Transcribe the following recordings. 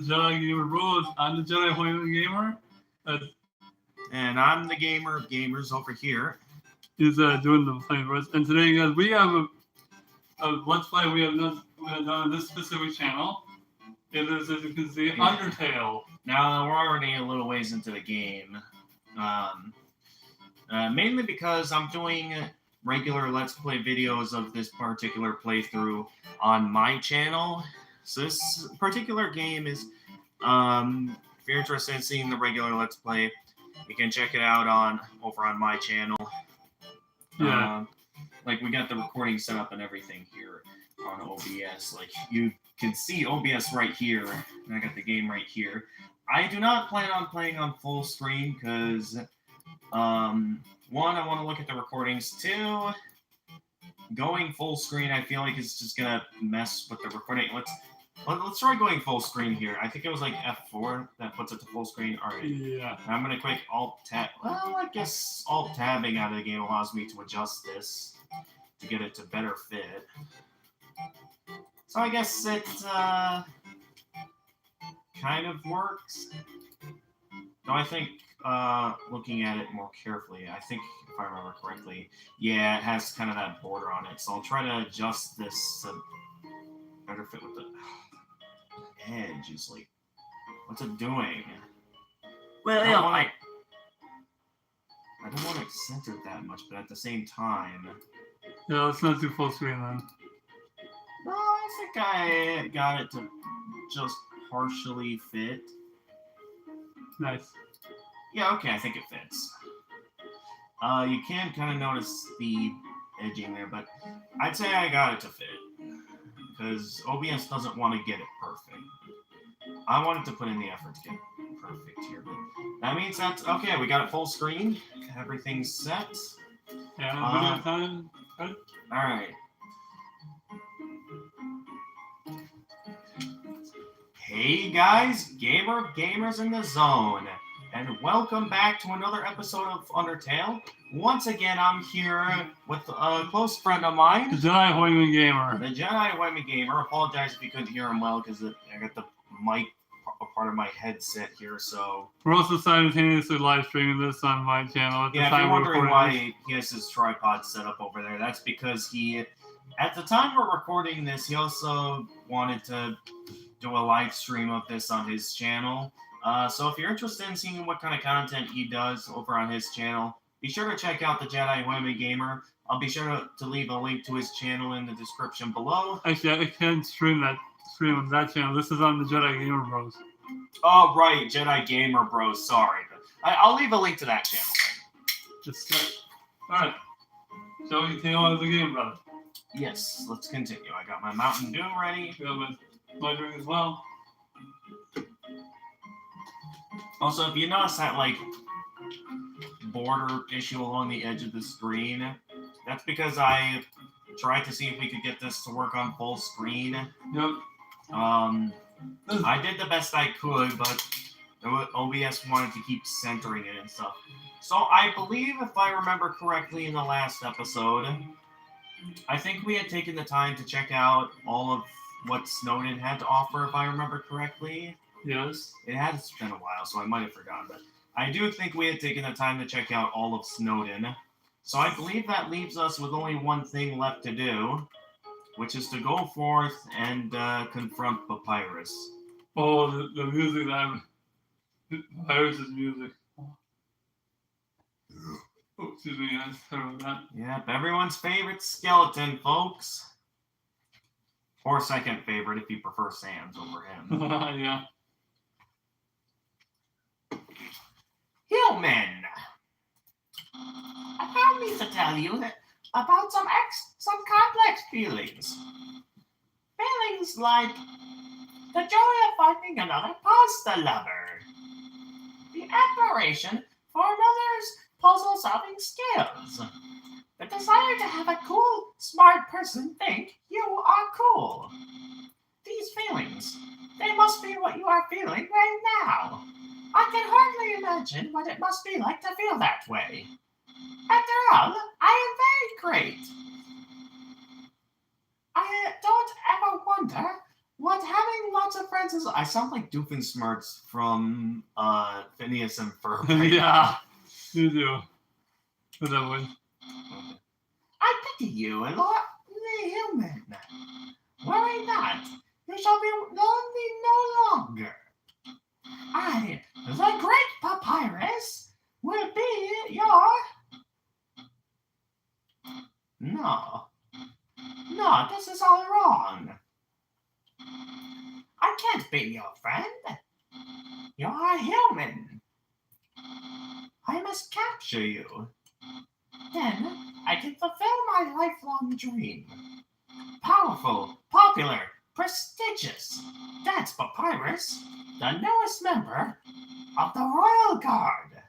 Jedi Gamer Bros. I'm the Jedi Hoyman Gamer. And I'm the gamer of gamers over here. He's doing the play for us. And today, guys, we have a Let's Play we have done on this specific channel. It is, as you can see, Undertale. Now, we're already a little ways into the game. Mainly because I'm doing regular Let's Play videos of this particular playthrough on my channel. So this particular game is, if you're interested in seeing the regular Let's Play, you can check it out over on my channel. Yeah. Like, we got the recording set up and everything here on OBS. Like, you can see OBS right here, and I got the game right here. I do not plan on playing on full screen, because, one, I want to look at the recordings. Two, going full screen, I feel like it's just gonna mess with the recording. Let's try going full screen here. I think it was like F4 that puts it to full screen. All right. Yeah. I'm gonna click Alt-Tab. Well, I guess Alt-Tabbing out of the game allows me to adjust this to get it to better fit. So I guess it kind of works. Though I think, looking at it more carefully, I think, if I remember correctly, yeah, it has kind of that border on it. So I'll try to adjust this to better fit with the edge. Is like, what's it doing? Well, I don't want it centered that much, but at the same time... Yeah, let's not do full screen then. No, I think I got it to just partially fit. Nice. Yeah, okay, I think it fits. You can kind of notice the edging there, but I'd say I got it to fit. Because OBS doesn't want to get it perfect. I wanted to put in the effort to get it perfect here, but that means that, okay, we got it full screen. Everything's set. Yeah, video time. Good. Alright. Hey guys, gamers in the zone, and welcome back to another episode of Undertale. Once again, I'm here with a close friend of mine, The Jedi Hoyman Gamer. the Jedi Hoyman Gamer. Apologize if you couldn't hear him well, because I got the mic part of my headset here, so... We're also simultaneously live streaming this on my channel at the Yeah, if time you're we're wondering recording why he has his tripod set up over there, that's because he, at the time we're recording this, he also wanted to do a live stream of this on his channel. So if you're interested in seeing what kind of content he does over on his channel, be sure to check out the Jedi Hoyman Gamer. I'll be sure to leave a link to his channel in the description below. Actually, I can't stream on that channel. This is on the Jedi Gamer Bros. Oh, right, Jedi Gamer Bros, sorry. I'll leave a link to that channel. Just alright. Shall we continue on with the game, brother? Yes, let's continue. I got my Mountain Dew ready. We have my drink as well. Also, if you notice that, like, border issue along the edge of the screen, that's because I tried to see if we could get this to work on full screen. Yep. I did the best I could, but OBS wanted to keep centering it and stuff. So I believe, if I remember correctly in the last episode, I think we had taken the time to check out all of what Snowden had to offer, if I remember correctly. Yes. It has been a while, so I might have forgotten, but I do think we had taken the time to check out all of Snowden. So I believe that leaves us with only one thing left to do, which is to go forth and confront Papyrus. Oh, the music that Papyrus' music. Oh, excuse me, guys. Sorry about that. Yep, everyone's favorite skeleton, folks. Or second favorite if you prefer Sans over him. Yeah. Human! Allow me to tell you about some complex feelings. Feelings like the joy of finding another pasta lover, the admiration for another's puzzle-solving skills, the desire to have a cool, smart person think you are cool. These feelings, they must be what you are feeling right now. I can hardly imagine what it must be like to feel that way. After all, I am very great. I don't ever wonder What having lots of friends is? I sound like Doofenshmirtz from Phineas and Ferb. Yeah, you do. With that one. I pity you, a lot human. Worry not, you shall be lonely no longer. I, the great Papyrus, will be your... No, this is all wrong. I can't be your friend. You are human. I must capture you. Then I can fulfill my lifelong dream. Powerful, popular, prestigious. That's Papyrus, the newest member of the Royal Guard.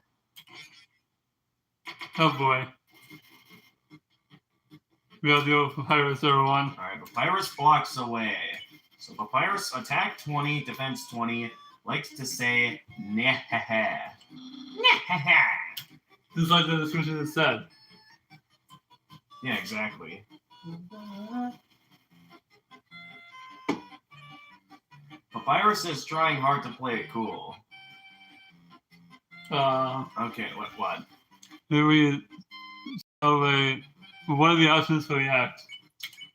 Oh boy. We gotta deal with Papyrus, everyone. Alright, Papyrus blocks away. So Papyrus attack 20, defense 20, likes to say Nehehe. Nehehe. Just like the description has said. Yeah, exactly. Papyrus is trying hard to play it cool. Okay, what? Do we... Oh, wait. What are the options for react?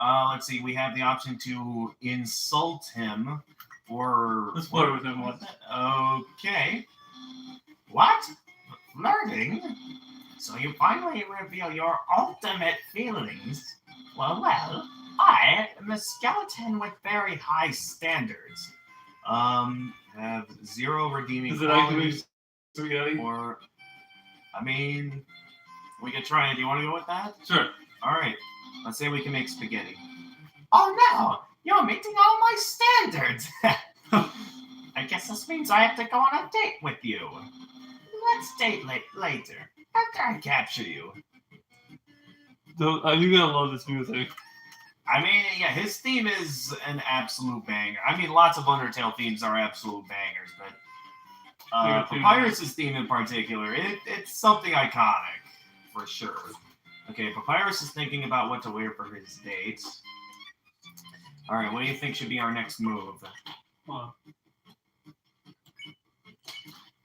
Let's see, we have the option to insult him or... Let's flirt with him once. Okay. What? Flirting? So you finally reveal your ultimate feelings? Well, I am a skeleton with very high standards. Have 0 redeeming Is it qualities. spaghetti? Or, I mean, we could try it. Do you want to go with that? Sure. Alright, let's say we can make spaghetti. Oh no! You're meeting all my standards! I guess this means I have to go on a date with you. Let's date later, after I capture you. You're gonna love this music. I mean, yeah, his theme is an absolute banger. I mean, lots of Undertale themes are absolute bangers, but Papyrus's theme in particular, it's something iconic, for sure. Okay, Papyrus is thinking about what to wear for his date. Alright, what do you think should be our next move? Huh.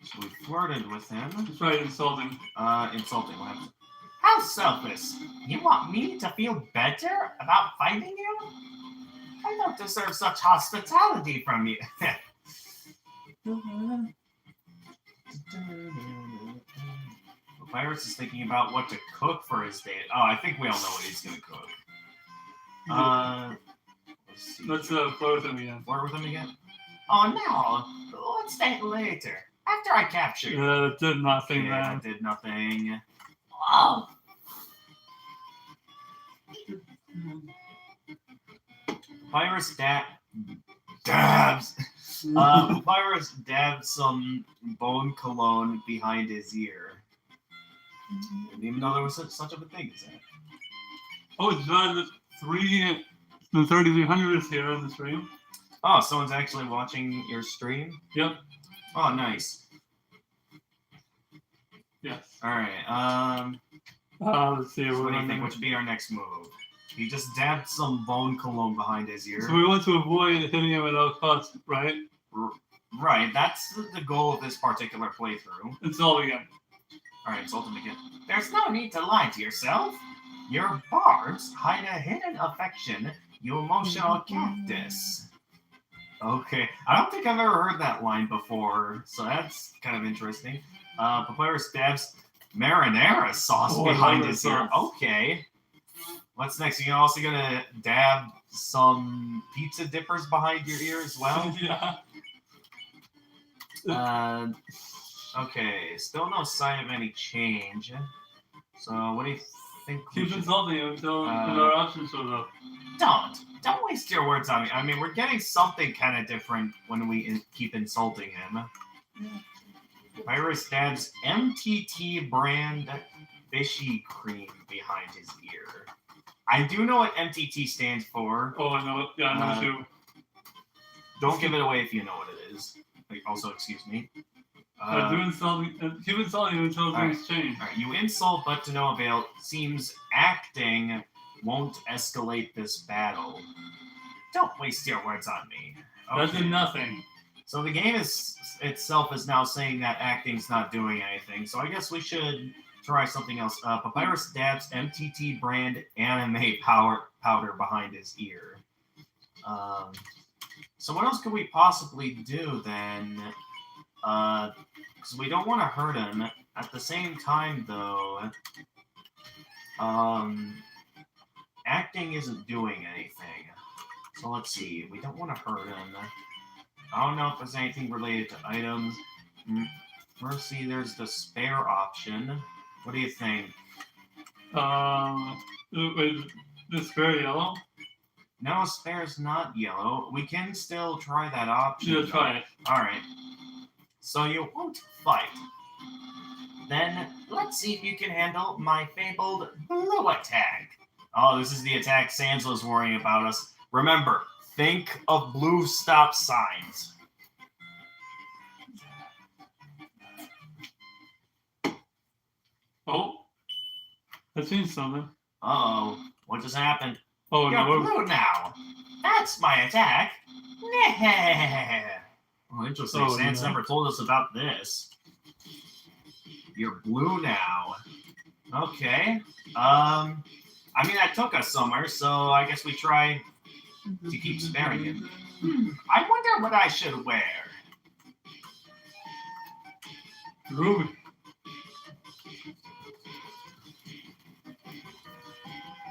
So we flirted with him. Let's try insulting. Insulting. What happened? How selfish! You want me to feel better about fighting you? I don't deserve such hospitality from you. Papyrus is thinking about what to cook for his date. Oh, I think we all know what he's gonna cook. Let's see. Let's flirt with him again. Flirt with him again? Oh no! Let's date later. After I capture you. Yeah, that did nothing, Yeah, man. that did nothing. Oh! Papyrus dabs. Papyrus dabs some bone cologne behind his ear. Didn't even know there was such of a thing as that. Oh, John, the 3300 is here on the stream. Oh, someone's actually watching your stream? Yep. Oh, nice. Yes. Alright, let's see. so what do you think? What should be our next move? He just dabbed some bone cologne behind his ear. So we want to avoid hitting him at all costs, right? Right, that's the goal of this particular playthrough. Insult again. Alright, insult him again. There's no need to lie to yourself. Your barbs hide a hidden affection, you emotional cactus. Okay, I don't think I've ever heard that line before, so that's kind of interesting. Papyrus stabs marinara sauce behind his ear. Okay. What's next? You're also gonna dab some pizza dippers behind your ear as well? Yeah. Okay, still no sign of any change. So what do you think? Keep insulting him until another option shows up. Don't waste your words on me. I mean, we're getting something kind of different when we keep insulting him. Papyrus stabs MTT brand fishy cream behind his ear. I do know what MTT stands for. Oh, I know it. Yeah, I know too. Don't give it away if you know what it is. Also, excuse me. Keep insulting him until things change. Alright, you insult, but to no avail. Seems acting won't escalate this battle. Don't waste your words on me. That did nothing. So the game itself is now saying that acting's not doing anything. So I guess we should try something else. Papyrus dabs MTT brand anime powder behind his ear. So what else could we possibly do then? Because we don't want to hurt him. At the same time, though, acting isn't doing anything. So let's see. We don't want to hurt him. I don't know if there's anything related to items. Mercy, there's the spare option. What do you think? This very yellow? No, spare's not yellow. We can still try that option. Yeah, try it. Alright. So you won't fight. Then let's see if you can handle my fabled blue attack. Oh, this is the attack Sansa's worrying about us. Remember, think of blue stop signs. Oh, that changed something. Uh-oh, what just happened? Oh, You're no. blue now. That's my attack. Oh, interesting. Oh, Sans no. never told us about this. You're blue now. Okay. I mean, that took us somewhere, so I guess we try to keep sparing him. I wonder what I should wear. Ruby.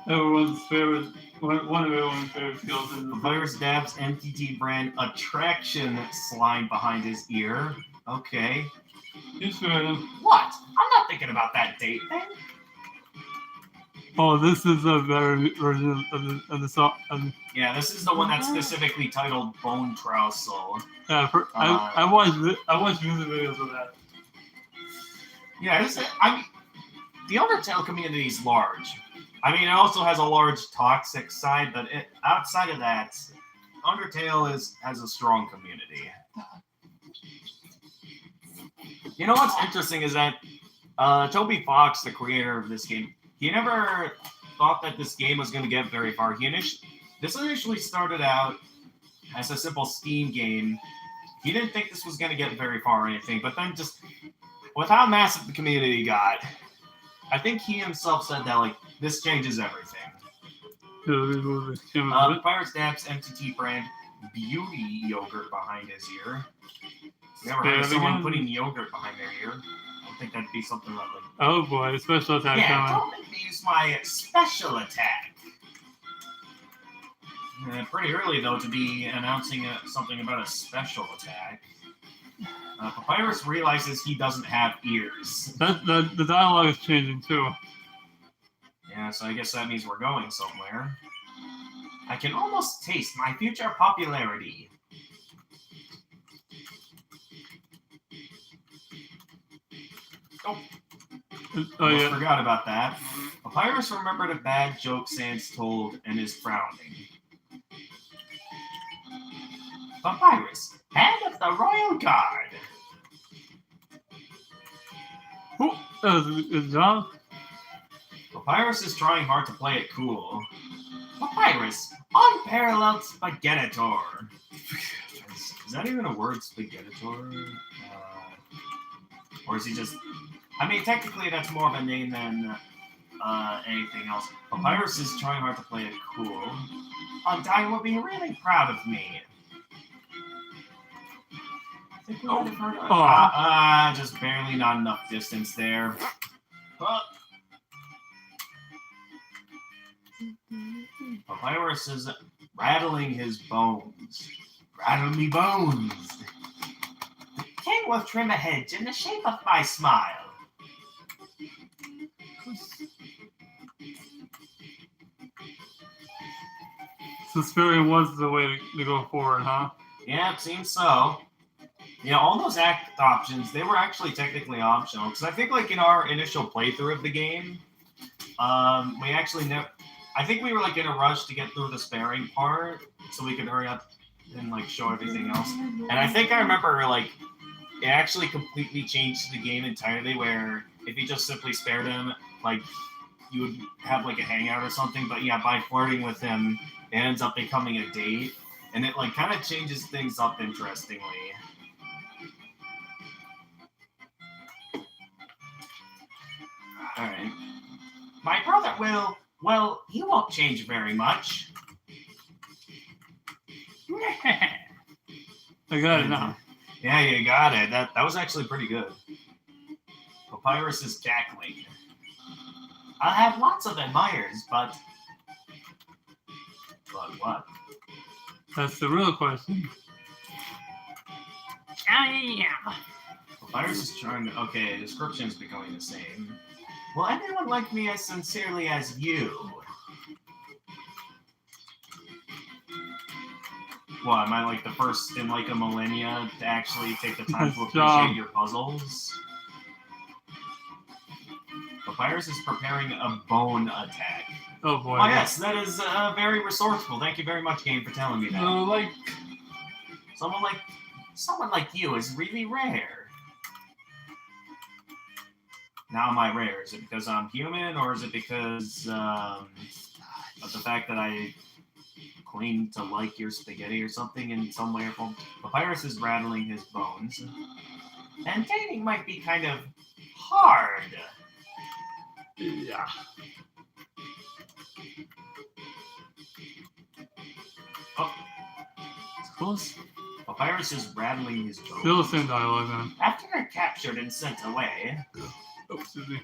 Everyone's favorite, one of everyone's favorite skills in the Virus dabs MTT brand attraction slime behind his ear. Okay. You spared him. What? I'm not thinking about that date thing. Oh, this is a better version of the song. Yeah, this is the one that's specifically titled Bone Trousel. Yeah, I watched music videos of that. Yeah, I mean, the Undertale community is large. I mean, it also has a large toxic side, but outside of that, Undertale has a strong community. You know what's interesting is that Toby Fox, the creator of this game, he never thought that this game was going to get very far. This initially started out as a simple Steam game. He didn't think this was going to get very far or anything, but then just with how massive the community got, I think he himself said that, like, this changes everything. Pirates Dabs MTT brand beauty yogurt behind his ear. Never heard of someone putting yogurt behind their ear. I don't think that'd be something like. Oh boy, special attack Yeah, coming. don't make me use my special attack. Pretty early though to be announcing something about a special attack. Papyrus realizes he doesn't have ears. The dialogue is changing too. Yeah, so I guess that means we're going somewhere. I can almost taste my future popularity. Oh yeah. Forgot about that. Papyrus remembered a bad joke Sans told and is frowning. Papyrus, head of the Royal Guard. Oh, that was John. Papyrus is trying hard to play it cool. Papyrus, unparalleled spaghettitor. Is that even a word, spaghettitor? Or is he just... I mean, technically that's more of a name than anything else. Papyrus is trying hard to play it cool. Undyne will be really proud of me. I think we might have heard of just barely not enough distance there. Papyrus is rattling his bones. Rattle me bones. The king will trim a hedge in the shape of my smile. So sparing was the way to go forward, huh? Yeah, it seems so. Yeah, all those act options, they were actually technically optional. Because I think, like, in our initial playthrough of the game, we actually never... I think we were, like, in a rush to get through the sparing part, so we could hurry up and, like, show everything else. And I think I remember, like, it actually completely changed the game entirely, where if you just simply spared him, like, you would have, like, a hangout or something. But, yeah, by flirting with him, it ends up becoming a date, and it like kind of changes things up interestingly. All right. My brother will. Well, he won't change very much. I got it now. Yeah, you got it. That was actually pretty good. Papyrus is cackling. I have lots of admirers, but what? That's the real question. Papyrus is trying to. Okay, description is becoming the same. Will anyone like me as sincerely as you? What, am I like the first in like a millennia to actually take the time to appreciate your puzzles? Papyrus is preparing a bone attack. Oh boy. Oh yes, that is very resourceful. Thank you very much, game, for telling me that. Like someone like you is really rare. Now am I rare? Is it because I'm human, or is it because of the fact that I claim to like your spaghetti or something in some way or form? Papyrus is rattling his bones. And dating might be kind of hard. yeah. Oh, It's close. Papyrus is rattling his bones. Still the same dialogue, man. After they're captured and sent away, Oh, excuse me.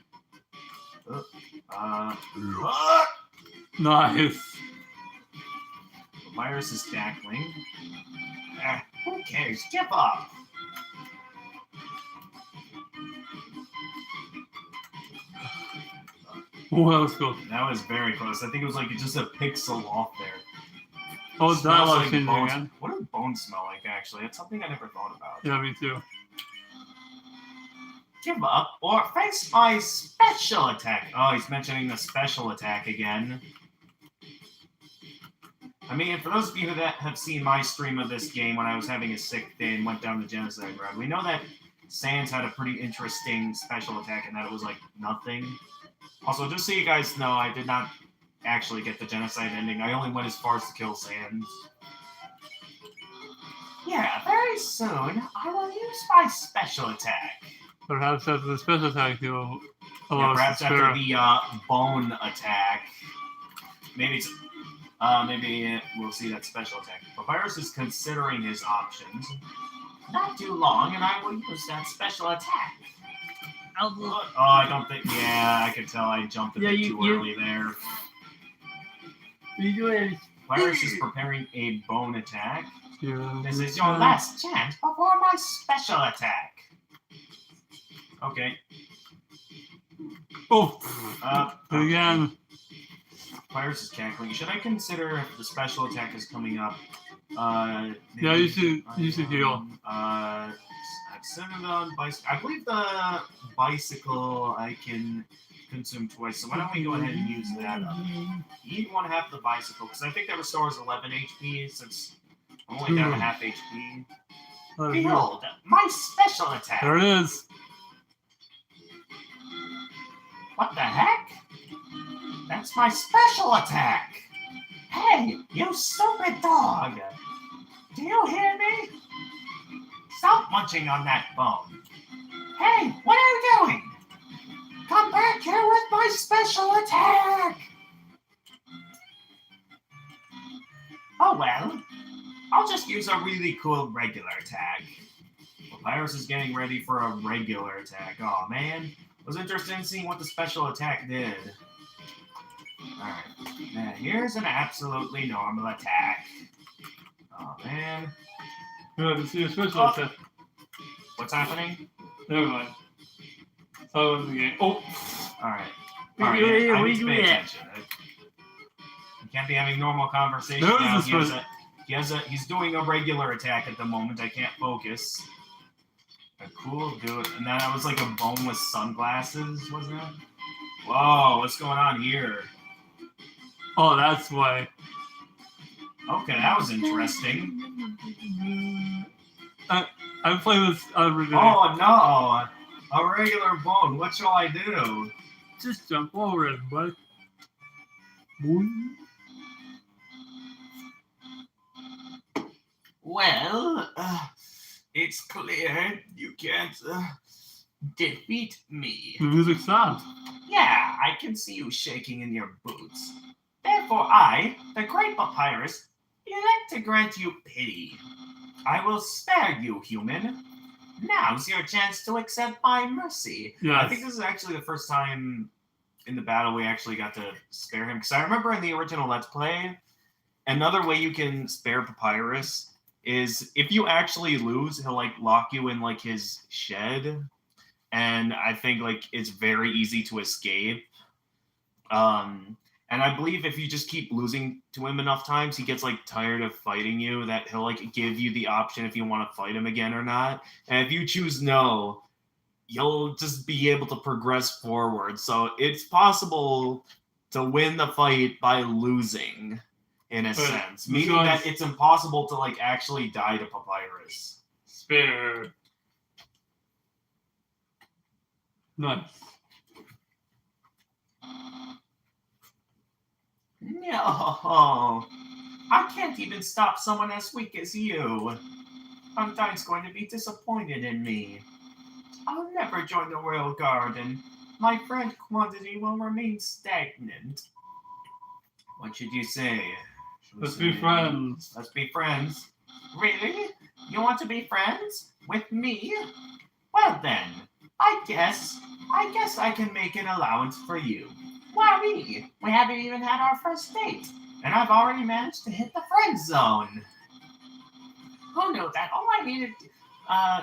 Nice. Papyrus is cackling. Who cares? Give up. Oh, that was cool. That was very close. I think it was like just a pixel off there. Oh, Smells dialogue like changing bones. again. What do bones smell like, actually? It's something I never thought about. Yeah, me too. Give up or face my special attack. Oh, he's mentioning the special attack again. I mean, for those of you that have seen my stream of this game when I was having a sick day and went down the genocide route, we know that Sans had a pretty interesting special attack and that it was like nothing. Also, just so you guys know, I did not actually get the genocide ending. I only went as far as to kill Sans. Yeah, very soon I will use my special attack. Perhaps after the special attack, you'll Yeah, perhaps after the bone attack. Maybe we'll see that special attack. Papyrus is considering his options. Not too long, and I will use that special attack. Oh, I don't think. Yeah, I could tell I jumped a bit too early there. Papyrus is preparing a bone attack. This is your last chance before my special attack. Okay. Oh! Again. Papyrus is cackling. Should I consider if the special attack is coming up? Yeah, you should heal. I believe the bicycle I can consume twice, so why don't we go ahead and use that up? You'd want to have the bicycle, because I think that restores 11 HP, since I'm only down to half HP. Behold, my special attack! There it is! What the heck? That's my special attack! Hey, you stupid dog! Do you hear me? Stop munching on that bone. Hey, what are you doing? Come back here with my special attack! Oh well, I'll just use a really cool regular attack. Papyrus is getting ready for a regular attack. Oh man, it was interesting seeing what the special attack did. Alright, now here's an absolutely normal attack. Oh man. Yeah, to see a special attack. What's happening? Never mind. Oh, in the game. Oh! Alright. Alright, I need to pay attention. You can't be having normal conversation now. He's doing a regular attack at the moment. I can't focus. A cool dude. And then I was like a bone with sunglasses, wasn't it? Whoa, what's going on here? Oh, that's why. Okay, that was interesting. I play this every day. Oh no! A regular bone. What shall I do? Just jump over it, bud. Well, it's clear you can't defeat me. The music stopped. Yeah, I can see you shaking in your boots. Therefore, I, the great Papyrus, elect to grant you pity. I will spare you, human. Now's your chance to accept my mercy. Yes. I think this is actually the first time in the battle we actually got to spare him. Because I remember in the original Let's Play, another way you can spare Papyrus is if you actually lose, he'll like lock you in like his shed. And I think like it's very easy to escape. And I believe if you just keep losing to him enough times, he gets like tired of fighting you, that he'll like give you the option if you want to fight him again or not. And if you choose no, you'll just be able to progress forward. So it's possible to win the fight by losing, in a sense. Meaning that it's impossible to like actually die to Papyrus. Spare. Nice. No, I can't even stop someone as weak as you. Untine's going to be disappointed in me. I'll never join the Royal Guard, and my friend quantity will remain stagnant. What should you say? Let's be friends. Let's be friends. Really? You want to be friends? With me? Well then, I guess I can make an allowance for you. Why me? We haven't even had our first date, and I've already managed to hit the friend zone. Who knew that all I needed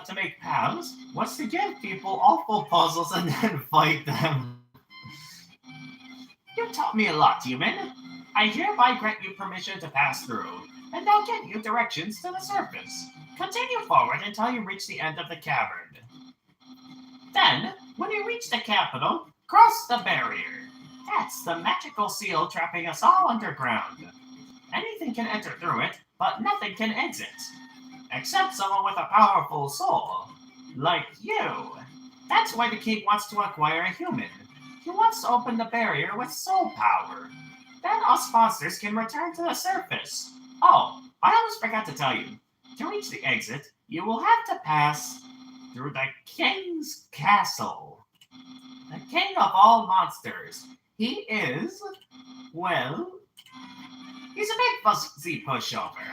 to make pals was to give people awful puzzles and then fight them? You taught me a lot, human. I hereby grant you permission to pass through, and I'll give you directions to the surface. Continue forward until you reach the end of the cavern. Then, when you reach the capital, cross the barrier. That's the magical seal trapping us all underground. Anything can enter through it, but nothing can exit. Except someone with a powerful soul. Like you. That's why the king wants to acquire a human. He wants to open the barrier with soul power. Then us monsters can return to the surface. Oh, I almost forgot to tell you. To reach the exit, you will have to pass through the king's castle. The king of all monsters. He is, well, he's a big fussy pushover.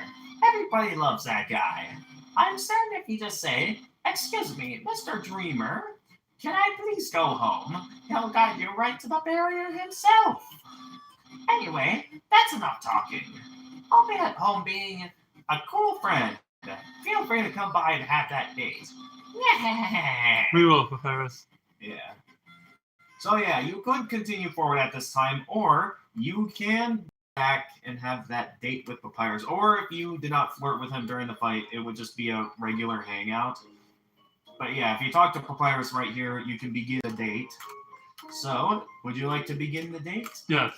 Everybody loves that guy. I'm certain if you just say, "Excuse me, Mr. Dreamer, can I please go home?" he'll guide you right to the barrier himself. Anyway, that's enough talking. I'll be at home being a cool friend. Feel free to come by and have that date. Yeah. We will, Papyrus. Yeah. So yeah, you could continue forward at this time, or you can back and have that date with Papyrus. Or if you did not flirt with him during the fight, it would just be a regular hangout. But yeah, if you talk to Papyrus right here, you can begin the date. So, would you like to begin the date? Yes.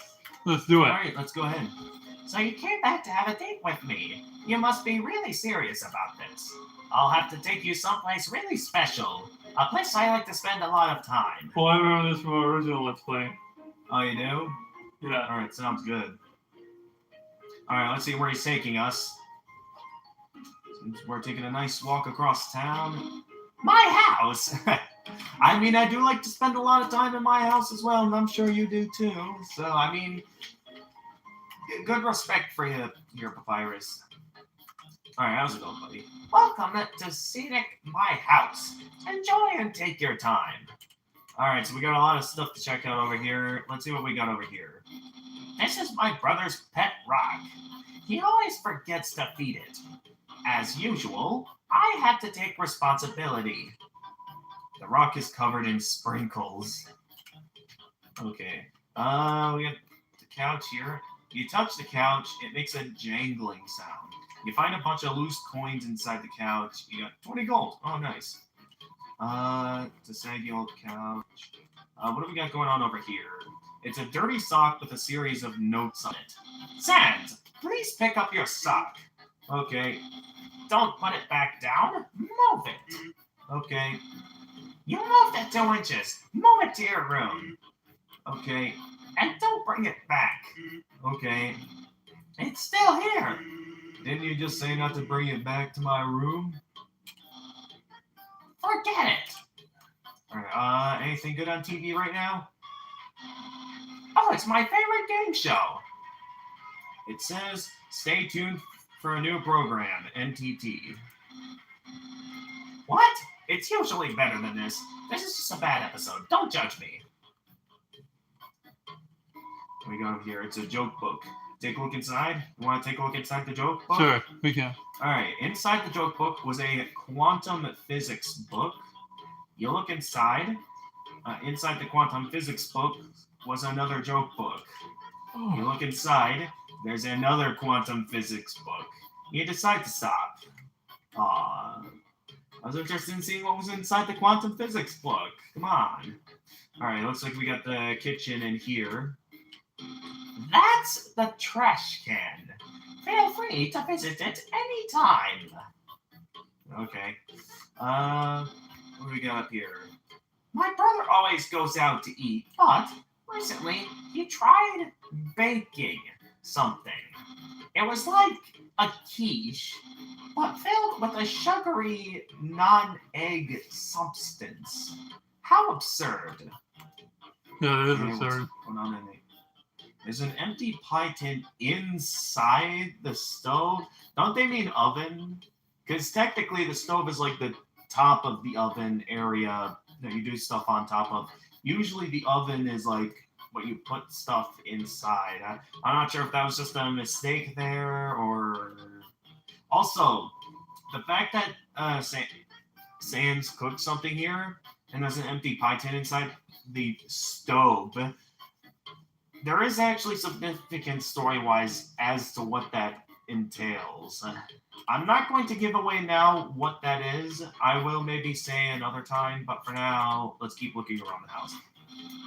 Let's do it. Alright, let's go ahead. So you came back to have a date with me. You must be really serious about this. I'll have to take you someplace really special. A place I like to spend a lot of time. Well, I remember this from our original Let's Play. Oh, you do? Yeah. Alright, sounds good. Alright, let's see where he's taking us. Seems we're taking a nice walk across town. My house! I mean, I do like to spend a lot of time in my house as well, and I'm sure you do too. So, I mean, good respect for you, your Papyrus. Alright, how's it going, buddy? Welcome to scenic my house. Enjoy and take your time. Alright, so we got a lot of stuff to check out over here. Let's see what we got over here. This is my brother's pet rock. He always forgets to feed it. As usual, I have to take responsibility. The rock is covered in sprinkles. Okay. We got the couch here. You touch the couch, it makes a jangling sound. You find a bunch of loose coins inside the couch. You got 20 gold. Oh, nice. It's a saggy old couch. What do we got going on over here? It's a dirty sock with a series of notes on it. Sans, please pick up your sock. Okay. Don't put it back down. Move it. Okay. You moved it 2 inches. Move it to your room. Okay. And don't bring it back. Okay. It's still here. Didn't you just say not to bring it back to my room? Forget it. Alright, anything good on TV right now? Oh, it's my favorite game show. It says, stay tuned for a new program, NTT. What? It's usually better than this. This is just a bad episode. Don't judge me. We go here. It's a joke book. Take a look inside. You want to take a look inside the joke book? Sure, we can. Alright, inside the joke book was a quantum physics book. You look inside. Inside the quantum physics book was another joke book. You look inside. There's another quantum physics book. You decide to stop. I was interested in seeing what was inside the quantum physics book. Come on. Alright, looks like we got the kitchen in here. That's the trash can. Feel free to visit it anytime. Okay. What do we got up here? My brother always goes out to eat, but recently he tried baking something. It was like a quiche, but filled with a sugary, non-egg substance. How absurd. Yeah, it is Okay, what's absurd. going on in there? There's an empty pie tin inside the stove. Don't they mean oven? Because technically the stove is like the top of the oven area that you do stuff on top of. Usually the oven is like what you put stuff inside. I'm not sure if that was just a mistake there or... Also, the fact that Sans cooked something here and there's an empty pie tin inside the stove, there is actually significance story-wise as to what that entails. I'm not going to give away now what that is. I will maybe say another time, but for now, let's keep looking around the house.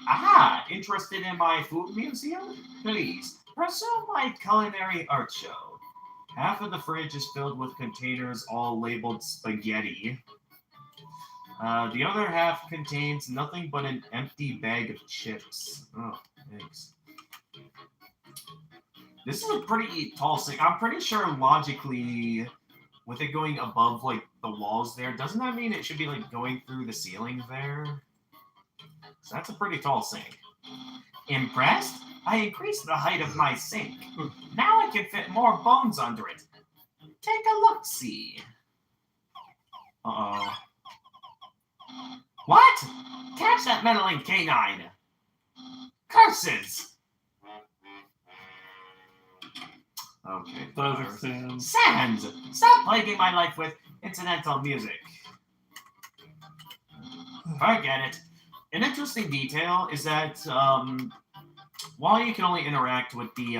Aha! Interested in my food museum? Please, pursue my culinary art show. Half of the fridge is filled with containers all labeled spaghetti. The other half contains nothing but an empty bag of chips. Oh, thanks. This is a pretty tall thing. I'm pretty sure logically, with it going above like the walls there, doesn't that mean it should be like going through the ceiling there? So that's a pretty tall sink. Impressed? I increased the height of my sink. Now I can fit more bones under it. Take a look-see. Uh-oh. What? Catch that meddling canine! Curses! Okay. Classic Sans. Sans! Stop plaguing my life with incidental music. Forget it. An interesting detail is that while you can only interact with the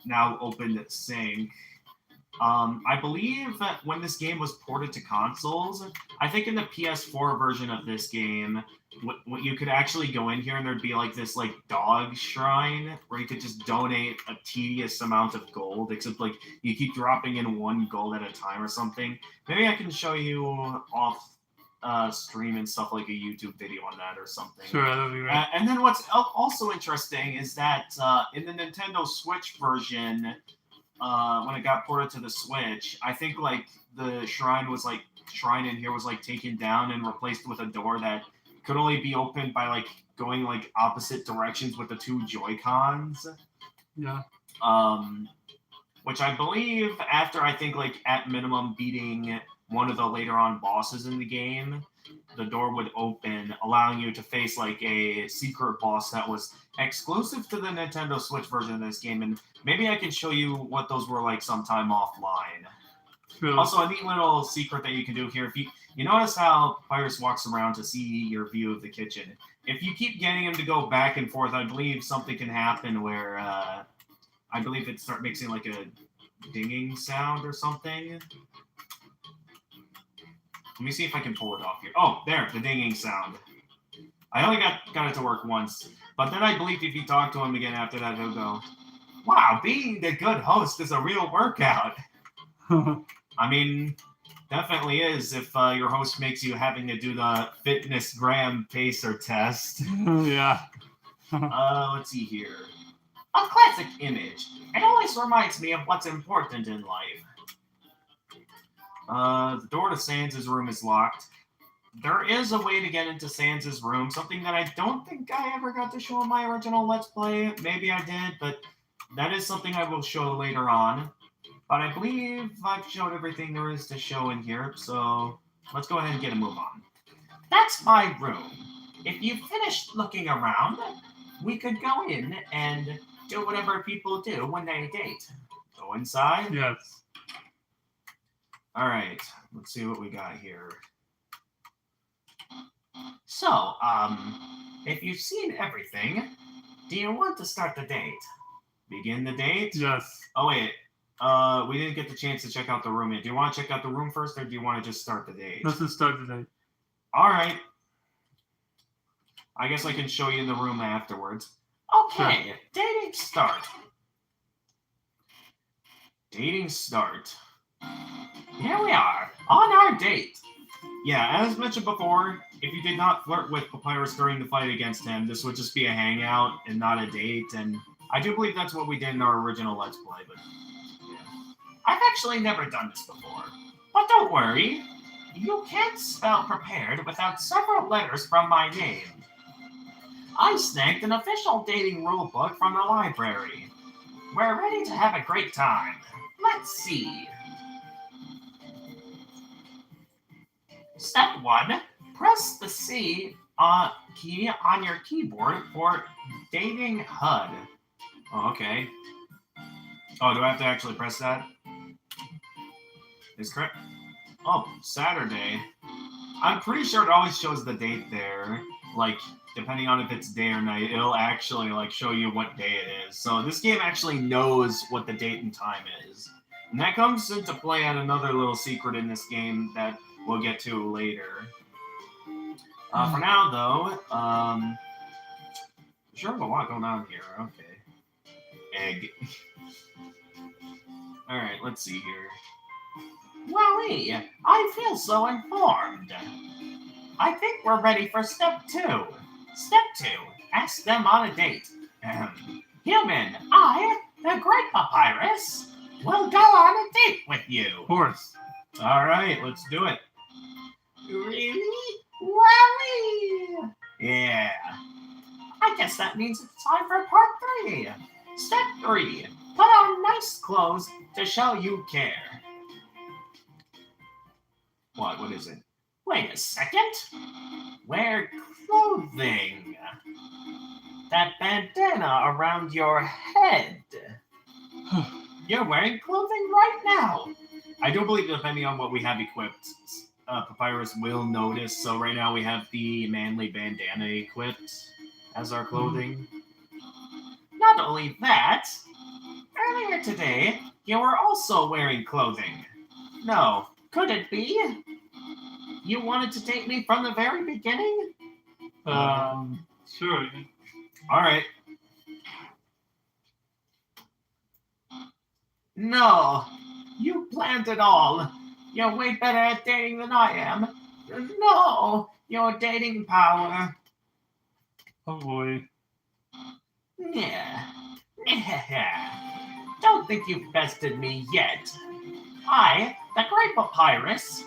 now opened sink, I believe that when this game was ported to consoles, I think in the PS4 version of this game, what you could actually go in here and there'd be like this like dog shrine where you could just donate a tedious amount of gold, except like you keep dropping in one gold at a time or something. Maybe I can show you off stream and stuff, like a YouTube video on that or something. Sure, that'd be great. And then what's also interesting is that in the Nintendo Switch version, when it got ported to the Switch, I think like the shrine in here was like taken down and replaced with a door that could only be opened by like going like opposite directions with the two Joy-Cons. Yeah. Which I believe after I think like at minimum beating one of the later on bosses in the game, the door would open, allowing you to face like a secret boss that was exclusive to the Nintendo Switch version of this game, and maybe I can show you what those were like sometime offline. Sure. Also, a neat little secret that you can do here, if you notice how Pyrus walks around to see your view of the kitchen. If you keep getting him to go back and forth, I believe something can happen where I believe it start mixing like a dinging sound or something. Let me see if I can pull it off here. Oh, there, the dinging sound. I only got it to work once, but then I believe if you talk to him again after that, he'll go, "Wow, being the good host is a real workout." I mean, definitely is if your host makes you having to do the fitness gram pacer test. Yeah. Let's see here. A classic image. It always reminds me of what's important in life. The door to Sans' room is locked. There is a way to get into Sans' room, something that I don't think I ever got to show in my original Let's Play. Maybe I did, but that is something I will show later on. But I believe I've showed everything there is to show in here, so let's go ahead and get a move on. That's my room. If you've finished looking around, we could go in and do whatever people do when they date. Go inside. Yes. Alright, let's see what we got here. So, if you've seen everything, do you want to start the date? Begin the date? Yes. Oh, wait. We didn't get the chance to check out the room yet. Do you want to check out the room first, or do you want to just start the date? Let's just start the date. Alright. I guess I can show you the room afterwards. Okay, Sure. dating start. Dating start. Here we are, on our date. Yeah, as mentioned before, if you did not flirt with Papyrus during the fight against him, this would just be a hangout and not a date, and I do believe that's what we did in our original Let's Play, but yeah. I've actually never done this before. But don't worry, you can't spell prepared without several letters from my name. I snagged an official dating rulebook from the library. We're ready to have a great time. Let's see. Step 1. Press the C key on your keyboard for dating HUD. Oh, okay. Oh, do I have to actually press that? Is correct? Oh, Saturday. I'm pretty sure it always shows the date there. Like, depending on if it's day or night, it'll actually, like, show you what day it is. So this game actually knows what the date and time is. And that comes into play at another little secret in this game that we'll get to later. For now, though, sure have a lot going on here. Okay. Egg. Alright, let's see here. Wowie, I feel so informed. I think we're ready for step 2. Step 2, ask them on a date. Human, I, the Great Papyrus, will go on a date with you. Of course. Alright, let's do it. Really? Wowie! Yeah. I guess that means it's time for part 3. Step 3, put on nice clothes to show you care. What is it? Wait a second. Wear clothing. That bandana around your head. You're wearing clothing right now. I do believe depending on what we have equipped, Papyrus will notice. So right now we have the manly bandana equipped as our clothing. Not only that, earlier today, you were also wearing clothing. No, could it be? You wanted to date me from the very beginning? Sure. Alright. No, you planned it all. You're way better at dating than I am. No, your dating power. Oh boy. Yeah. Don't think you've bested me yet. I, the Great Papyrus,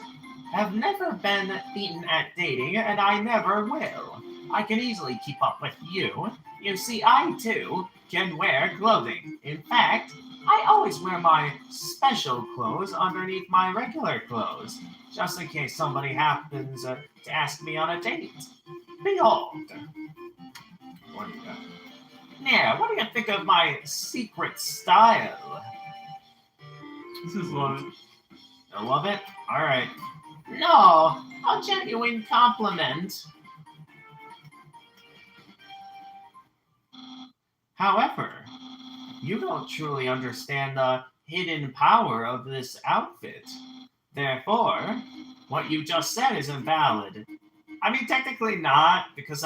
have never been beaten at dating, and I never will. I can easily keep up with you. You see, I, too, can wear clothing. In fact, I always wear my special clothes underneath my regular clothes, just in case somebody happens to ask me on a date. Behold. What do you got? Yeah, what do you think of my secret style? This is love. I love it? Alright. No, a genuine compliment. However, you don't truly understand the hidden power of this outfit. Therefore, what you just said is invalid. I mean, technically not, because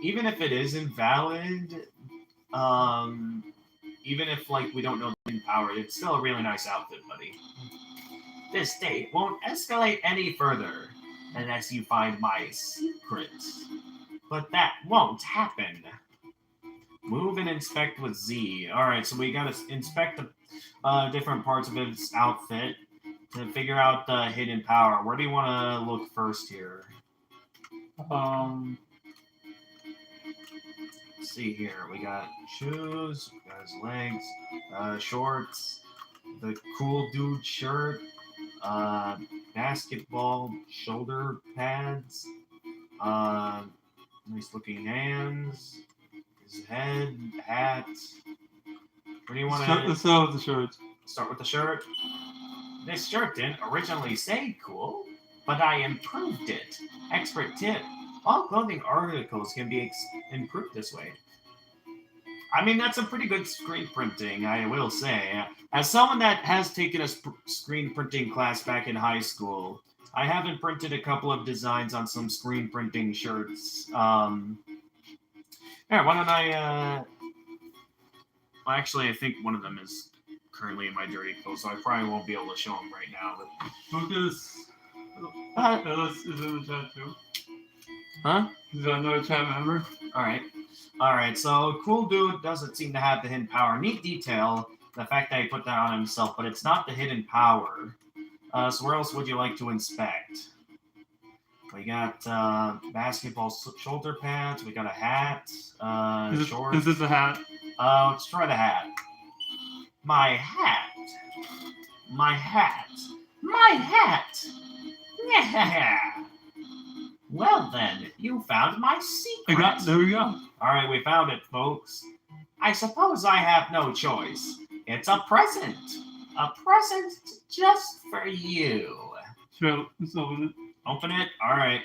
even if it is invalid, even if, like, we don't know the hidden power, it's still a really nice outfit, buddy. This date won't escalate any further unless you find my secret. But that won't happen. Move and inspect with Z. Alright, so we gotta inspect the different parts of his outfit to figure out the hidden power. Where do you want to look first here? Let's see here. We got shoes, we got his legs, shorts, the cool dude shirt, basketball shoulder pads, nice looking hands, his head, hat. Where do you want to Let's start with the shirts. start with the shirt? This shirt didn't originally say cool, but I improved it. Expert tip. All clothing articles can be improved this way. I mean, that's a pretty good screen printing, I will say. As someone that has taken a screen printing class back in high school, I haven't printed a couple of designs on some screen printing shirts. Why don't I, well, actually, I think one of them is currently in my dirty clothes, so I probably won't be able to show them right now. But Lucas is in the chat too. Huh? He's another chat member. Alright, so cool dude doesn't seem to have the hidden power. Neat detail, the fact that he put that on himself, but it's not the hidden power. So where else would you like to inspect? We got basketball shoulder pads, we got a hat, shorts. Is this a hat? Let's try the hat. My hat. My hat. My hat! Yeah! Well then, you found my secret. There we go. Alright, we found it, folks. I suppose I have no choice. It's a present. A present just for you. Sure, let's open it. Open it? Alright.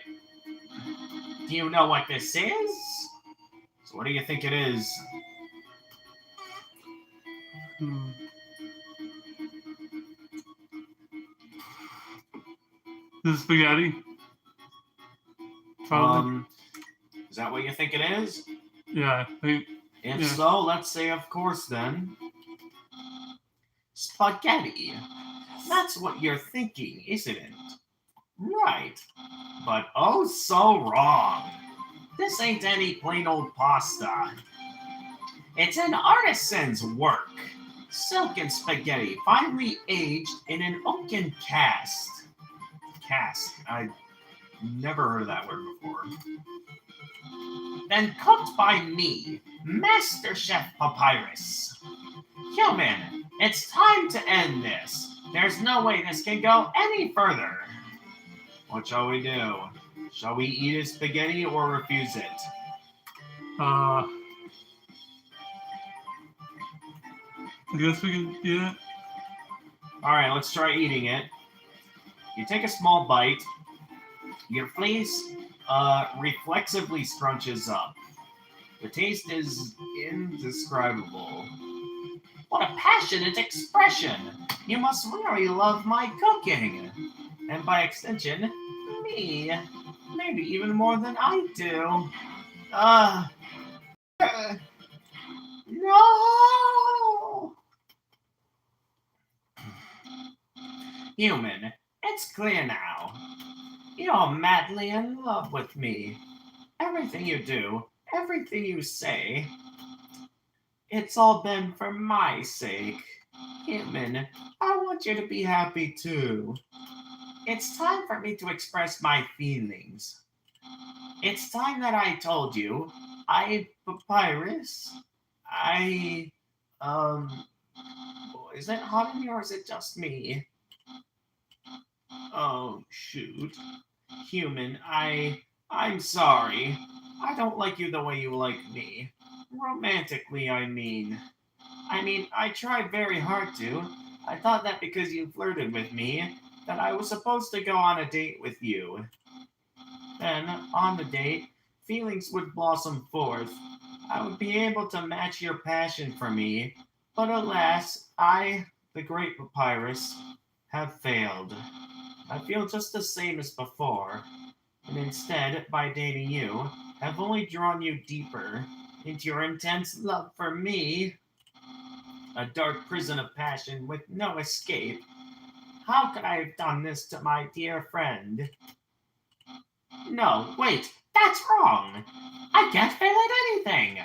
Do you know what this is? So what do you think it is? This is spaghetti. Probably. Is that what you think it is? Yeah, I think. If so, let's say of course then. Spaghetti. That's what you're thinking, isn't it? Right. But oh so wrong. This ain't any plain old pasta. It's an artisan's work. Silken spaghetti, finely aged in an oaken cask. I never heard of that word before. Then cooked by me, Master Chef Papyrus. Human, it's time to end this. There's no way this can go any further. What shall we do? Shall we eat his spaghetti or refuse it? I guess we can eat it. Alright, let's try eating it. You take a small bite. Your face reflexively scrunches up. The taste is indescribable. What a passionate expression! You must really love my cooking. And by extension, me. Maybe even more than I do. No! Human, it's clear now. You're madly in love with me. Everything you do, everything you say, it's all been for my sake. Human, I want you to be happy too. It's time for me to express my feelings. It's time that I told you, Papyrus, is it hot in here or is it just me? Oh, shoot. Human, I'm sorry. I don't like you the way you like me. Romantically, I mean. I tried very hard to. I thought that because you flirted with me, that I was supposed to go on a date with you. Then, on the date, feelings would blossom forth. I would be able to match your passion for me. But alas, I, the great Papyrus, have failed. I feel just the same as before, and instead, by dating you, have only drawn you deeper into your intense love for me. A dark prison of passion with no escape. How could I have done this to my dear friend? No, wait, that's wrong. I can't fail at anything.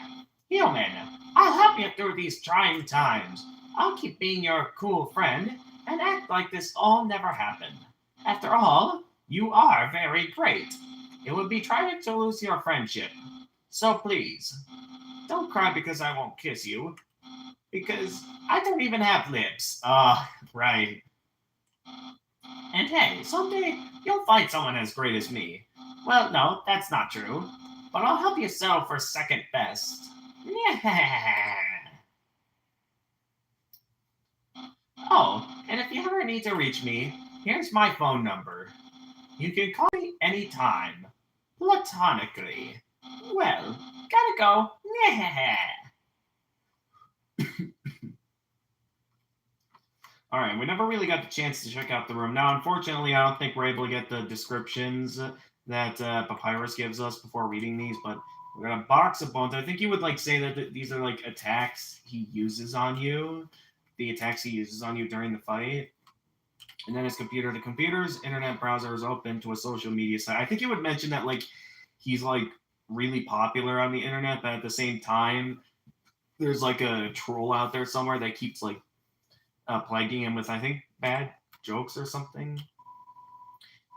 Human, I'll help you through these trying times. I'll keep being your cool friend, and act like this all never happened. After all, you are very great. It would be tragic to lose your friendship. So please, don't cry because I won't kiss you. Because I don't even have lips. Right. And hey, someday you'll find someone as great as me. Well, no, that's not true. But I'll help you settle for second best. Oh, and if you ever need to reach me, here's my phone number. You can call me anytime. Platonically. Well, gotta go. Alright, we never really got the chance to check out the room. Now, unfortunately, I don't think we're able to get the descriptions that Papyrus gives us before reading these, but we're gonna box of bones. I think you would like say that these are like attacks he uses on you. The attacks he uses on you during the fight. And then his computer. The computer's internet browser is open to a social media site. I think you would mention that like he's like really popular on the internet, but at the same time, there's like a troll out there somewhere that keeps like plaguing him with, I think, bad jokes or something.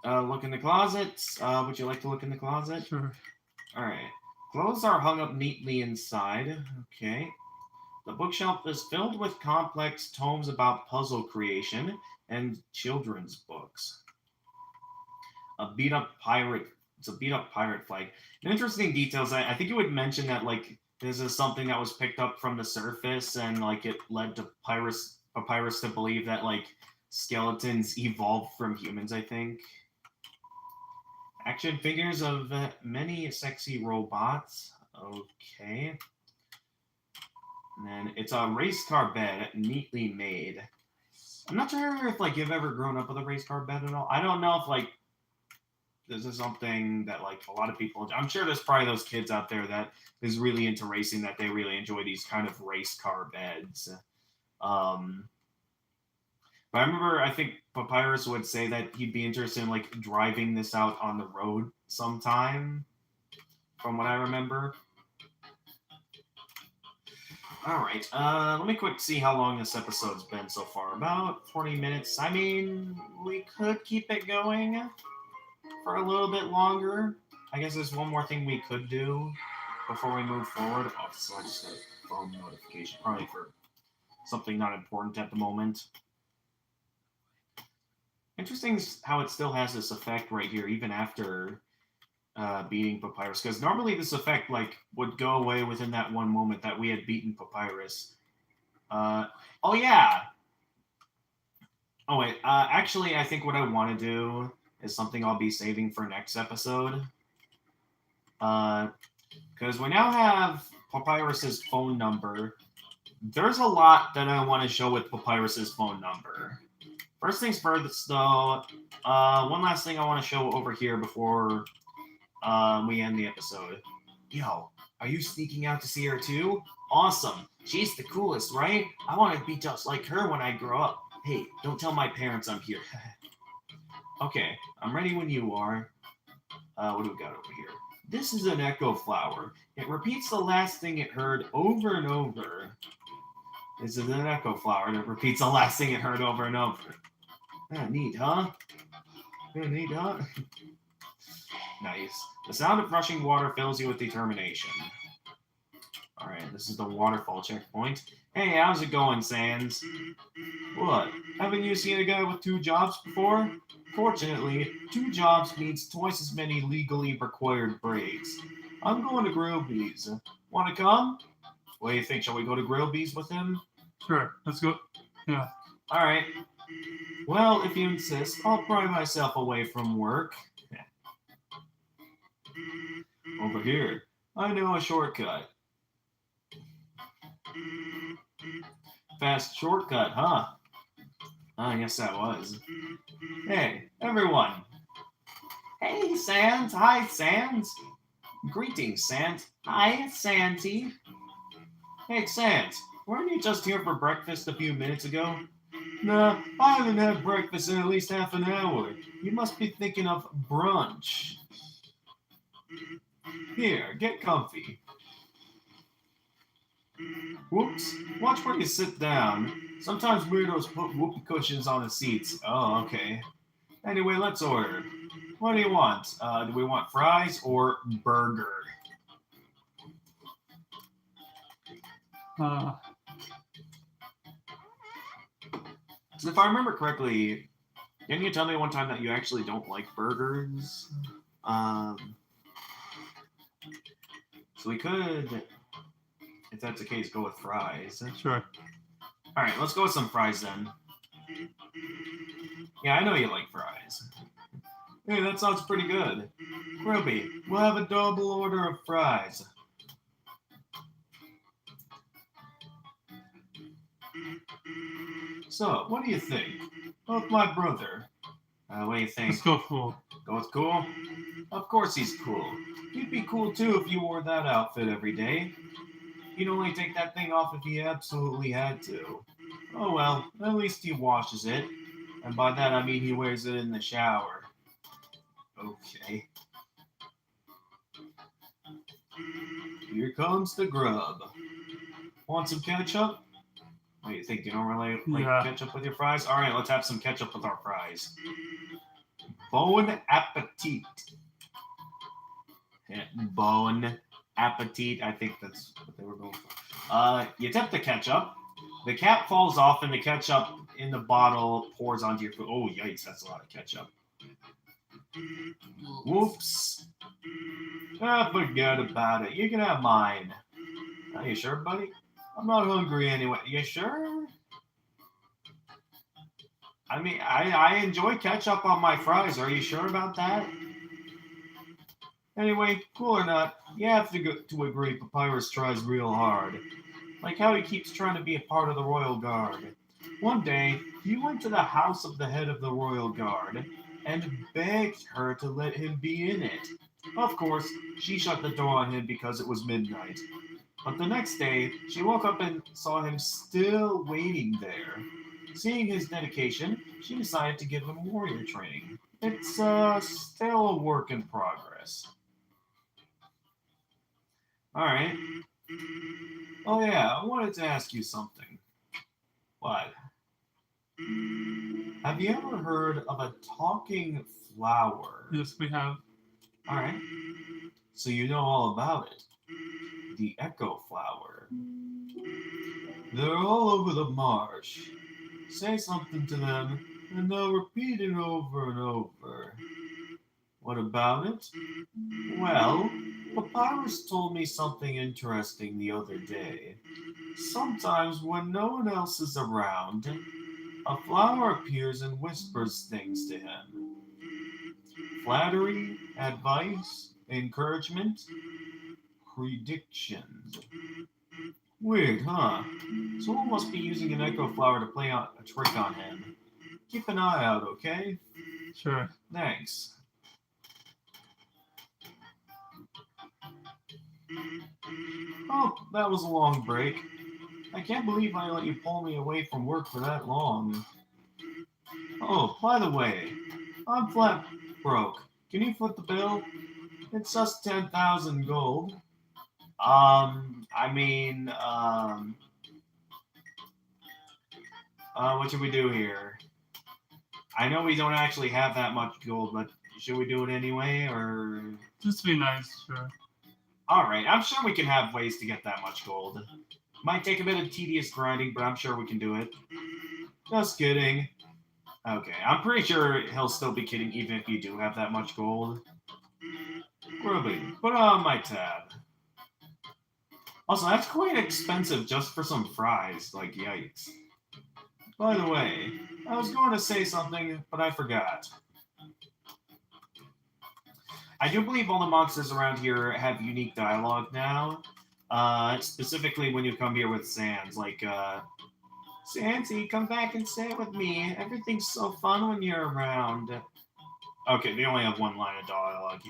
Look in the closets. Would you like to look in the closet? Sure. All right. Clothes are hung up neatly inside. Okay. The bookshelf is filled with complex tomes about puzzle creation and children's books. It's a beat up pirate flag. An interesting details. I think you would mention that like this is something that was picked up from the surface, and like it led to Papyrus to believe that like skeletons evolved from humans. I think. Action figures of many sexy robots. Okay. And then it's a race car bed, neatly made. I'm not sure if like you've ever grown up with a race car bed at all. I don't know if like this is something that like a lot of people. I'm sure there's probably those kids out there that is really into racing, that they really enjoy these kind of race car beds. But I remember, I think Papyrus would say that he'd be interested in like driving this out on the road sometime, from what I remember. All right, let me quick see how long this episode's been so far. About 40 minutes. I mean, we could keep it going for a little bit longer. I guess there's one more thing we could do before we move forward. Oh, so I just got a phone notification, probably for something not important at the moment. Interesting how it still has this effect right here, even after beating Papyrus, because normally this effect like would go away within that one moment that we had beaten Papyrus. Oh yeah. Oh wait. Actually, I think what I want to do is something I'll be saving for next episode. Because we now have Papyrus's phone number. There's a lot that I want to show with Papyrus's phone number. First things first, though, one last thing I want to show over here before we end the episode. Yo, are you sneaking out to see her too? Awesome. She's the coolest, right? I want to be just like her when I grow up. Hey, don't tell my parents I'm here. Okay, I'm ready when you are. What do we got over here? This is an echo flower. It repeats the last thing it heard over and over. This is an echo flower that repeats the last thing it heard over and over. Neat, huh? Neat, huh? Nice. The sound of rushing water fills you with determination. Alright, this is the waterfall checkpoint. Hey, how's it going, Sans? What? Haven't you seen a guy with 2 jobs before? Fortunately, 2 jobs means twice as many legally required breaks. I'm going to Grillby's. Want to come? What do you think? Shall we go to Grillby's with him? Sure. Let's go. Yeah. Alright. Well, if you insist, I'll pry myself away from work. Over here. I know a shortcut. Fast shortcut, huh? I guess that was. Hey, everyone. Hey, Sans. Hi, Sans. Greetings, Sans. Hi, Santy. Hey, Sans. Weren't you just here for breakfast a few minutes ago? Nah, I haven't had breakfast in at least half an hour. You must be thinking of brunch. Here, get comfy. Whoops. Watch where you sit down. Sometimes weirdos put whoopee cushions on the seats. Oh, okay. Anyway, let's order. What do you want? Do we want fries or burger? If I remember correctly, didn't you tell me one time that you actually don't like burgers? So we could, if that's the case, go with fries. Sure. All right, let's go with some fries then. Yeah, I know you like fries. Hey, that sounds pretty good. Ruby, we'll have a double order of fries. So, what do you think? Of my brother. What do you think? Let's go full. Go with cool? Of course he's cool. He'd be cool too if you wore that outfit every day. He'd only take that thing off if he absolutely had to. Oh well, at least he washes it. And by that I mean he wears it in the shower. Okay. Here comes the grub. Want some ketchup? What do you think? You don't really like ketchup with your fries? Alright, let's have some ketchup with our fries. Bon appetit. Yeah, bon appetit. I think that's what they were going for. You tip the ketchup. The cap falls off and the ketchup in the bottle pours onto your food. Oh, yikes, that's a lot of ketchup. Whoops. Forget about it. You can have mine. Are you sure, buddy? I'm not hungry anyway. You sure? I mean, I enjoy ketchup on my fries. Are you sure about that? Anyway, cool or not, you have to agree Papyrus tries real hard. Like how he keeps trying to be a part of the Royal Guard. One day, he went to the house of the head of the Royal Guard and begged her to let him be in it. Of course, she shut the door on him because it was midnight. But the next day, she woke up and saw him still waiting there. Seeing his dedication, she decided to give him warrior training. It's still a work in progress. Alright. Oh yeah, I wanted to ask you something. What? Have you ever heard of a talking flower? Yes, we have. Alright. So you know all about it. The echo flower. They're all over the marsh. Say something to them, and they'll repeat it over and over. What about it? Well, Papyrus told me something interesting the other day. Sometimes when no one else is around, a flower appears and whispers things to him. Flattery, advice, encouragement, predictions. Weird, huh? Someone must be using an echo flower to play a trick on him. Keep an eye out, okay? Sure. Thanks. Oh, that was a long break. I can't believe I let you pull me away from work for that long. Oh, by the way, I'm flat broke. Can you foot the bill? It's just 10,000 gold. What should we do here? I know we don't actually have that much gold, but should we do it anyway, or? Just be nice, sure. Alright, I'm sure we can have ways to get that much gold. Might take a bit of tedious grinding, but I'm sure we can do it. Just kidding. Okay, I'm pretty sure he'll still be kidding even if you do have that much gold. Ruby, put it on my tab. Also, that's quite expensive just for some fries, like yikes. By the way, I was going to say something, but I forgot. I do believe all the monsters around here have unique dialogue now. Specifically when you come here with Sans, like, Sansy, come back and sit with me. Everything's so fun when you're around. Okay, they only have one line of dialogue.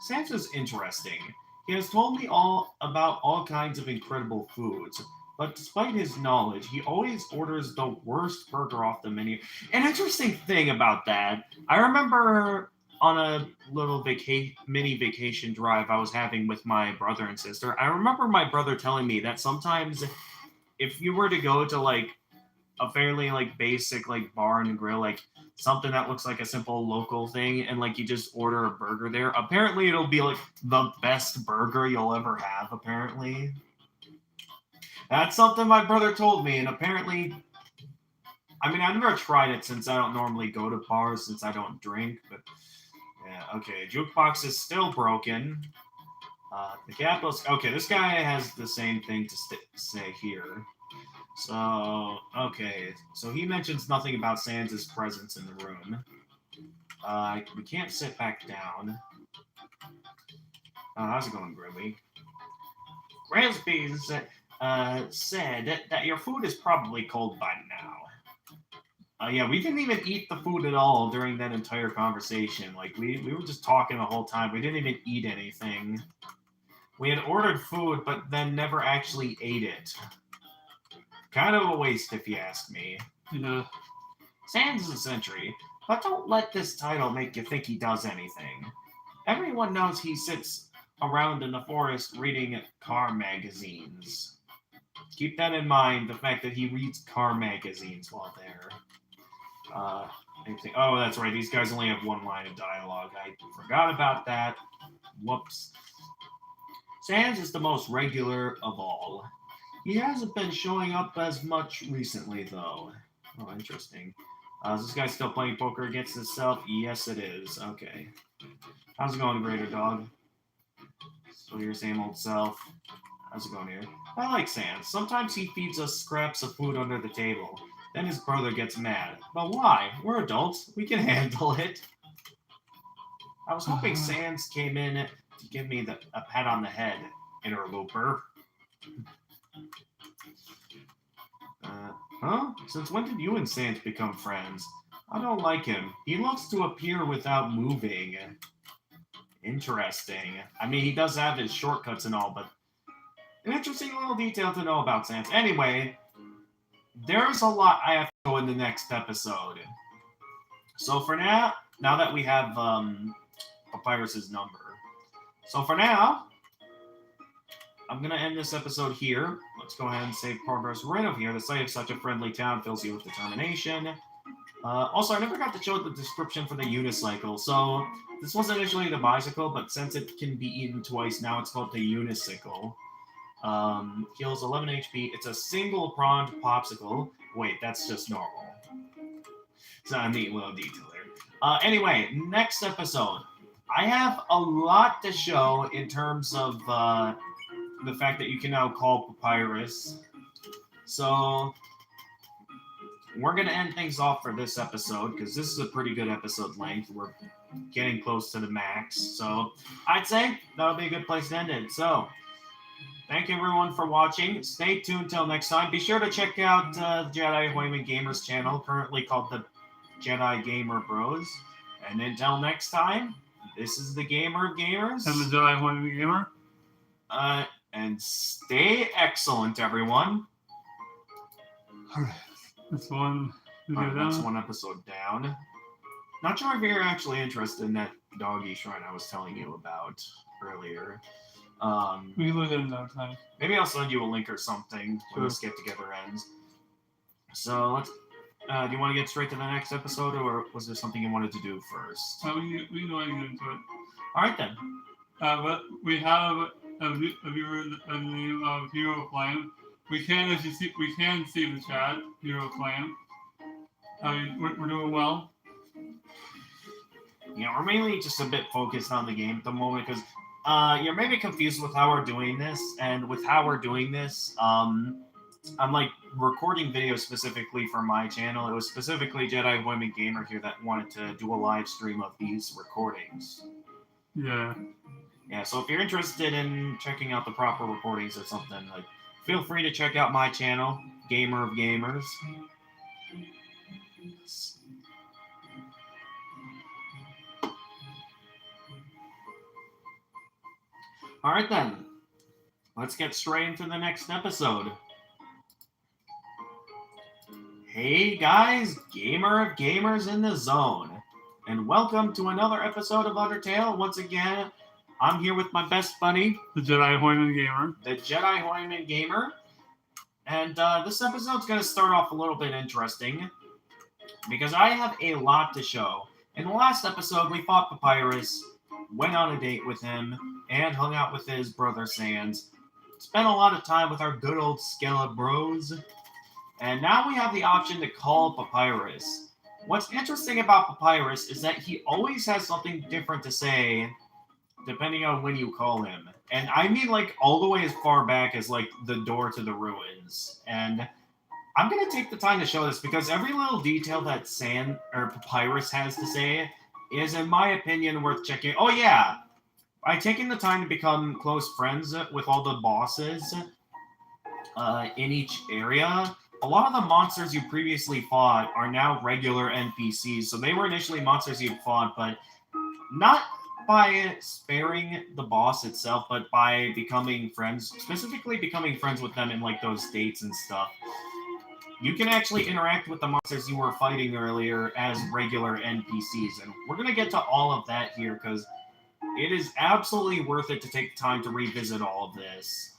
Sans is interesting. He has told me all about all kinds of incredible foods, but despite his knowledge, he always orders the worst burger off the menu. An interesting thing about that, I remember on a little mini vacation drive I was having with my brother and sister, I remember my brother telling me that sometimes if you were to go to like a fairly like basic like bar and grill, like something that looks like a simple local thing, and like you just order a burger there, apparently it'll be like the best burger you'll ever have. Apparently, that's something my brother told me, and apparently, I mean, I've never tried it since I don't normally go to bars since I don't drink, but yeah, okay, jukebox is still broken. The capitalist, okay, this guy has the same thing to say here. So, okay, so he mentions nothing about Sans' presence in the room. We can't sit back down. How's it going, Grimly? Grimsby said that your food is probably cold by now. Yeah, we didn't even eat the food at all during that entire conversation. Like, we were just talking the whole time. We didn't even eat anything. We had ordered food, but then never actually ate it. Kind of a waste, if you ask me. Yeah. Sans is a sentry, but don't let this title make you think he does anything. Everyone knows he sits around in the forest reading car magazines. Keep that in mind, the fact that he reads car magazines while there. Oh, that's right, these guys only have one line of dialogue. I forgot about that. Whoops. Sans is the most regular of all. He hasn't been showing up as much recently, though. Oh, interesting. Is this guy still playing poker against himself? Yes, it is. Okay. How's it going, Greater Dog? So your same old self. How's it going here? I like Sans. Sometimes he feeds us scraps of food under the table. Then his brother gets mad. But why? We're adults. We can handle it. I was hoping Sans came in to give me a pat on the head, interloper. Huh? Since when did you and Sans become friends? I don't like him. He loves to appear without moving. Interesting. I mean, he does have his shortcuts and all, but an interesting little detail to know about Sans. Anyway, there's a lot I have to go in the next episode. So for now that we have Papyrus's number. So for now, I'm going to end this episode here. Let's go ahead and save progress right over here. The sight of such a friendly town fills you with determination. Also, I never got to show the description for the unicycle. So this was initially the bicycle, but since it can be eaten twice, now it's called the unicycle. Heals 11 HP. It's a single-pronged popsicle. Wait, that's just normal. It's not a neat little detail there. Anyway, next episode. I have a lot to show in terms of the fact that you can now call Papyrus. So we're going to end things off for this episode because this is a pretty good episode length. We're getting close to the max. So I'd say that'll be a good place to end it. So thank you everyone for watching. Stay tuned till next time. Be sure to check out the Jedi Hoyman Gamers channel, currently called the Jedi Gamer Bros. And until next time, this is the Gamer of Gamers. And the Jedi Hoyman Gamer. And stay excellent, everyone. Alright. That's one video down. That's one episode down. Not sure if you're actually interested in that doggy shrine I was telling you about earlier. We can look at it another time. Maybe I'll send you a link or something when this get together ends. So let's. Do you want to get straight to the next episode, or was there something you wanted to do first? We can go ahead and get into it. All right then. But we have a viewer in the name of Hero Flame. We can see the chat, Hero Flame. We're doing well. Yeah, we're mainly just a bit focused on the game at the moment because you're maybe confused with how we're doing this, and with how we're doing this, I'm like recording videos specifically for my channel. It was specifically Jedi Hoyman Gamer here that wanted to do a live stream of these recordings. Yeah. Yeah, so if you're interested in checking out the proper recordings or something, like, feel free to check out my channel, Gamer of Gamers. Alright then, let's get straight into the next episode. Hey guys, Gamer of Gamers in the zone, and welcome to another episode of Undertale. Once again, I'm here with my best buddy, The Jedi Hoyman Gamer. the Jedi Hoyman Gamer. And this episode's going to start off a little bit interesting because I have a lot to show. In the last episode, we fought Papyrus, went on a date with him, and hung out with his brother Sans. Spent a lot of time with our good old Skella bros. And now we have the option to call Papyrus. What's interesting about Papyrus is that he always has something different to say depending on when you call him. And I mean like all the way as far back as like the door to the ruins. And I'm going to take the time to show this because every little detail that Papyrus has to say is, in my opinion, worth checking. Oh yeah, by taking the time to become close friends with all the bosses in each area, a lot of the monsters you previously fought are now regular NPCs. So they were initially monsters you fought, but not by sparing the boss itself, but by becoming friends, specifically becoming friends with them in like those dates and stuff. You can actually interact with the monsters you were fighting earlier as regular NPCs, and we're going to get to all of that here because it is absolutely worth it to take the time to revisit all of this.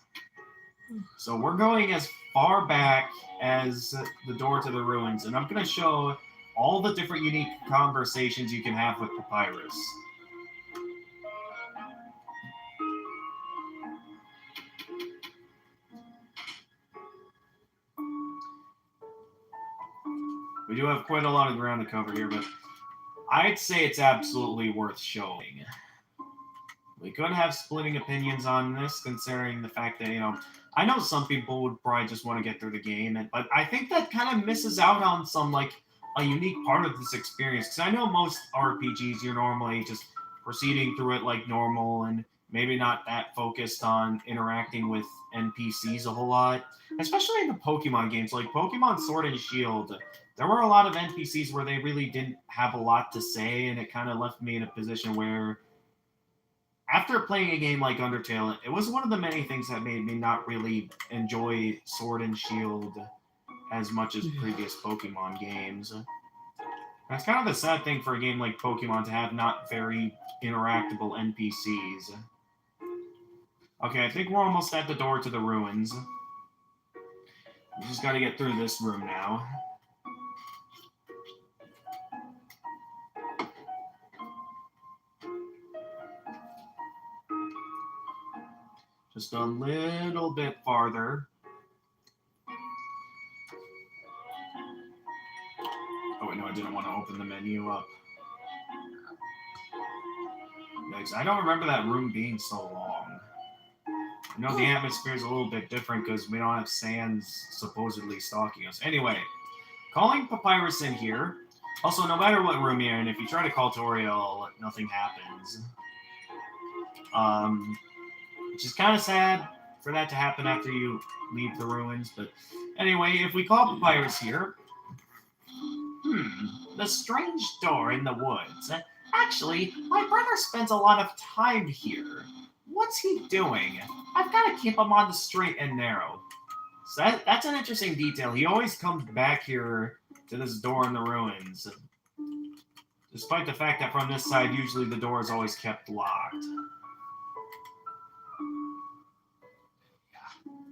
So we're going as far back as the door to the ruins, and I'm going to show all the different unique conversations you can have with Papyrus. We do have quite a lot of ground to cover here, but I'd say it's absolutely worth showing. We could have splitting opinions on this, considering the fact that, I know some people would probably just want to get through the game, but I think that kind of misses out on some, like, a unique part of this experience. Because I know most RPGs, you're normally just proceeding through it like normal and maybe not that focused on interacting with NPCs a whole lot. Especially in the Pokemon games, like Pokemon Sword and Shield. There were a lot of NPCs where they really didn't have a lot to say, and it kind of left me in a position where, after playing a game like Undertale, it was one of the many things that made me not really enjoy Sword and Shield as much as previous Pokemon games. That's kind of a sad thing for a game like Pokemon to have not very interactable NPCs. Okay, I think we're almost at the door to the ruins. We just gotta get through this room now. Just a little bit farther. Oh, wait, no, I didn't want to open the menu up. Yikes, I don't remember that room being so long. I know the atmosphere is a little bit different because we don't have Sans supposedly stalking us. Anyway, calling Papyrus in here. Also, no matter what room you're in, if you try to call Toriel, nothing happens. Which is kind of sad for that to happen after you leave the ruins. But anyway, if we call Papyrus here... the strange door in the woods. Actually, my brother spends a lot of time here. What's he doing? I've got to keep him on the straight and narrow. So that's an interesting detail. He always comes back here to this door in the ruins. Despite the fact that from this side, usually the door is always kept locked.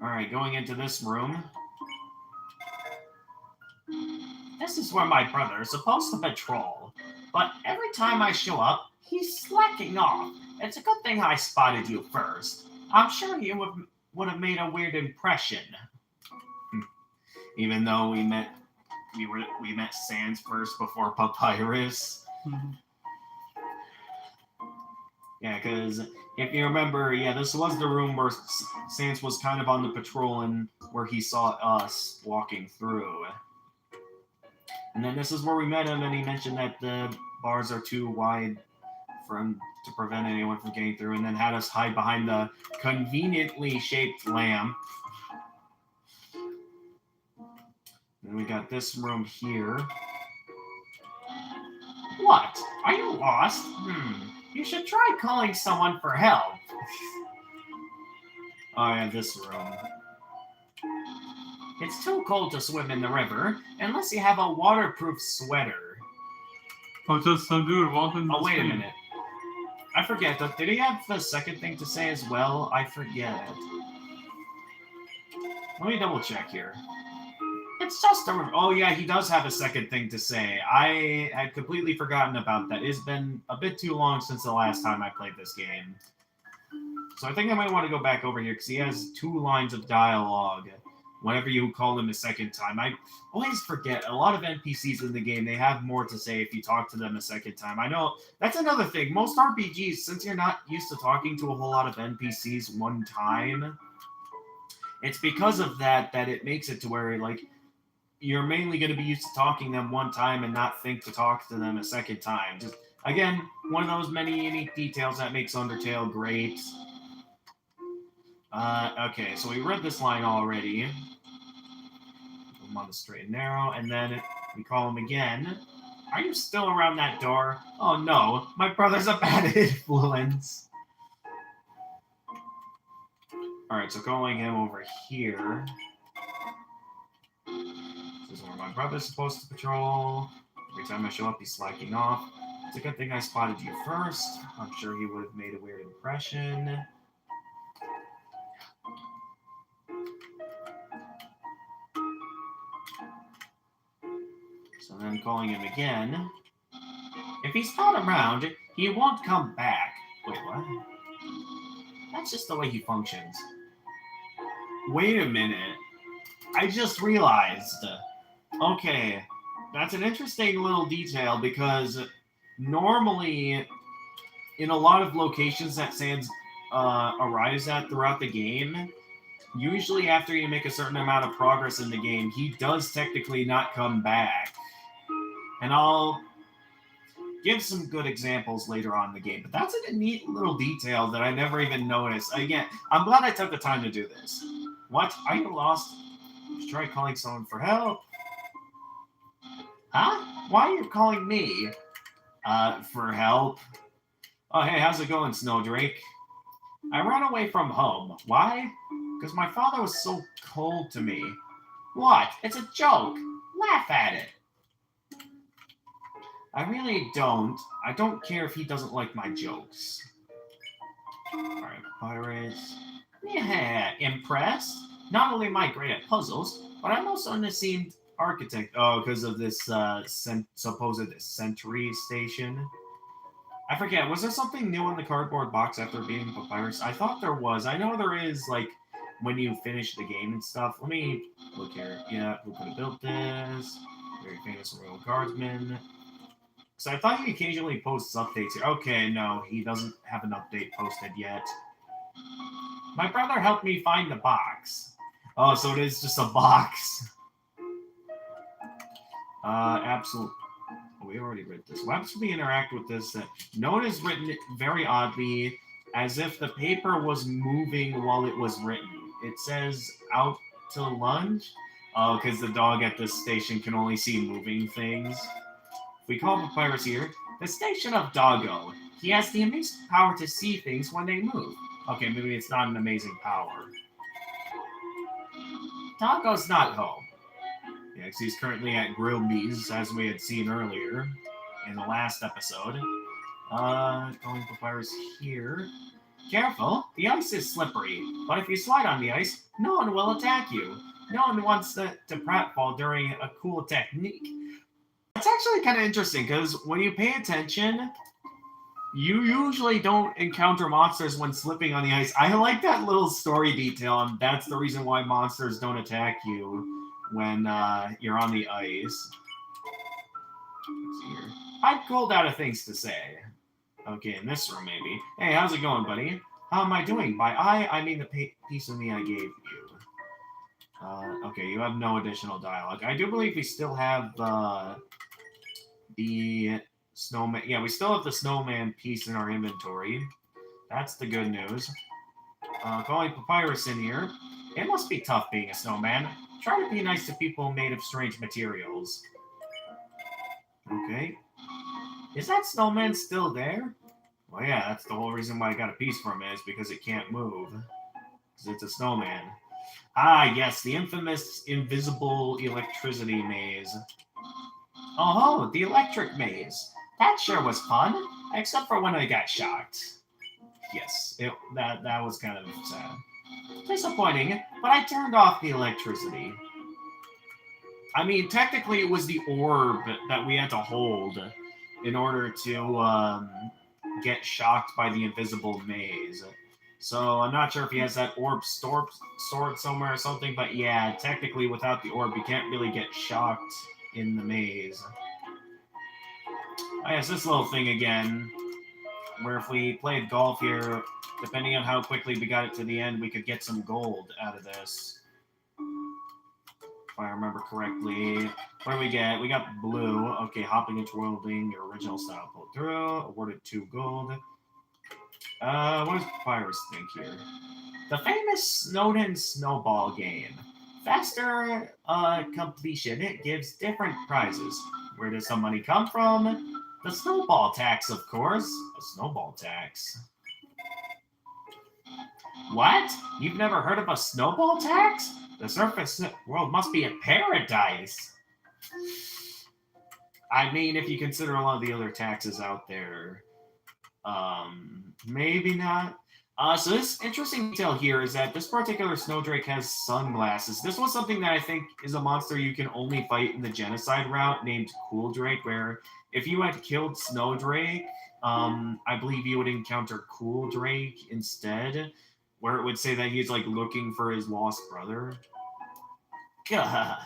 Alright, going into this room. This is where my brother is supposed to patrol. But every time I show up, he's slacking off. It's a good thing I spotted you first. I'm sure you would have made a weird impression. Even though we met Sans first before Papyrus. Mm-hmm. Yeah, because if you remember, this was the room where Sans was kind of on the patrol and where he saw us walking through. And then this is where we met him, and he mentioned that the bars are too wide to prevent anyone from getting through, and then had us hide behind the conveniently shaped lamp. Then we got this room here. What? Are you lost? You should try calling someone for help. Oh yeah, this room. It's too cold to swim in the river unless you have a waterproof sweater. Oh, just some dude walking. Oh, wait a minute. I forget. Did he have the second thing to say as well? I forget. Let me double check here. It's just a... Oh, yeah, he does have a second thing to say. I had completely forgotten about that. It's been a bit too long since the last time I played this game. So I think I might want to go back over here, because he has 2 lines of dialogue whenever you call him a second time. I always forget. A lot of NPCs in the game, they have more to say if you talk to them a second time. I know that's another thing. Most RPGs, since you're not used to talking to a whole lot of NPCs one time, it's because of that it makes it to where, like, you're mainly going to be used to talking to them one time and not think to talk to them a second time. Just, again, one of those many unique details that makes Undertale great. Okay, so we read this line already. I'm on the straight and narrow, and then we call him again. Are you still around that door? Oh no, my brother's a bad influence. Alright, so calling him over here. This is where my brother's supposed to patrol. Every time I show up, he's slacking off. It's a good thing I spotted you first. I'm sure he would have made a weird impression. So then calling him again. If he's not around, he won't come back. Wait, what? That's just the way he functions. Wait a minute. I just realized. Okay, that's an interesting little detail because normally in a lot of locations that Sans arrives at throughout the game, usually after you make a certain amount of progress in the game, he does technically not come back. And I'll give some good examples later on in the game, but that's a neat little detail that I never even noticed. Again, I'm glad I took the time to do this. What? Are you lost? Try calling someone for help. Huh? Why are you calling me? For help? Oh, hey, how's it going, Snowdrake? I ran away from home. Why? Because my father was so cold to me. What? It's a joke. Laugh at it. I really don't. I don't care if he doesn't like my jokes. Alright, pirates. Yeah, impressed? Not only am I great at puzzles, but I'm also an esteemed architect. Oh, because of this supposed sentry station. I forget, was there something new in the cardboard box after being Papyrus? I thought there was. I know there is, like, when you finish the game and stuff. Let me look here. Yeah, who could have built this? Very famous royal guardsman. So I thought he occasionally posts updates here. Okay, no, he doesn't have an update posted yet. My brother helped me find the box. Oh, so it is just a box. Absolutely. Oh, we already read this. What happens when we interact with this? Note is written very oddly, as if the paper was moving while it was written. It says, out to lunch. Oh, because the dog at this station can only see moving things. We call Papyrus here the Station of Doggo. He has the amazing power to see things when they move. Okay, maybe it's not an amazing power. Doggo's not home. Yeah, because he's currently at Grillby's, as we had seen earlier in the last episode. Calling Papyrus here. Careful, the ice is slippery, but if you slide on the ice, no one will attack you. No one wants to pratfall during a cool technique. It's actually kind of interesting, because when you pay attention, you usually don't encounter monsters when slipping on the ice. I like that little story detail, and that's the reason why monsters don't attack you when you're on the ice. Let's see here. I'm cold out of things to say. Okay, in this room, maybe. Hey, how's it going, buddy? How am I doing? By I mean the piece of me I gave you. Okay, you have no additional dialogue. I do believe we still have the snowman. Yeah, we still have the snowman piece in our inventory. That's the good news. Calling Papyrus in here. It must be tough being a snowman. Try to be nice to people made of strange materials. Okay. Is that snowman still there? Well, yeah, that's the whole reason why I got a piece from it, is because it can't move. Because it's a snowman. Ah, yes, the infamous invisible electricity maze. Oh, the electric maze. That sure was fun, except for when I got shocked. Yes, that was kind of sad. Disappointing, but I turned off the electricity. I mean, technically it was the orb that we had to hold in order to get shocked by the invisible maze. So I'm not sure if he has that orb stored somewhere or something, but yeah, technically without the orb, you can't really get shocked in the maze. Oh, yes, this little thing again, where if we played golf here, depending on how quickly we got it to the end, we could get some gold out of this. If I remember correctly. What do we get? We got blue. Okay, hopping and twirling, your original style pulled through. Awarded 2 gold. What does Papyrus think here? The famous Snowden Snowball game. Faster completion, it gives different prizes. Where does some money come from? The snowball tax, of course. A snowball tax. What? You've never heard of a snowball tax? The surface world must be a paradise. I mean, if you consider a lot of the other taxes out there, maybe not. So this interesting detail here is that this particular Snowdrake has sunglasses. This was something that I think is a monster you can only fight in the genocide route named Cool Drake, where if you had killed Snowdrake, I believe you would encounter Cool Drake instead, where it would say that he's like looking for his lost brother. God.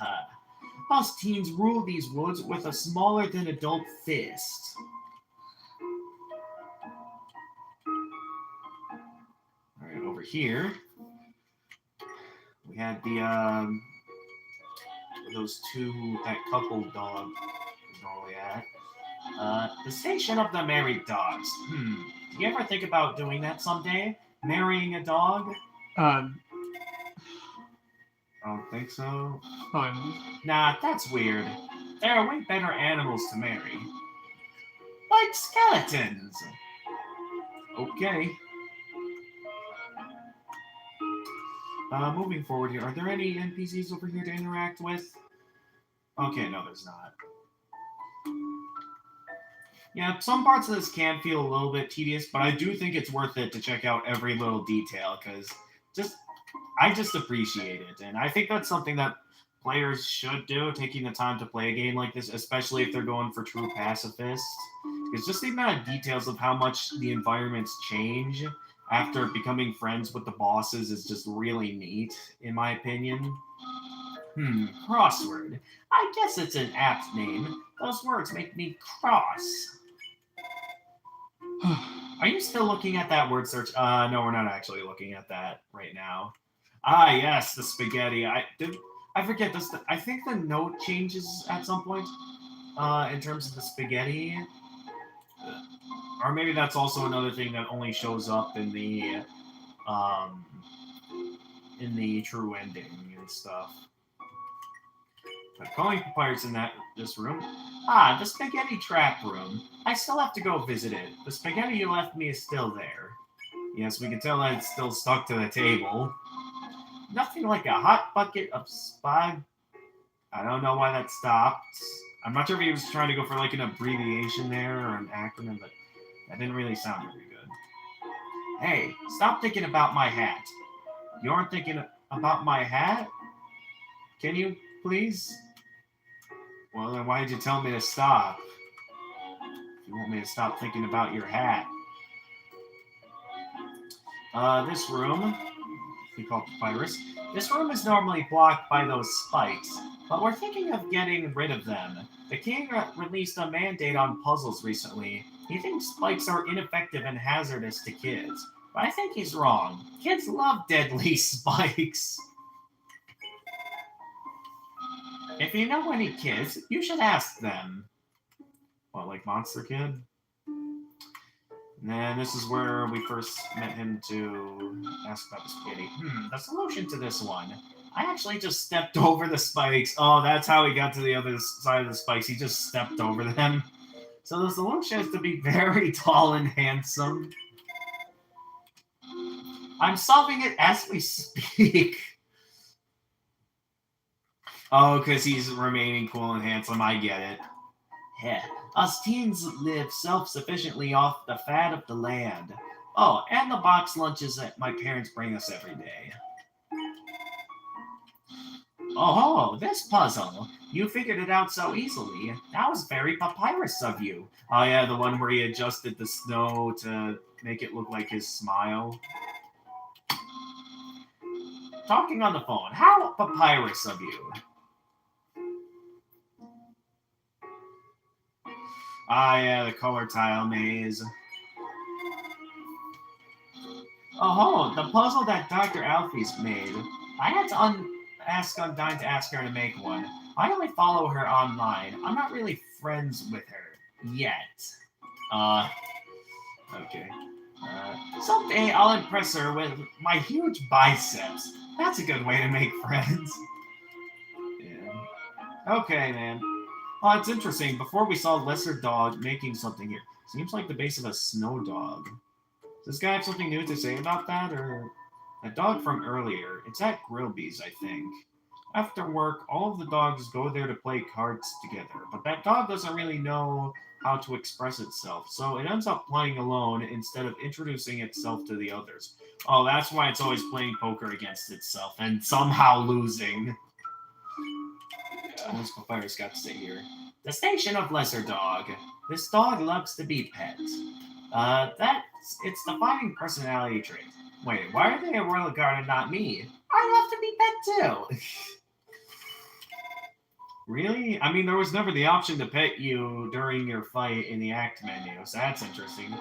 Us teens rule these woods with a smaller than adult fist. Alright, over here, we had that couple dog is normally at. The station of the married dogs. Do you ever think about doing that someday? Marrying a dog? I don't think so. Nah, that's weird. There are way better animals to marry. Like skeletons. Okay. Moving forward here, are there any NPCs over here to interact with? Okay, no, there's not. Yeah, some parts of this can feel a little bit tedious, but I do think it's worth it to check out every little detail, because I just appreciate it, and I think that's something that players should do, taking the time to play a game like this, especially if they're going for true pacifists. It's just the amount of details of how much the environments change after becoming friends with the bosses is just really neat, in my opinion. Crossword. I guess it's an apt name. Those words make me cross. Are you still looking at that word search? No, we're not actually looking at that right now. Ah, yes, the spaghetti. I forget this. I think the note changes at some point in terms of the spaghetti. Or maybe that's also another thing that only shows up in the true ending and stuff. But calling Papyrus in this room. Ah, the spaghetti trap room. I still have to go visit it. The spaghetti you left me is still there. Yes, we can tell that it's still stuck to the table. Nothing like a hot bucket of spag. I don't know why that stopped. I'm not sure if he was trying to go for like an abbreviation there or an acronym, but that didn't really sound very good. Hey, stop thinking about my hat. You aren't thinking about my hat? Can you, please? Well, then why did you tell me to stop? If you want me to stop thinking about your hat. This room, we call Papyrus. This room is normally blocked by those spikes, but we're thinking of getting rid of them. The king released a mandate on puzzles recently. He thinks spikes are ineffective and hazardous to kids, but I think he's wrong. Kids love deadly spikes. If you know any kids, you should ask them. What, like Monster Kid? And then this is where we first met him to ask about the spaghetti. The solution to this one. I actually just stepped over the spikes. Oh, that's how he got to the other side of the spikes. He just stepped over them. So the solution is to be very tall and handsome. I'm solving it as we speak. Oh, because he's remaining cool and handsome. I get it. Yeah. Us teens live self-sufficiently off the fat of the land. Oh, and the box lunches that my parents bring us every day. Oh, this puzzle. You figured it out so easily. That was very papyrus of you. Oh yeah, the one where he adjusted the snow to make it look like his smile. Talking on the phone. How papyrus of you. Ah yeah, the color tile maze. Oh, the puzzle that Dr. Alfie's made. I had to ask Undyne to ask her to make one. I only follow her online. I'm not really friends with her yet. Okay. Someday I'll impress her with my huge biceps. That's a good way to make friends. Yeah. Okay, man. Oh, it's interesting. Before we saw Lesser Dog making something here. Seems like the base of a snow dog. Does this guy have something new to say about that, or a dog from earlier? It's at Grillby's, I think. After work, all of the dogs go there to play cards together, but that dog doesn't really know how to express itself, so it ends up playing alone instead of introducing itself to the others. Oh, that's why it's always playing poker against itself and somehow losing. What's Papyrus got to say here? The station of Lesser Dog. This dog loves to be pet. That's its defining personality trait. Wait, why are they a royal guard and not me? I love to be pet too. Really? I mean, there was never the option to pet you during your fight in the act menu, so that's interesting.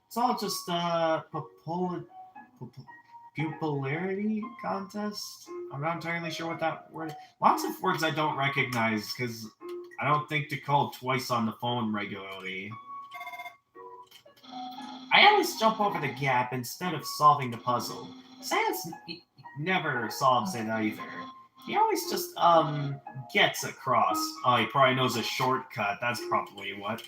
It's all just pupillarity contest. I'm not entirely sure what that word. Lots of words I don't recognize because I don't think to call twice on the phone regularly. I always jump over the gap instead of solving the puzzle. Sans never solves it either. He always just gets across. Oh, he probably knows a shortcut. That's probably what.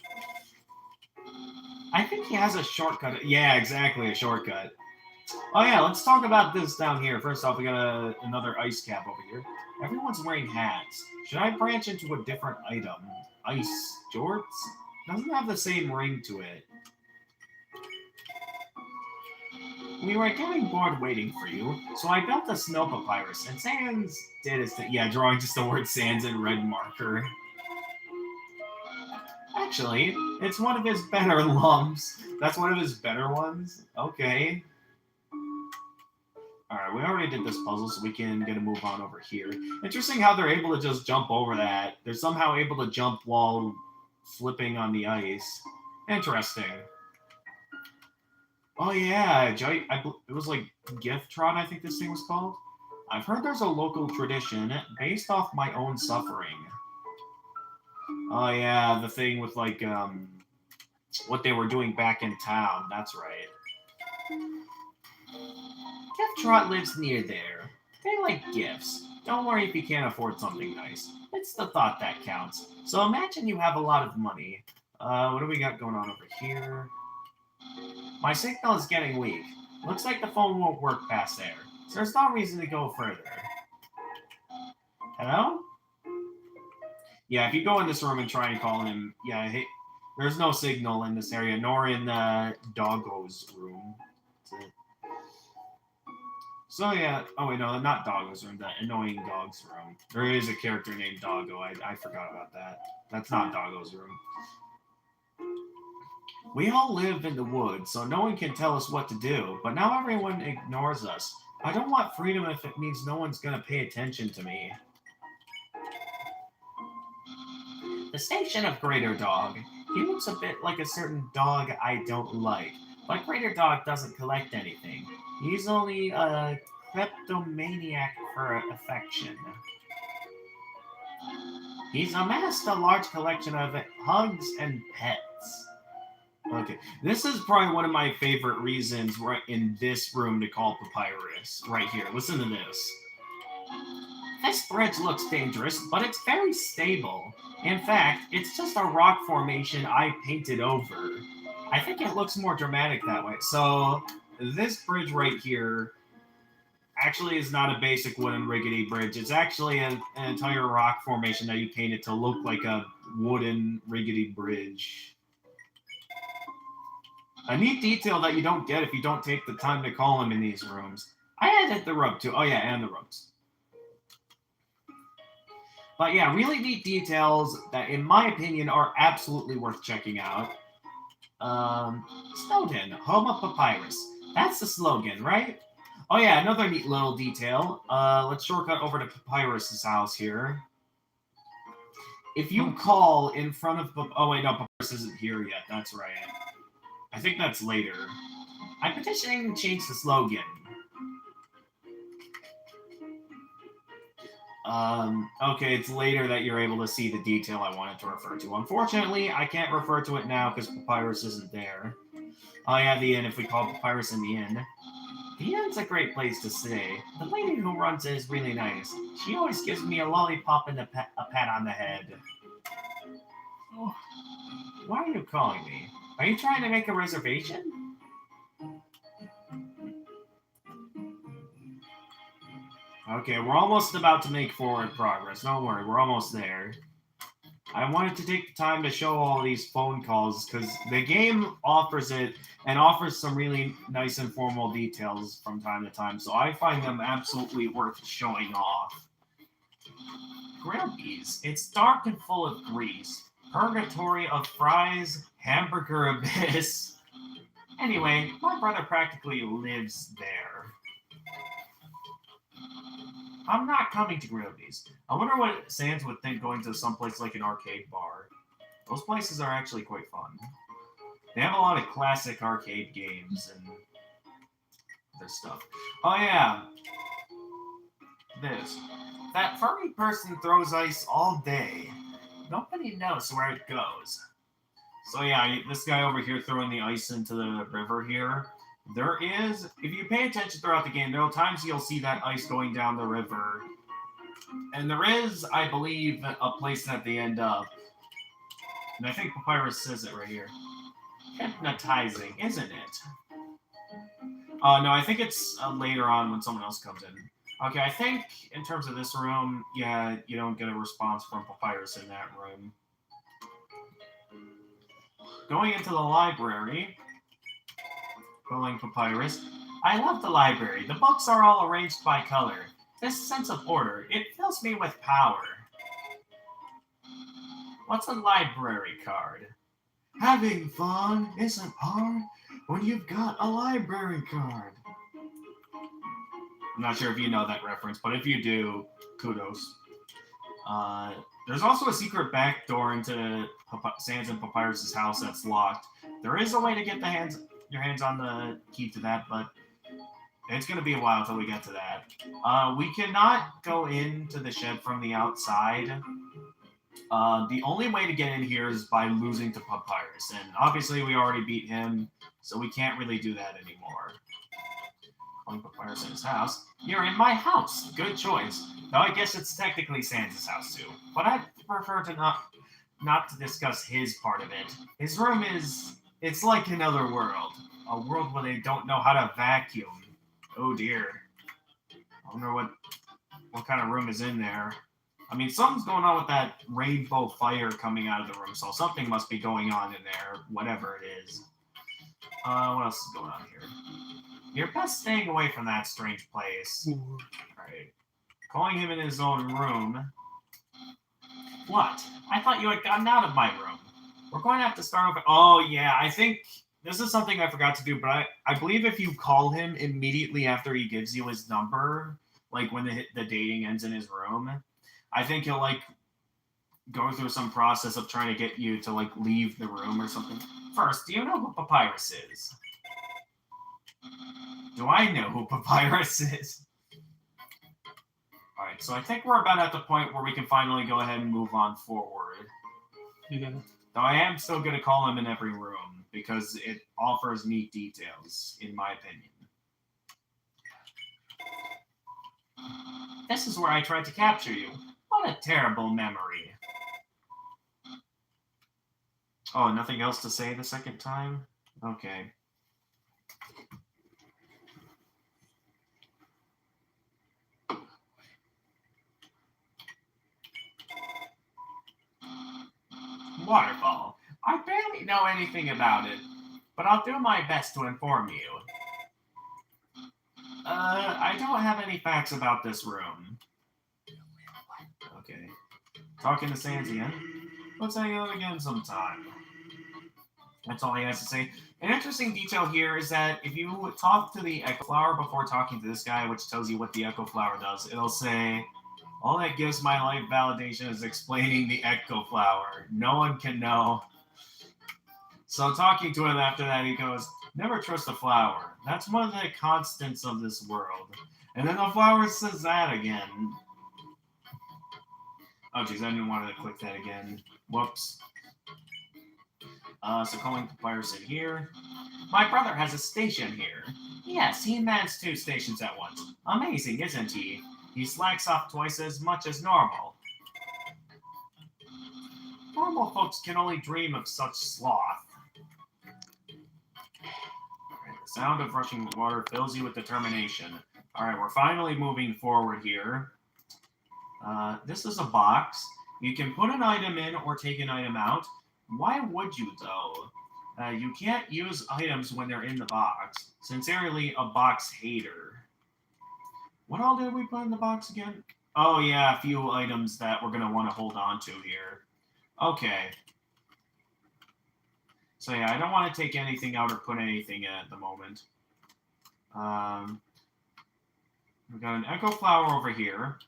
I think he has a shortcut. Yeah, exactly, a shortcut. Oh yeah, let's talk about this down here. First off, we got another ice cap over here. Everyone's wearing hats. Should I branch into a different item? Ice jorts? Doesn't have the same ring to it. We were getting bored waiting for you, so I built a snow papyrus, and Sans did his thing. Yeah, drawing just the word Sans in red marker. Actually, it's one of his better lumps. That's one of his better ones? Okay. Alright, we already did this puzzle, so we can get a move on over here. Interesting how they're able to just jump over that. They're somehow able to jump while flipping on the ice. Interesting. Oh yeah, it was like Gift Trot, I think this thing was called. I've heard there's a local tradition based off my own suffering. Oh yeah, the thing with like what they were doing back in town. That's right. Gift Trot lives near there. They like gifts. Don't worry if you can't afford something nice. It's the thought that counts. So imagine you have a lot of money. What do we got going on over here? My signal is getting weak. Looks like the phone won't work past there. So there's no reason to go further. Hello? Yeah, if you go in this room and try and call him, yeah, hey, there's no signal in this area, nor in Doggo's room. So yeah, oh wait, no, not Doggo's room, the annoying dog's room. There is a character named Doggo, I forgot about that. That's not Doggo's room. We all live in the woods, so no one can tell us what to do, but now everyone ignores us. I don't want freedom if it means no one's gonna pay attention to me. The station of Greater Dog. He looks a bit like a certain dog I don't like, but Greater Dog doesn't collect anything. He's only a kleptomaniac for affection. He's amassed a large collection of hugs and pets. Okay, this is probably one of my favorite reasons right in this room to call Papyrus. Right here, listen to this. This bridge looks dangerous, but it's very stable. In fact, it's just a rock formation I painted over. I think it looks more dramatic that way. So, this bridge right here actually is not a basic wooden rickety bridge. It's actually an entire rock formation that you painted to look like a wooden rickety bridge. A neat detail that you don't get if you don't take the time to call him in these rooms. I added the rug too. Oh yeah, and the rugs. But yeah, really neat details that, in my opinion, are absolutely worth checking out. Snowden, home of Papyrus. That's the slogan, right? Oh yeah, another neat little detail. Let's shortcut over to Papyrus's house here. If you call in front of... Oh wait, no, Papyrus isn't here yet. That's right. I think that's later. I'm petitioning to change the slogan. Okay, it's later that you're able to see the detail I wanted to refer to. Unfortunately, I can't refer to it now because Papyrus isn't there. Oh yeah, the inn, if we call Papyrus in the inn. The inn's a great place to stay. The lady who runs it is really nice. She always gives me a lollipop and a pat on the head. Oh, why are you calling me? Are you trying to make a reservation? Okay, we're almost about to make forward progress. Don't worry, we're almost there. I wanted to take the time to show all these phone calls because the game offers it and offers some really nice informal details from time to time, so I find them absolutely worth showing off. Grillby's. It's dark and full of grease. Purgatory of fries, hamburger abyss. Anyway, my brother practically lives there. I'm not coming to Grillby's. I wonder what Sans would think going to someplace like an arcade bar. Those places are actually quite fun. They have a lot of classic arcade games and other stuff. Oh yeah. This. That furry person throws ice all day. Nobody knows where it goes. So yeah, this guy over here throwing the ice into the river here. There is, if you pay attention throughout the game, there are times you'll see that ice going down the river. And there is, I believe, a place that they end up. And I think Papyrus says it right here. Hypnotizing, isn't it? No, I think it's later on when someone else comes in. Okay, I think in terms of this room, yeah, you don't get a response from Papyrus in that room. Going into the library, calling Papyrus. I love the library. The books are all arranged by color. This sense of order, it fills me with power. What's a library card? Having fun isn't hard when you've got a library card. I'm not sure if you know that reference, but if you do, kudos. There's also a secret back door into Sans and Papyrus's house that's locked. There is a way to get your hands on the key to that, but it's going to be a while until we get to that. We cannot go into the shed from the outside. The only way to get in here is by losing to Papyrus, and obviously we already beat him, so we can't really do that anymore. Calling Papyrus in his house. You're in my house. Good choice. Though I guess it's technically Sans' house too. But I prefer to not to discuss his part of it. His room it's like another world. A world where they don't know how to vacuum. Oh dear. I wonder what kind of room is in there. I mean, something's going on with that rainbow fire coming out of the room, so something must be going on in there, whatever it is. What else is going on here? You're best staying away from that strange place. Alright. Calling him in his own room. What? I thought you had gotten out of my room. We're going to have to start over. Oh, yeah, I think this is something I forgot to do, but I believe if you call him immediately after he gives you his number, like when the dating ends in his room, I think he'll, like, go through some process of trying to get you to, like, leave the room or something. First, do you know who Papyrus is? Do I know who Papyrus is? Alright, so I think we're about at the point where we can finally go ahead and move on forward. Yeah. Though I am still going to call him in every room, because it offers neat details, in my opinion. This is where I tried to capture you. What a terrible memory. Oh, nothing else to say the second time? Okay. Waterfall. I barely know anything about it, but I'll do my best to inform you. I don't have any facts about this room. Okay. Talking to Sans again. Let's hang out again sometime. That's all he has to say. An interesting detail here is that if you talk to the Echo Flower before talking to this guy, which tells you what the Echo Flower does, it'll say, all that gives my life validation is explaining the Echo Flower. No one can know. So talking to him after that, he goes, never trust a flower. That's one of the constants of this world. And then the flower says that again. Oh, jeez, I didn't want to click that again. Whoops. So calling Papyrus in here. My brother has a station here. Yes, he mans 2 stations at once. Amazing, isn't he? He slacks off twice as much as normal. Normal folks can only dream of such sloth. Right, the sound of rushing water fills you with determination. Alright, we're finally moving forward here. This is a box. You can put an item in or take an item out. Why would you, though? You can't use items when they're in the box. Sincerely, a box hater. What all did we put in the box again? Oh, yeah, a few items that we're going to want to hold on to here. Okay. So, yeah, I don't want to take anything out or put anything in at the moment. We've got an Echo Flower over here.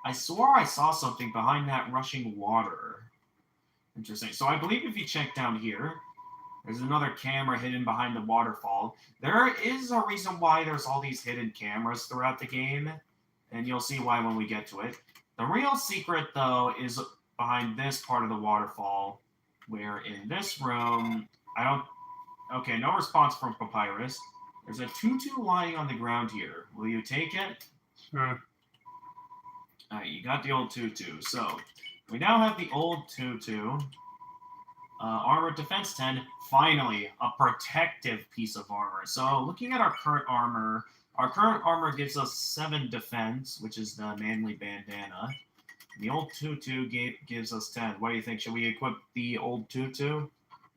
I swore I saw something behind that rushing water. Interesting. So I believe if you check down here, there's another camera hidden behind the waterfall. There is a reason why there's all these hidden cameras throughout the game, and you'll see why when we get to it. The real secret, though, is behind this part of the waterfall, where in this room, okay, no response from Papyrus. There's a tutu lying on the ground here. Will you take it? Sure. Alright, you got the old tutu. So, we now have the old tutu. Armor defense 10. Finally, a protective piece of armor. So, looking at our current armor gives us 7 defense, which is the manly bandana. The old tutu gives us 10. What do you think? Should we equip the old tutu?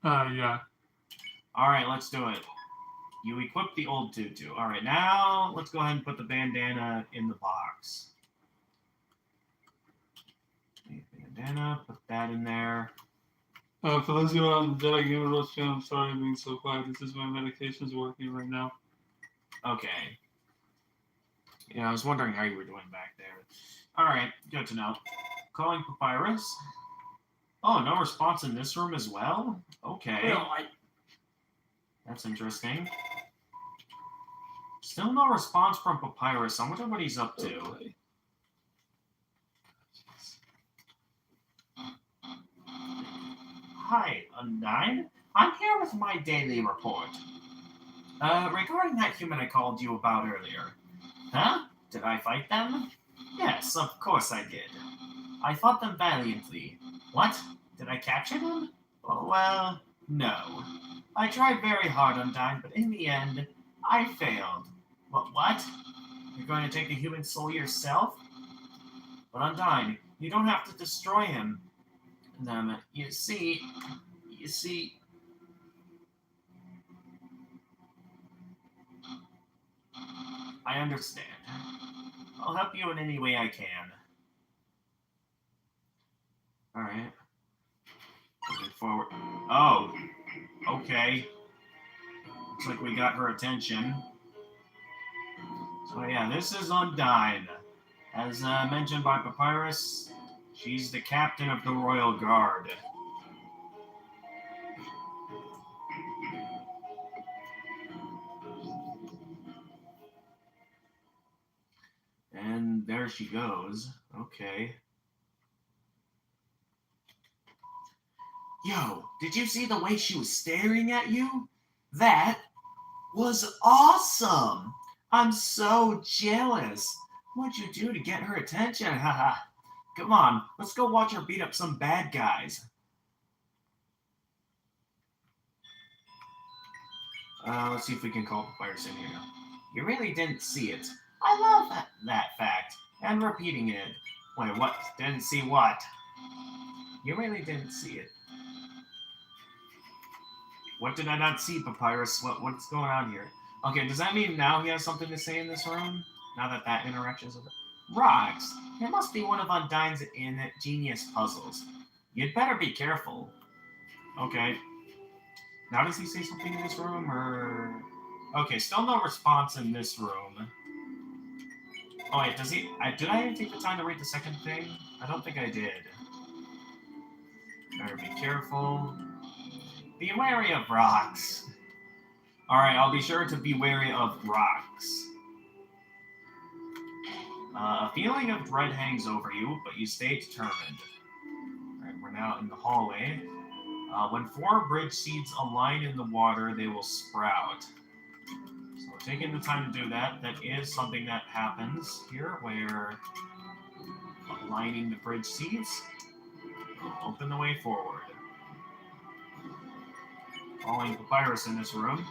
Yeah. Alright, let's do it. You equip the old tutu. Alright, now let's go ahead and put the bandana in the box. Bandana, put that in there. For those who are on the Jedi Gamer Rules channel, I'm sorry I'm being so quiet. This is my medication's working right now. Okay. Yeah, I was wondering how you were doing back there. Alright, good to know. Calling Papyrus. Oh, no response in this room as well? Okay. That's interesting. Still no response from Papyrus. I wonder what he's up to. Okay. Hi, Undyne. I'm here with my daily report. Regarding that human I called you about earlier. Huh? Did I fight them? Yes, of course I did. I fought them valiantly. What? Did I capture them? Oh, well, no. I tried very hard, Undyne, but in the end, I failed. What? You're going to take the human soul yourself? But Undyne, you don't have to destroy him. You see... I understand. I'll help you in any way I can. Alright. Moving forward. Oh! Okay. Looks like we got her attention. So yeah, this is Undyne. As mentioned by Papyrus, she's the captain of the Royal Guard. And there she goes. Okay. Yo, did you see the way she was staring at you? That was awesome! I'm so jealous. What'd you do to get her attention? Haha. Come on, let's go watch her beat up some bad guys. Let's see if we can call Papyrus in here. You really didn't see it. I love that fact. And repeating it. Wait, what? Didn't see what? You really didn't see it. What did I not see, Papyrus? What's going on here? Okay, does that mean now he has something to say in this room? Now that interaction is over? Rocks, there must be one of Undyne's ingenious puzzles. You'd better be careful. Okay. Now does he say something in this room, or... Okay, still no response in this room. Oh wait, does he... did I even take the time to read the second thing? I don't think I did. Better be careful. Be wary of rocks. Alright, I'll be sure to be wary of rocks. A feeling of dread hangs over you, but you stay determined. Alright, we're now in the hallway. When 4 bridge seeds align in the water, they will sprout. So we're taking the time to do that. That is something that happens here, where aligning the bridge seeds will open the way forward. Falling papyrus in this room.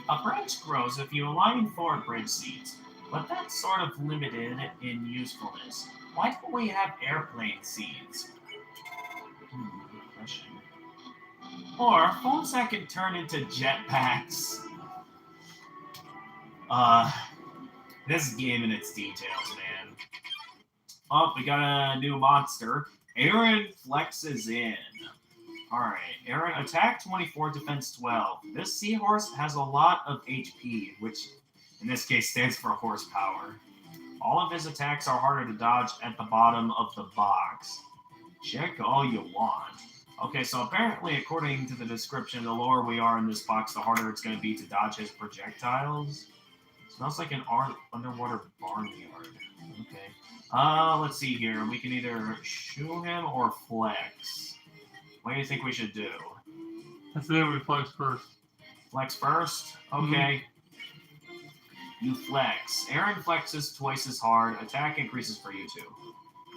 A branch grows if you align 4 bridge seeds, but that's sort of limited in usefulness. Why don't we have airplane seeds? Good question. Or phones that can turn into jetpacks. This game and its details, man. Oh, we got a new monster. Aaron flexes in. Alright, Aaron, attack 24, defense 12. This seahorse has a lot of HP, which in this case stands for horsepower. All of his attacks are harder to dodge at the bottom of the box. Check all you want. Okay, so apparently, according to the description, the lower we are in this box, the harder it's going to be to dodge his projectiles. Smells like an underwater barnyard. Okay. Let's see here. We can either shoo him or flex. What do you think we should do? I say we flex first. Flex first? Okay. You flex. Aaron flexes twice as hard. Attack increases for you too.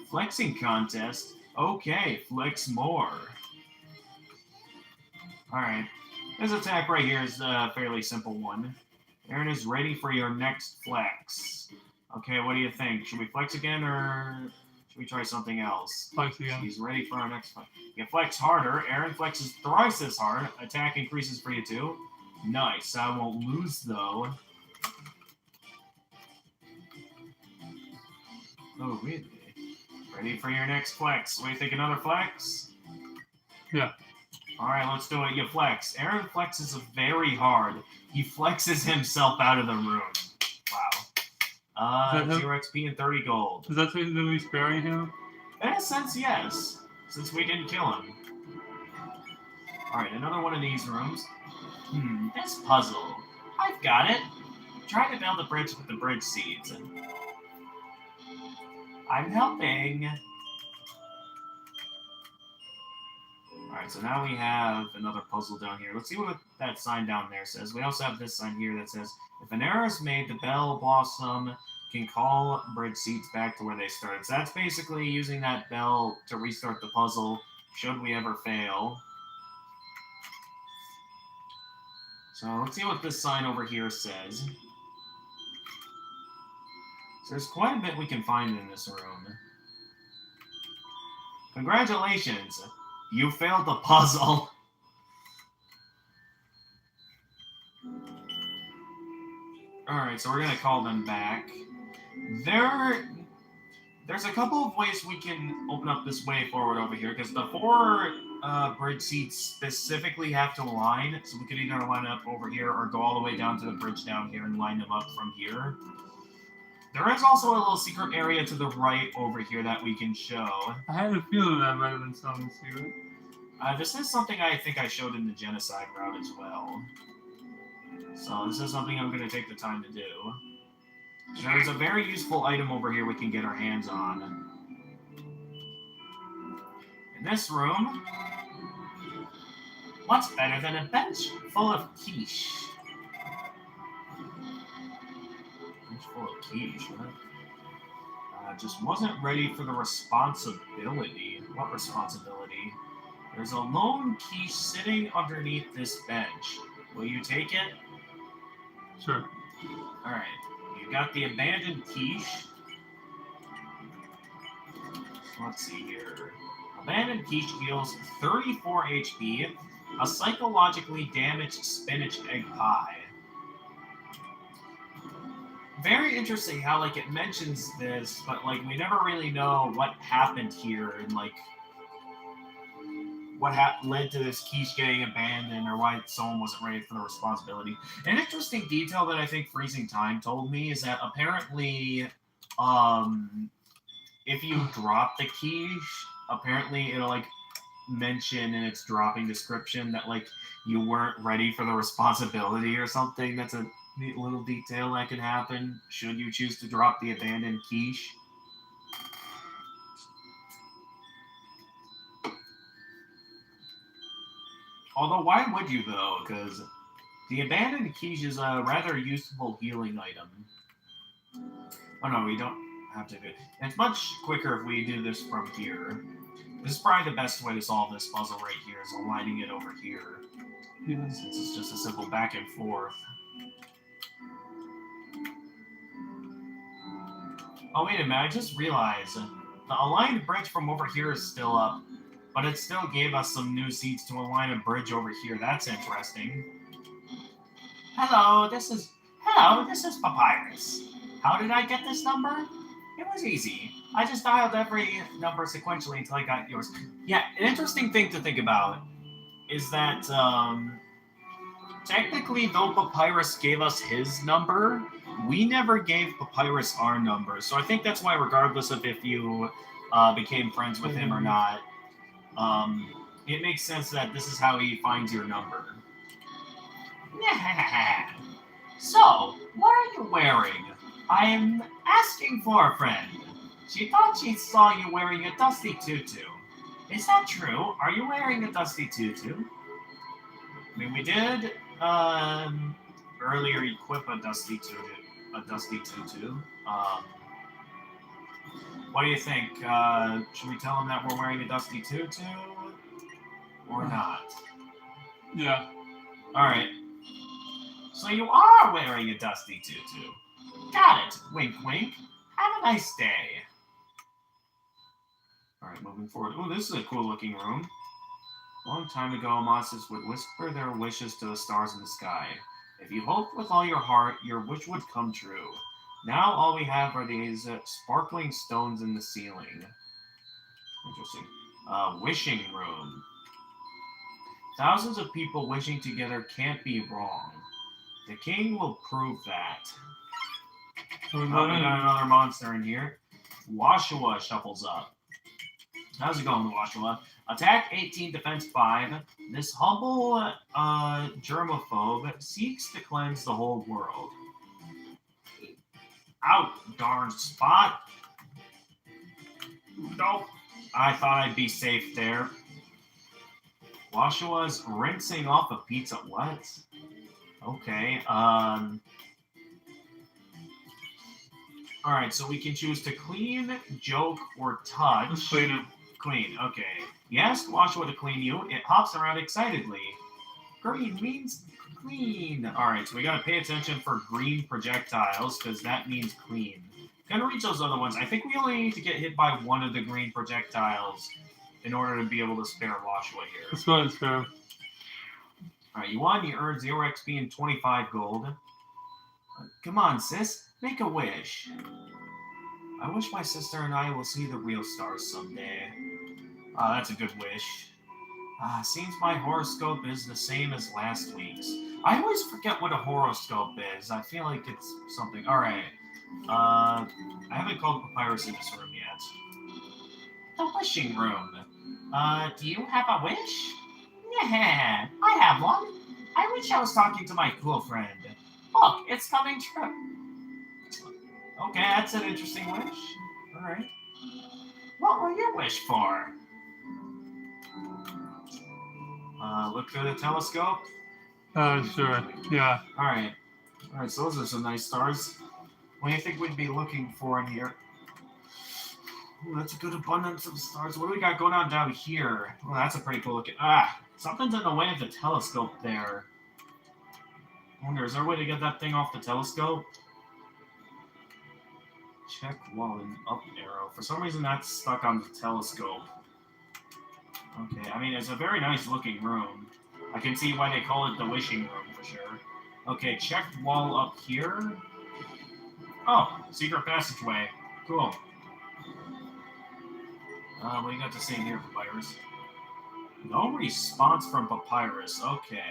Flexing contest? Okay, flex more. Alright. This attack right here is a fairly simple one. Aaron is ready for your next flex. Okay, what do you think? Should we flex again, or should we try something else? Flex again. He's ready for our next flex. You flex harder. Aaron flexes thrice as hard. Attack increases for you too. Nice. I won't lose, though. Oh, really? Ready for your next flex. What do you think, another flex? Yeah. Alright, let's do it. You flex. Aaron flexes very hard. He flexes himself out of the room. Wow. 0 XP and 30 gold. Does that mean that we're sparing him? In a sense, yes. Since we didn't kill him. Alright, another one of these rooms. This puzzle. I've got it. Try to build a bridge with the bridge seeds. I'm helping. Alright, so now we have another puzzle down here. Let's see what that sign down there says. We also have this sign here that says, if an error is made, the bell blossom can call bridge seeds back to where they started. So that's basically using that bell to restart the puzzle, should we ever fail. So let's see what this sign over here says. So there's quite a bit we can find in this room. Congratulations! You failed the puzzle. Alright, so we're gonna call them back. There's a couple of ways we can open up this way forward over here, because the 4 bridge seats specifically have to align, so we could either line up over here or go all the way down to the bridge down here and line them up from here. There is also a little secret area to the right over here that we can show. I had a feeling that might have been something secret. This is something I think I showed in the genocide route as well. So this is something I'm going to take the time to do. There's a very useful item over here we can get our hands on. In this room, what's better than a bench full of quiche? Bench full of quiche, right? Just wasn't ready for the responsibility. What responsibility? There's a lone quiche sitting underneath this bench. Will you take it? Sure. Alright. You got the abandoned quiche. So let's see here. Abandoned quiche heals 34 HP, a psychologically damaged spinach egg pie. very interesting how like it mentions this, but like we never really know what happened here and like what led to this quiche getting abandoned or why someone wasn't ready for the responsibility. An interesting detail that I think Freezing Time told me is that apparently, if you drop the quiche, apparently it'll like mention in its dropping description that like you weren't ready for the responsibility or something. That's a neat little detail that can happen should you choose to drop the abandoned quiche. Although, why would you though? Because the abandoned quiche is a rather useful healing item. Oh no, we don't have to do it. It's much quicker if we do this from here. This is probably the best way to solve this puzzle right here, is aligning it over here. Since it's just a simple back and forth. Oh, wait a minute, I just realized the aligned bridge from over here is still up, but it still gave us some new seats to align a bridge over here. That's interesting. Hello, this is Papyrus. How did I get this number? It was easy. I just dialed every number sequentially until I got yours. Yeah, an interesting thing to think about is that technically, though Papyrus gave us his number, we never gave Papyrus our number. So I think that's why, regardless of if you became friends with him or not, it makes sense that this is how he finds your number. So, what are you wearing? I'm asking for a friend. She thought she saw you wearing a dusty tutu. Is that true? Are you wearing a dusty tutu? I mean, we did earlier equip a dusty tutu. What do you think? Should we tell him that we're wearing a dusty tutu or not? Yeah. All right. So you are wearing a dusty tutu. Got it. Wink, wink. Have a nice day. All right, moving forward. Oh, this is a cool looking room. A long time ago, monsters would whisper their wishes to the stars in the sky. If you hoped with all your heart, your wish would come true. Now all we have are these sparkling stones in the ceiling. Interesting. Wishing room. Thousands of people wishing together can't be wrong. The king will prove that. Oh, we got another monster in here. Washua shuffles up. How's it going, Washua? Attack 18, defense 5. This humble germaphobe seeks to cleanse the whole world. Out, darn spot. Nope. I thought I'd be safe there. Washua's rinsing off a pizza. What? Okay. Alright, so we can choose to clean, joke, or touch. Clean it. Clean, okay. You ask Washua to clean you, it hops around excitedly. Green means clean. Alright, so we gotta pay attention for green projectiles, because that means clean. Gonna reach those other ones. I think we only need to get hit by one of the green projectiles in order to be able to spare Washua here. Let's go ahead and spare him. Alright, you won. You earned 0 XP and 25 gold. Come on, sis. Make a wish. I wish my sister and I will see the real stars someday. That's a good wish. Seems my horoscope is the same as last week's. I always forget what a horoscope is. I feel like it's something. Alright. I haven't called Papyrus in this room yet. The wishing room. Do you have a wish? Yeah, I have one. I wish I was talking to my cool friend. Look, it's coming true. Okay, that's an interesting wish. Alright. What will you wish for? Look through the telescope. Sure. Yeah. Alright. Alright, so those are some nice stars. What do you think we'd be looking for in here? Ooh, that's a good abundance of stars. What do we got going on down here? Well, that's a pretty cool looking... something's in the way of the telescope there. I wonder, is there a way to get that thing off the telescope? Check wall and up arrow. For some reason, that's stuck on the telescope. Okay, I mean, it's a very nice looking room. I can see why they call it the wishing room for sure. Okay, check wall up here. Oh, secret passageway. Cool. What do you got to say here, Papyrus? No response from Papyrus. Okay.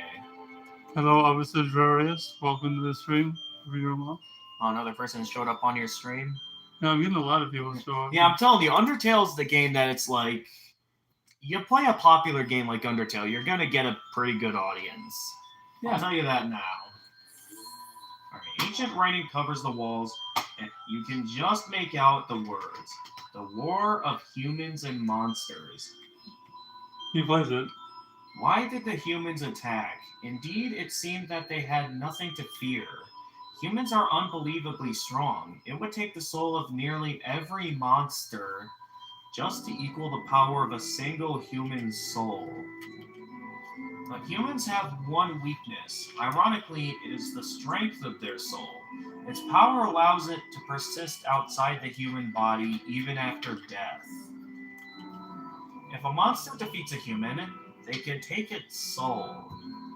Hello, Officer Darius. Welcome to the stream. Your mom. Oh, another person showed up on your stream. Yeah, I'm getting a lot of people show up. Yeah, I'm telling you, Undertale's the game that it's like, you play a popular game like Undertale, you're gonna get a pretty good audience. Yeah. I'll tell you that now. Alright, ancient writing covers the walls, and you can just make out the words. The war of humans and monsters. He plays it. Why did the humans attack? Indeed, it seemed that they had nothing to fear. Humans are unbelievably strong. It would take the soul of nearly every monster just to equal the power of a single human soul. But humans have one weakness. Ironically, it is the strength of their soul. Its power allows it to persist outside the human body even after death. If a monster defeats a human, they can take its soul.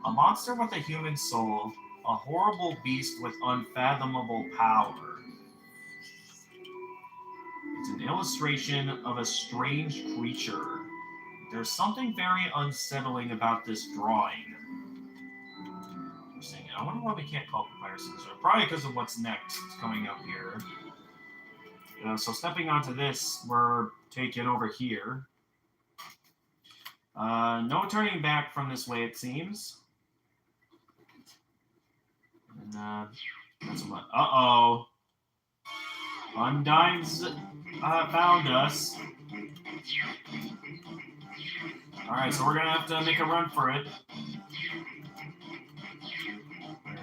A monster with a human soul, a horrible beast with unfathomable power. It's an illustration of a strange creature. There's something very unsettling about this drawing. Interesting. I wonder why we can't call Papyrus in this room. Probably because of what's next coming up here. So stepping onto this, we're taken over here. No turning back from this way, it seems. And, that's a lot. Uh-oh. Undyne's found us. Alright, so we're gonna have to make a run for it.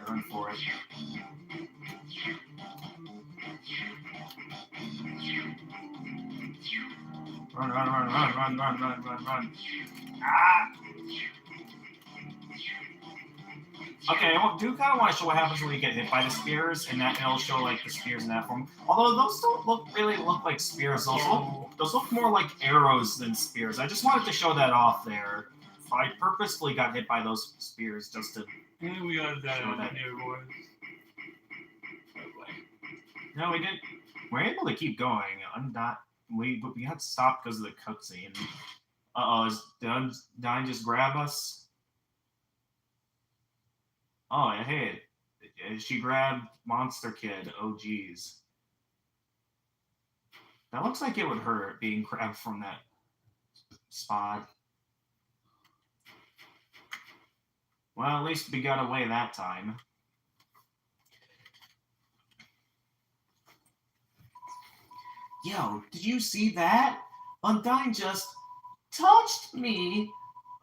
Run for it. Run. Ah! Okay, I do kind of want to show what happens when you get hit by the spears, and that it'll show like the spears in that form. Although those don't really look like spears; those look more like arrows than spears. I just wanted to show that off there. I purposefully got hit by those spears just to. And we got that here, boys. No, we didn't. We're able to keep going. We had to stop because of the cutscene. Did Undyne just grab us? Oh, hey, she grabbed Monster Kid. Oh, geez. That looks like it would hurt being grabbed from that spot. Well, at least we got away that time. Yo, did you see that? Undyne just touched me.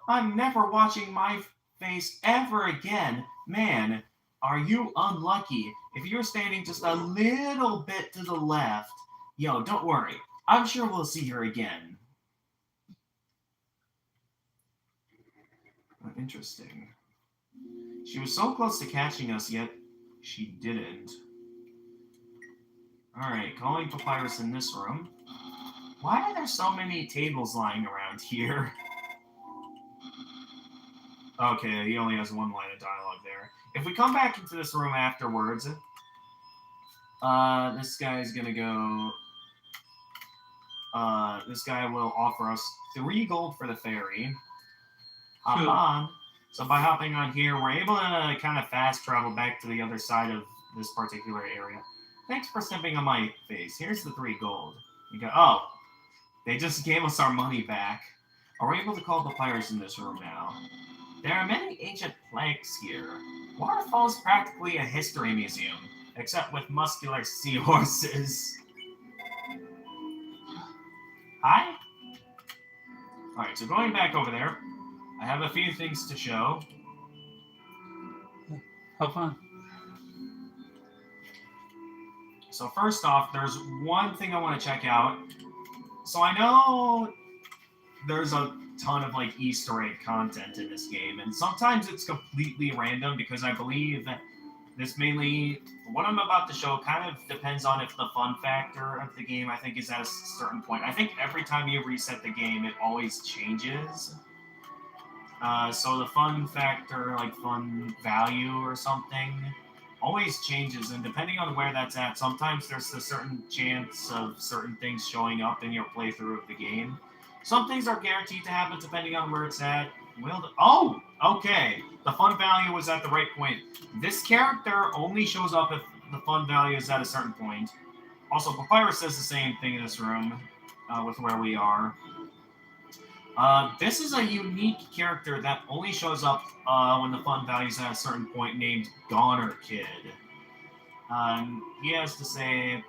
I'm never watching my face ever again. Man, are you unlucky? If you're standing just a little bit to the left, yo, don't worry. I'm sure we'll see her again. Interesting. She was so close to catching us, yet she didn't. Alright, calling Papyrus in this room. Why are there so many tables lying around here? Okay, he only has one line of dialogue there. If we come back into this room afterwards, this guy's gonna go... this guy will offer us 3 gold for the ferry. Hop on. So by hopping on here, we're able to kind of fast travel back to the other side of this particular area. Thanks for stepping on my face. Here's the 3 gold. We go. Oh, they just gave us our money back. Are we able to call Papyrus in this room now? There are many ancient plaques here. Waterfall is practically a history museum, except with muscular seahorses. Hi? Alright, so going back over there, I have a few things to show. Have fun. So first off, there's one thing I want to check out. So I know there's a ton of like Easter egg content in this game, and sometimes it's completely random because I believe that this mainly, what I'm about to show kind of depends on if the fun factor of the game, I think, is at a certain point. I think every time you reset the game, it always changes. So the fun factor, like fun value or something, always changes, and depending on where that's at, sometimes there's a certain chance of certain things showing up in your playthrough of the game. Some things are guaranteed to happen depending on where it's at. Oh, okay. The fun value was at the right point. This character only shows up if the fun value is at a certain point. Also, Papyrus says the same thing in this room with where we are. This is a unique character that only shows up when the fun value is at a certain point, named Goner Kid. He has to say,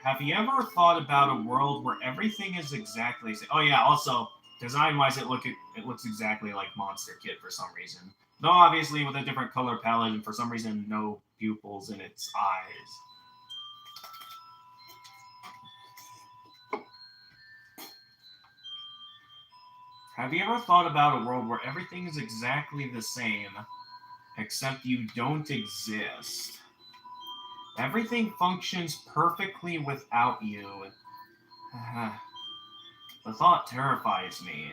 have you ever thought about a world where everything is exactly... Oh yeah, also, design-wise, it looks exactly like Monster Kid for some reason. Though obviously with a different color palette and for some reason no pupils in its eyes. Have you ever thought about a world where everything is exactly the same, except you don't exist? Everything functions perfectly without you. The thought terrifies me.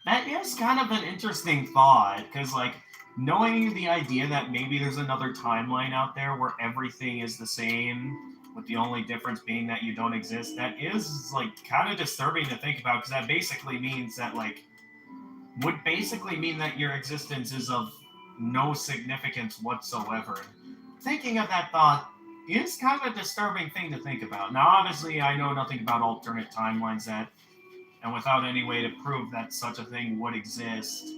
That is kind of an interesting thought, because, like, knowing the idea that maybe there's another timeline out there where everything is the same, with the only difference being that you don't exist, that is, like, kind of disturbing to think about, because that basically means that, like, would basically mean that your existence is of no significance whatsoever. Thinking of that thought is kind of a disturbing thing to think about. Now, obviously, I know nothing about alternate timelines and without any way to prove that such a thing would exist,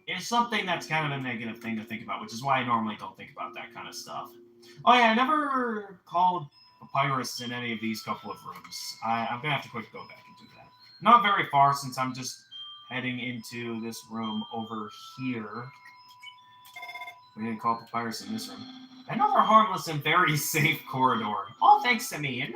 is something that's kind of a negative thing to think about, which is why I normally don't think about that kind of stuff. Oh yeah, I never called Papyrus in any of these couple of rooms. I'm gonna have to quick go back and do that. Not very far, since I'm just heading into this room over here. We didn't call Papyrus in this room. Another harmless and very safe corridor. All thanks to me.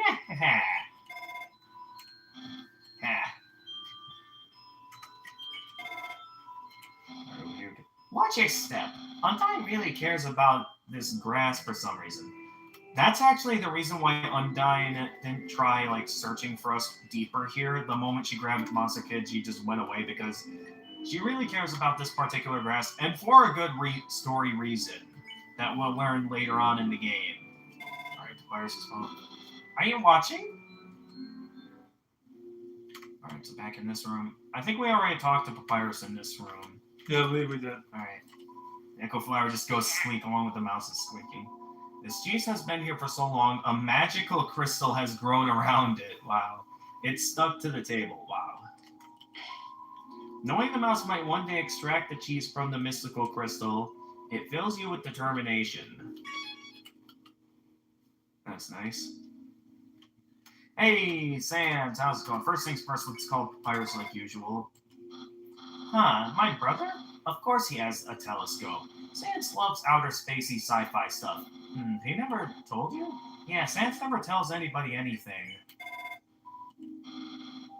Watch your step. Undyne really cares about this grass for some reason. That's actually the reason why Undyne didn't try, like, searching for us deeper here. The moment she grabbed Monster Kid, she just went away, because she really cares about this particular grass, and for a good story reason that we'll learn later on in the game. Alright, Papyrus' phone. Are you watching? Alright, so back in this room. I think we already talked to Papyrus in this room. Yeah, I believe we did. Alright. The Echo Flower just goes squeak along with the mouse's squeaking. This cheese has been here for so long, a magical crystal has grown around it. Wow. It's stuck to the table. Wow. Knowing the mouse might one day extract the cheese from the mystical crystal, it fills you with determination. That's nice. Hey, Sans, how's it going? First things first, let's call Papyrus like usual. Huh, my brother? Of course he has a telescope. Sans loves outer spacey sci-fi stuff. He never told you? Yeah, Sans never tells anybody anything.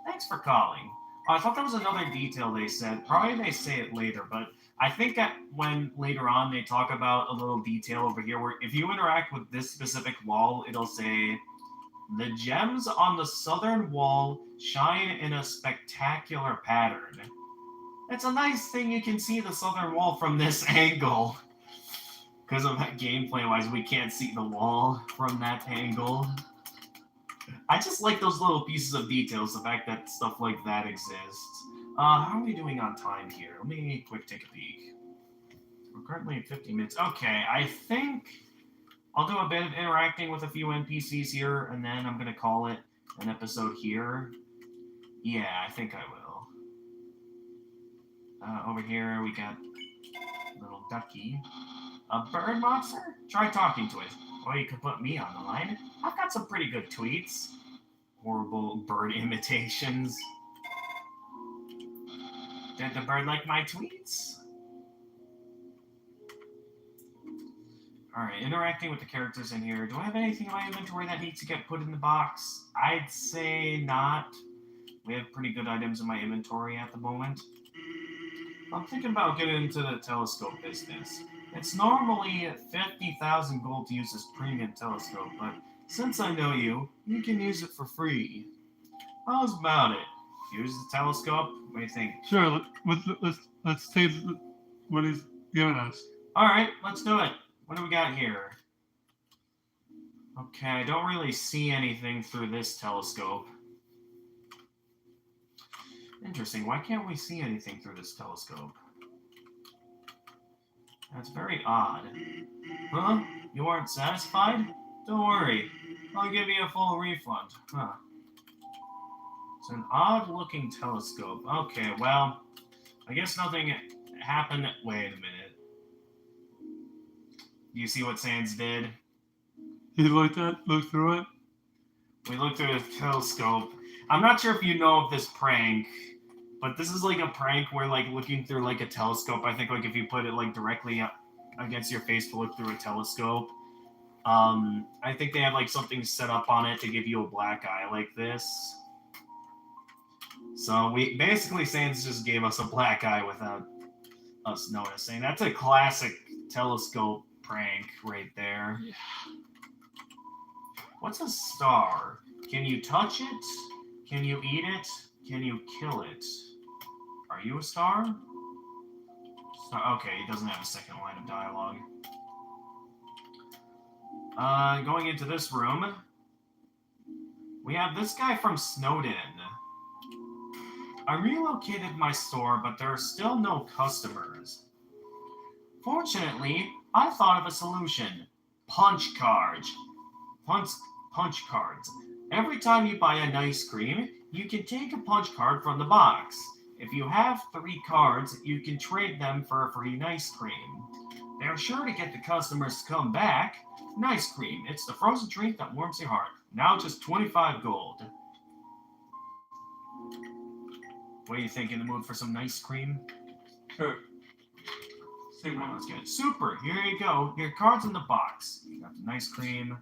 Thanks for calling. Oh, I thought there was another detail they said. Probably they say it later, but I think that when later on they talk about a little detail over here where if you interact with this specific wall, it'll say, the gems on the southern wall shine in a spectacular pattern. It's a nice thing you can see the southern wall from this angle. Because of that gameplay-wise, we can't see the wall from that angle. I just like those little pieces of details, the fact that stuff like that exists. How are we doing on time here? Let me quick take a peek. We're currently at 50 minutes. Okay, I think I'll do a bit of interacting with a few NPCs here, and then I'm going to call it an episode here. Yeah, I think I will. Over here, we got little ducky. A bird monster? Try talking to it. Or you could put me on the line. I've got some pretty good tweets. Horrible bird imitations. Did the bird like my tweets? Alright, interacting with the characters in here. Do I have anything in my inventory that needs to get put in the box? I'd say not. We have pretty good items in my inventory at the moment. I'm thinking about getting into the telescope business. It's normally 50,000 gold to use this premium telescope, but since I know you, you can use it for free. How's about it? Use the telescope? What do you think? Sure, let's let's see what he's giving us. All right, let's do it. What do we got here? Okay, I don't really see anything through this telescope. Interesting. Why can't we see anything through this telescope? That's very odd. Huh? You aren't satisfied? Don't worry. I'll give you a full refund. Huh. It's an odd-looking telescope. Okay, well, I guess nothing happened. Wait a minute. Do you see what Sans did? He looked through it. We looked through the telescope. I'm not sure if you know of this prank, but this is like a prank where like looking through like a telescope. I think like if you put it like directly against your face to look through a telescope, I think they have like something set up on it to give you a black eye like this. So we basically Sans just gave us a black eye without us noticing. That's a classic telescope prank right there. Yeah. What's a star? Can you touch it? Can you eat it? Can you kill it? Are you a star? Okay, he doesn't have a second line of dialogue. Going into this room, we have this guy from Snowden. I relocated my store, but there are still no customers. Fortunately, I thought of a solution. Punch cards. Punch cards. Every time you buy an ice cream, you can take a punch card from the box. If you have 3 cards, you can trade them for a free ice cream. They're sure to get the customers to come back. Ice cream. It's the frozen treat that warms your heart. Now just 25 gold. What do you think? In the mood for some ice cream? Sure. Come on, let's get it. Super. Here you go. Your card's in the box. You got the ice cream.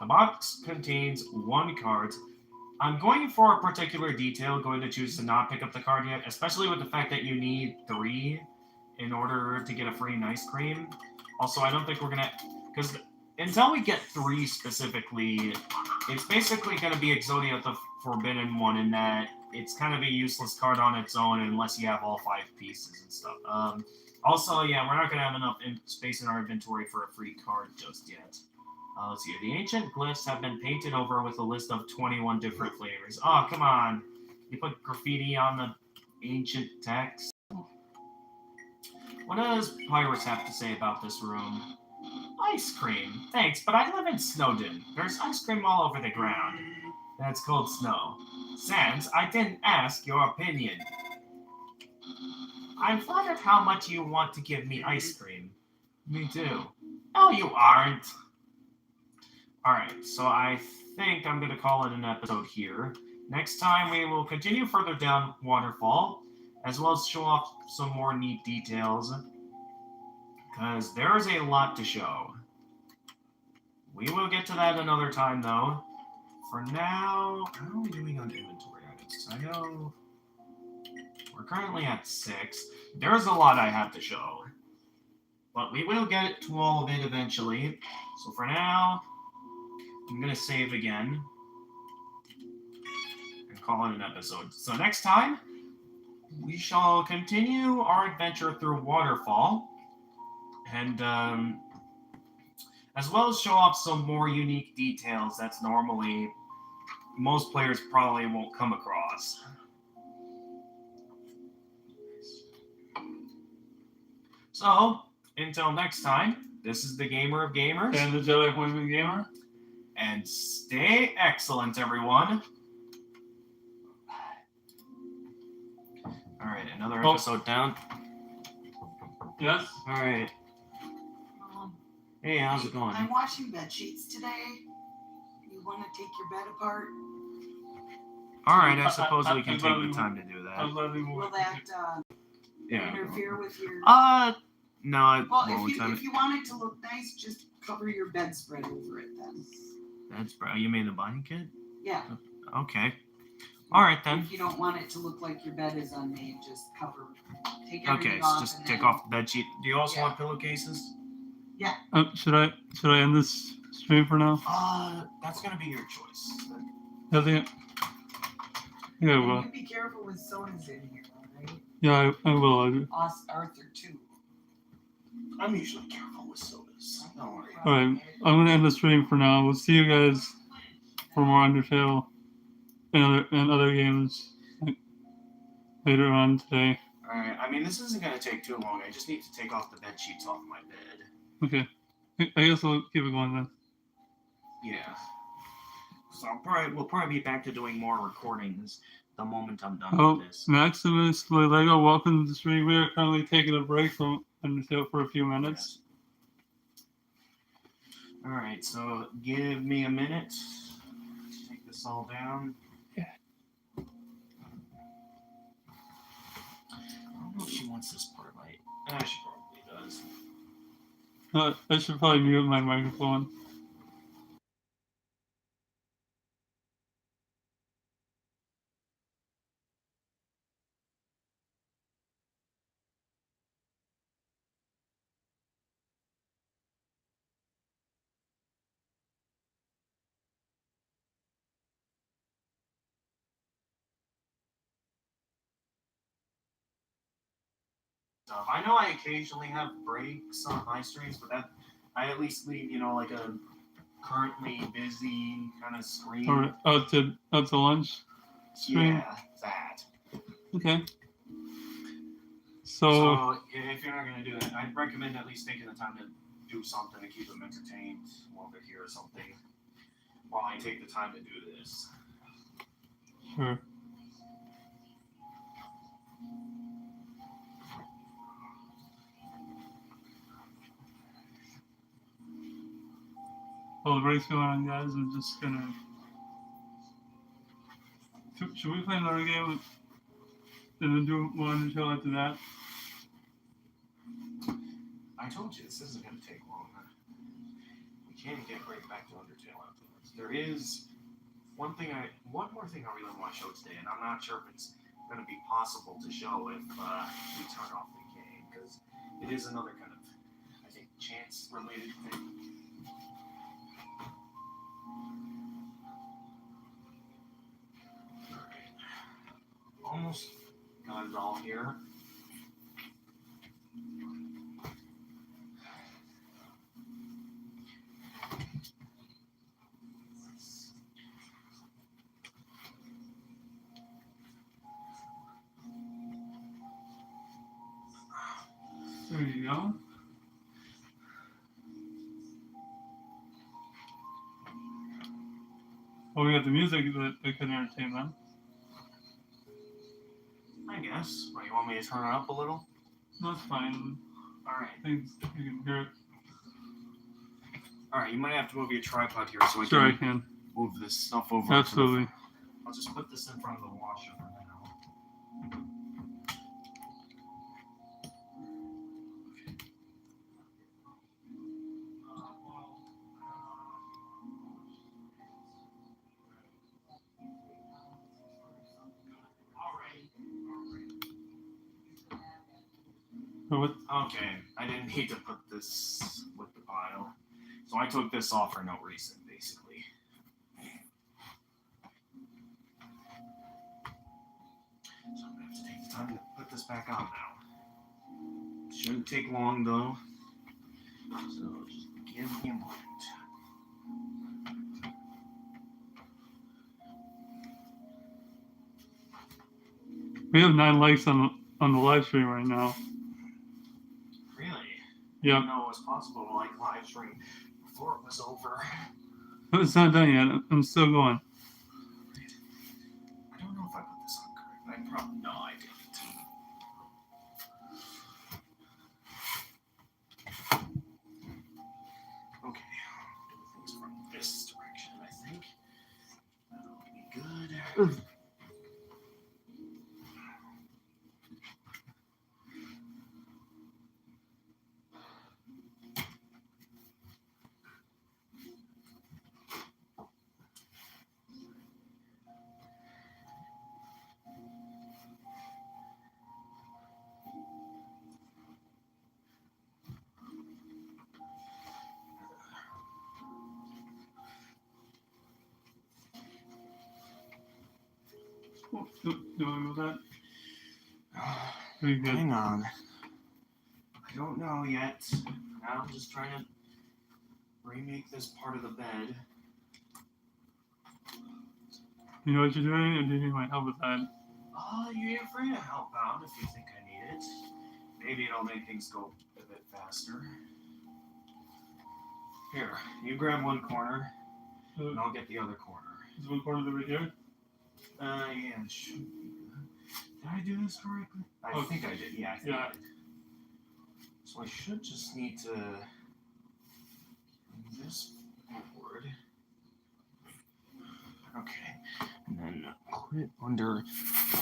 The box contains 1 card. I'm going for a particular detail, going to choose to not pick up the card yet, especially with the fact that you need 3 in order to get a free ice cream. Also, I don't think we're going to... Because until we get 3 specifically, it's basically going to be Exodia the Forbidden One in that it's kind of a useless card on its own unless you have all 5 pieces and stuff. Also, yeah, we're not going to have enough space in our inventory for a free card just yet. Let's see. The ancient glyphs have been painted over with a list of 21 different flavors. Oh, come on. You put graffiti on the ancient text. What does Pyrus have to say about this room? Ice cream. Thanks, but I live in Snowden. There's ice cream all over the ground. That's called snow. Sans, I didn't ask your opinion. I'm flattered how much you want to give me ice cream. Me too. No, you aren't. Alright, so I think I'm going to call it an episode here. Next time we will continue further down Waterfall, as well as show off some more neat details, because there is a lot to show. We will get to that another time, though. For now, how are we doing on inventory items? I know we're currently at 6. There's a lot I have to show, but we will get to all of it eventually. So for now, I'm going to save again and call it an episode. So next time, we shall continue our adventure through Waterfall and as well as show off some more unique details that's normally most players probably won't come across. So, until next time, this is the Gamer of Gamers. And the Jedi Women Gamer. And stay excellent, everyone. Alright, another episode down. Yes? Alright. Hey, how's it going? I'm washing bed sheets today. You want to take your bed apart? Alright, I suppose we can take the time to do that. Will that Yeah. interfere with your... No, it Well, won't. if you want it to look nice, just cover your bedspread over it then. That's you mean the blanket? Yeah. Okay. Alright then. If you don't want it to look like your bed is unmade, just take everything Okay, so off. just and take then- off the bed sheet. Do you also Yeah. want pillowcases? Should I end this stream for now? That's gonna be your choice. I think. Yeah, And well. you be careful with sodas in here, alright? Yeah, I will. Arthur too. I'm usually careful with sodas. Don't worry. Alright, I'm gonna end the stream for now. We'll see you guys for more Undertale and other games later on today. Alright, I mean, this isn't going to take too long. I just need to take off the bed sheets off my bed. Okay. I guess we'll keep it going then. Yeah. So we'll probably be back to doing more recordings the moment I'm done Oh, with this. Maximus, Lego, welcome to the stream. We are currently taking a break from Undertale for a few minutes. Alright, so give me a minute. Take this all down. Yeah. I don't know if she wants this part light. She probably does. I should probably mute my microphone. I know I occasionally have breaks on my streams, but that I at least leave, like a currently busy kind of screen. Or out to lunch stream. Yeah, that. Okay. So if you're not gonna do that, I'd recommend at least taking the time to do something to keep them entertained while they're here or something. While I take the time to do this. Sure. While the break's going on, guys, I'm just gonna. Should we play another game and then do one Undertale after that? I told you this isn't gonna take long. We can't get right back to Undertale afterwards. There is one more thing I really want to show today, and I'm not sure if it's gonna be possible to show if we turn off the game, because it is another kind of, I think, chance-related thing. Almost got it all here. There you go. Oh, we got the music that can entertain them. I guess. Or you want me to turn it up a little? No, it's fine. Alright. I think you can hear it. Alright, you might have to move your tripod here so Sure, I I can can. move this stuff over. Absolutely. I'll just put this in front of the washer for now. What? Okay, I didn't need to put this with the pile. So I took this off for no reason, basically. So I'm going to have to take the time to put this back on now. Shouldn't take long, though. So just give me a moment. We have 9 likes on the live stream right now. Really? Yeah. I didn't know it was possible to like live stream before it was over. It's not done yet. I'm still going. I don't know if I put this on correct. I probably no, I didn't. Okay, do things from this direction. I think that'll be good. Do we move that? Pretty good. Hang on. I don't know yet. Now I'm just trying to remake this part of the bed. You know what you're doing, and do you need my help with that? You're free to help out if you think I need it. Maybe it'll make things go a bit faster. Here, you grab one corner, and I'll get the other corner. Is one corner over here? Yeah, it should be good. Did I do this correctly? I think I did. Yeah, I think I did. So I should just need to move this forward. Okay. And then put it under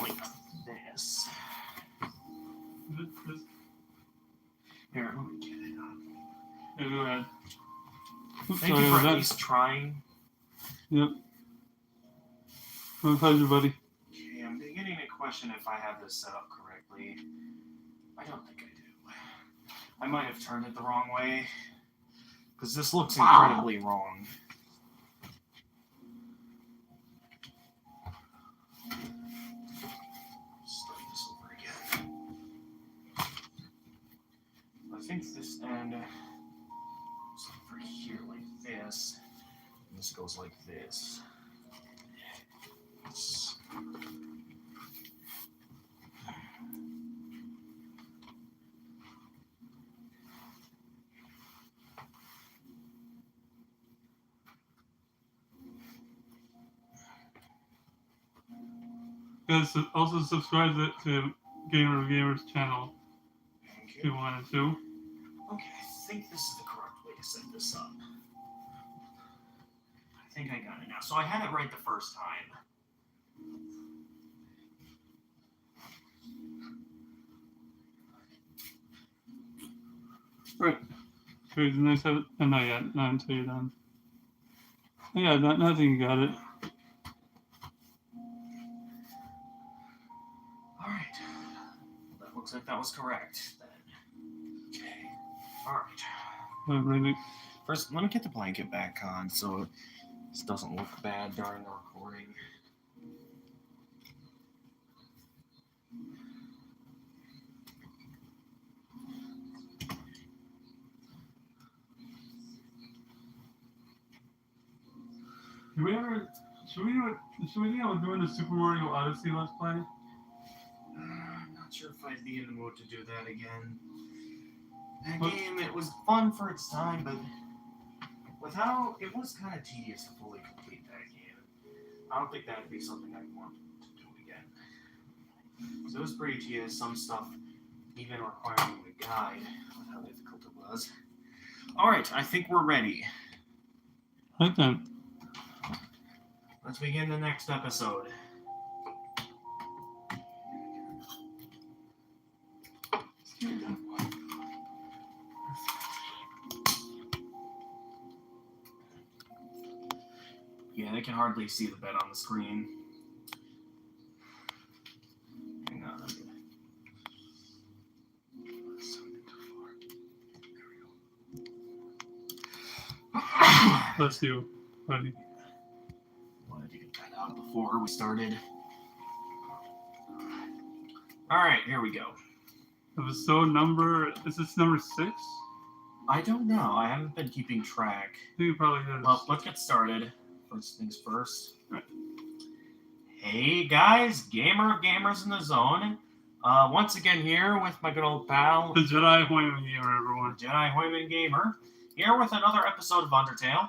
like this. Here, let me get it up. Yeah, go ahead. Oops, Thank sorry you for about at that. least trying. Yep. My pleasure, buddy. Okay, I'm beginning to question if I have this set up correctly. I don't think I do. I might have turned it the wrong way. Because this looks incredibly wrong. Start this over again. I think this end goes over here like this. And this goes like this. Guys, also subscribe to Gamer of Gamers channel Thank if you you. wanted to. Okay, I think this is the correct way to set this up. I think I got it now. So I had it right the first time. Right. Here's a nice have it. Not yet. Not until you're done. Oh, yeah, nothing. You got it. All right. That looks like that was correct then. Okay. All right. Really. First, let me get the blanket back on so this doesn't look bad during the recording. Should we think about doing the Super Mario Odyssey Let's Play? I'm not sure if I'd be in the mood to do that again. That game, it was fun for its time, but it was kind of tedious to fully complete that game. I don't think that'd be something I'd want to do again. So it was pretty tedious, some stuff even requiring a guide with how difficult it was. Alright, I think we're ready. Like that. Let's begin the next episode. Yeah, I can hardly see the bed on the screen. Hang on. Bless you, buddy. Wanted to get that out before we started. Alright, here we go. Episode number. Is this number 6? I don't know. I haven't been keeping track. I think it probably is. Well, let's get started. First things first. Right. Hey guys, Gamer of Gamers in the Zone. Once again here with my good old pal, The Jedi Hoyman Gamer, everyone. Jedi Hoyman Gamer, here with another episode of Undertale.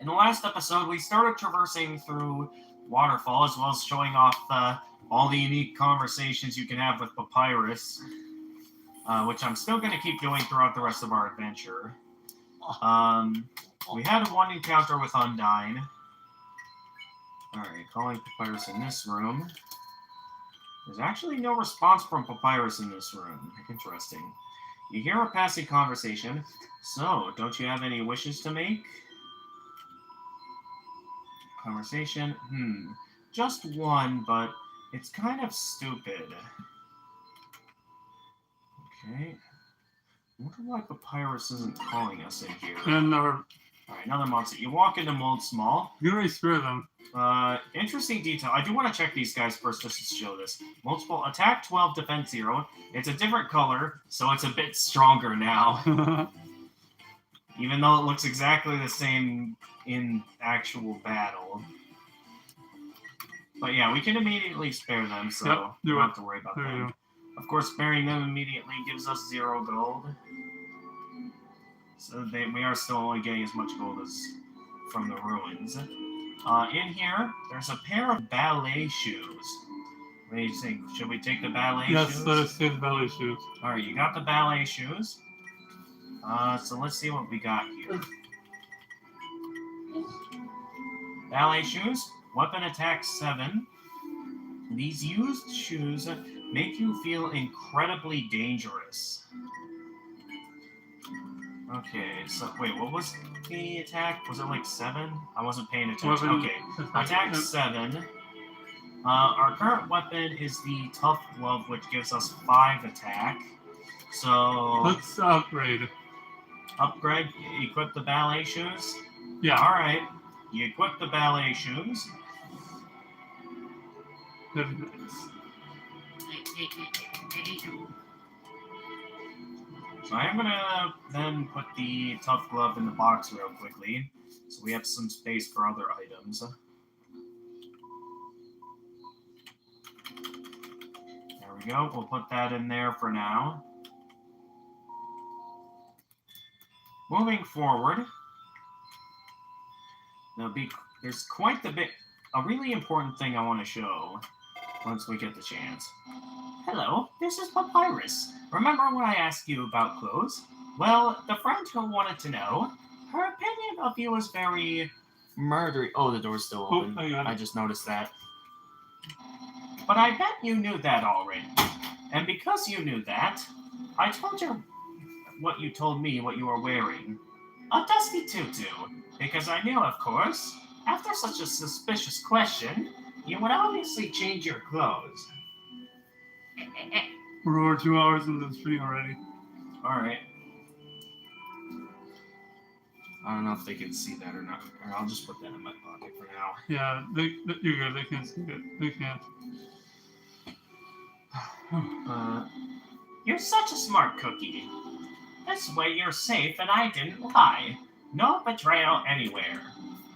In the last episode, we started traversing through Waterfall, as well as showing off all the unique conversations you can have with Papyrus, which I'm still going to keep doing throughout the rest of our adventure. We had one encounter with Undyne. Alright, calling Papyrus in this room. There's actually no response from Papyrus in this room. Interesting. You hear a passing conversation. So, don't you have any wishes to make? Conversation. Just one, but it's kind of stupid. Okay. I wonder why Papyrus isn't calling us in here. And our Alright, another monster. You walk into Mold Small. You already spare them. Interesting detail. I do want to check these guys first just to show this. Multiple attack 12, defense 0. It's a different color, so it's a bit stronger now. Even though it looks exactly the same in actual battle. But yeah, we can immediately spare them, so Yep, we don't have to worry about There you them. Of course, sparing them immediately gives us 0 gold. So we are still only getting as much gold as from the ruins. In here, there's a pair of ballet shoes. What do you think? Should we take the ballet Yes, shoes? let us take the ballet shoes. Alright, you got the ballet shoes. So let's see what we got here. Ballet shoes, weapon attack 7. These used shoes make you feel incredibly dangerous. Okay, so wait, what was the attack? Was it like 7? I wasn't paying attention. Weapon Okay, attack 7. Our current weapon is the Tough Glove, which gives us 5 attack. So Let's upgrade. upgrade, equip the ballet shoes. Yeah. Alright, you equip the ballet shoes. So I'm gonna then put the Tough Glove in the box real quickly, so we have some space for other items. There we go, we'll put that in there for now. Moving forward, there's quite a bit, a really important thing I want to show once we get the chance. Hello, this is Papyrus. Remember when I asked you about clothes? Well, the friend who wanted to know, her opinion of you was very murdery. Oh, the door's still open. I got it. I just noticed that. But I bet you knew that already. And because you knew that, I told you what you told me what you were wearing. A dusty tutu. Because I knew, of course, after such a suspicious question, you would obviously change your clothes. We're over 2 hours into the stream already. Alright. I don't know if they can see that or not. Or I'll just put that in my pocket for now. Yeah, you're good. They can't see it. They can't. You're such a smart cookie. This way you're safe and I didn't lie. No betrayal anywhere.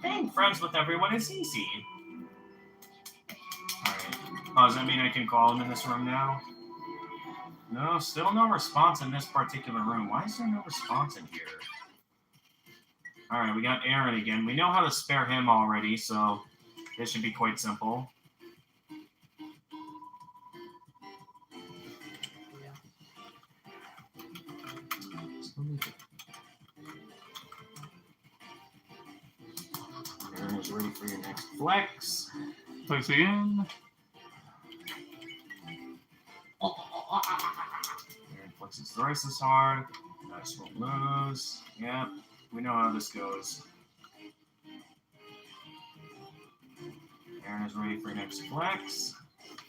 Being friends with everyone is easy. Alright. Oh, does that mean I can call him in this room now? No, still no response in this particular room. Why is there no response in here? Alright, we got Aaron again. We know how to spare him already, so this should be quite simple. Aaron is ready for your next flex. Flex again. Aaron flexes thrice as hard. Dice won't lose. Yep, we know how this goes. Aaron is ready for your next flex.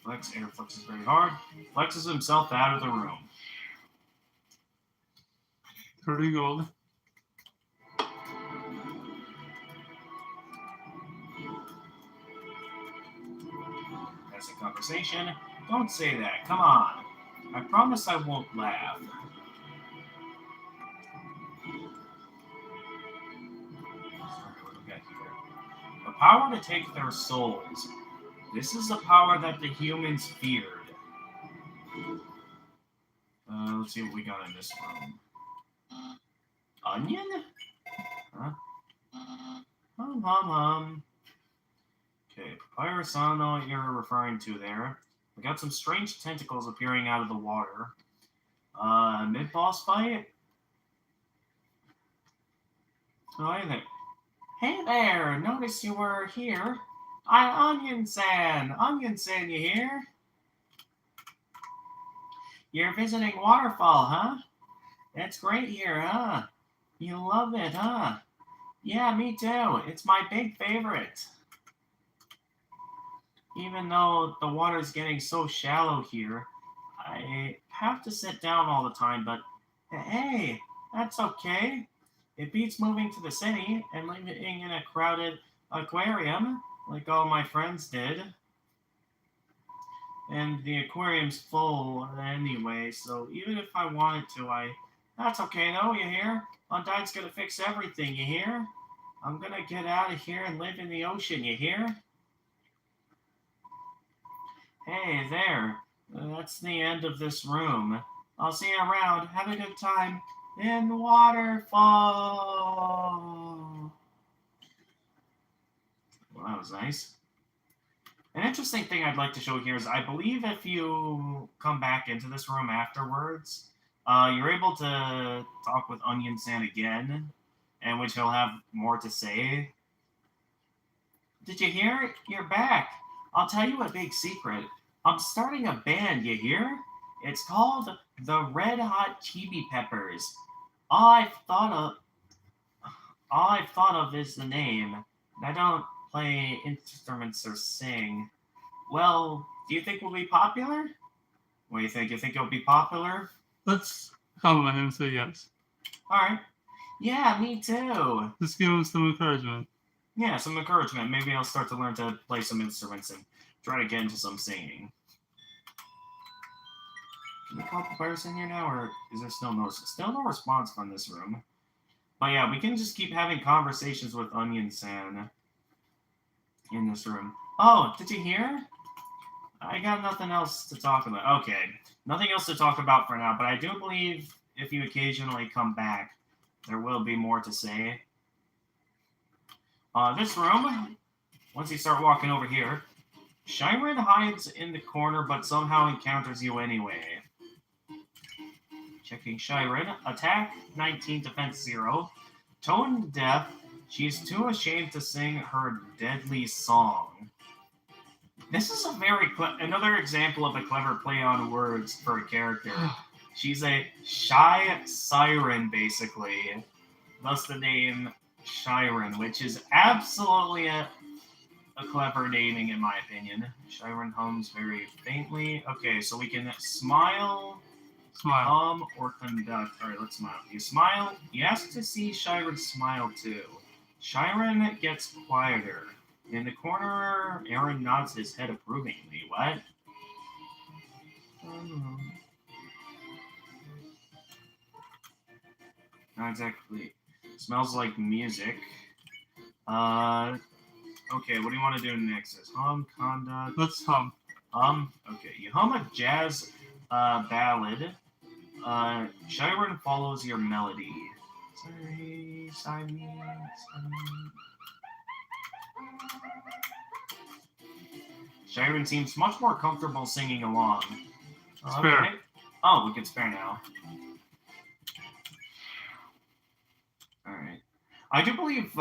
Aaron flexes very hard. Flexes himself out of the room. 30 gold. That's a conversation. Don't say that. Come on. I promise I won't laugh. What do we got here? The power to take their souls. This is the power that the humans feared. Let's see what we got in this room. Onion? Huh? Okay, Papyrus, I don't know what you're referring to there. We got some strange tentacles appearing out of the water. Mid-boss fight? Oh, hey there. Hey there, notice you were here. Onion-san! Onion-san, you here? You're visiting Waterfall, huh? It's great here, huh? You love it, huh? Yeah, me too. It's my big favorite. Even though the water's getting so shallow here, I have to sit down all the time, but hey, that's okay. It beats moving to the city and living in a crowded aquarium like all my friends did. And the aquarium's full anyway, so even if I wanted to, That's okay though, you hear? Undyne's gonna fix everything, you hear? I'm gonna get out of here and live in the ocean, you hear? Hey, there. That's the end of this room. I'll see you around. Have a good time in the waterfall. Well, that was nice. An interesting thing I'd like to show here is I believe if you come back into this room afterwards, you're able to talk with Onion San again, in which he'll have more to say. Did you hear? You're back. I'll tell you a big secret. I'm starting a band, you hear? It's called the Red Hot Chibi Peppers. All I've thought of is the name. I don't play instruments or sing. Well, do you think we'll be popular? What do you think? You think it'll be popular? Let's compliment him and say yes. All right. Yeah, me too. Just give him some encouragement. Yeah, some encouragement. Maybe I'll start to learn to play some instruments and try to get into some singing. Can we call the players in here now, or is there still no response from this room? But yeah, we can just keep having conversations with Onion San in this room. Oh, did you hear? I got nothing else to talk about. Okay, nothing else to talk about for now, but I do believe if you occasionally come back, there will be more to say. This room, once you start walking over here, Shyren hides in the corner but somehow encounters you anyway. Checking Shyren. Attack 19, defense 0. Tone deaf. She's too ashamed to sing her deadly song. This is another example of a clever play on words for a character. She's a shy siren, basically. Thus the name Shyren, which is absolutely a clever naming in my opinion. Shyren hums very faintly. Okay, so we can smile, hum, or conduct. Alright, let's smile. You smile. You ask to see Shyren smile too. Shyren gets quieter. In the corner, Aaron nods his head approvingly. What? Not exactly. Smells like music. Okay, what do you want to do next? Hum, conduct. Let's hum. Okay, you hum a jazz ballad. Shyren follows your melody. Sorry. Shyren seems much more comfortable singing along. Spare. Okay. Oh, we can spare now. Alright. I do believe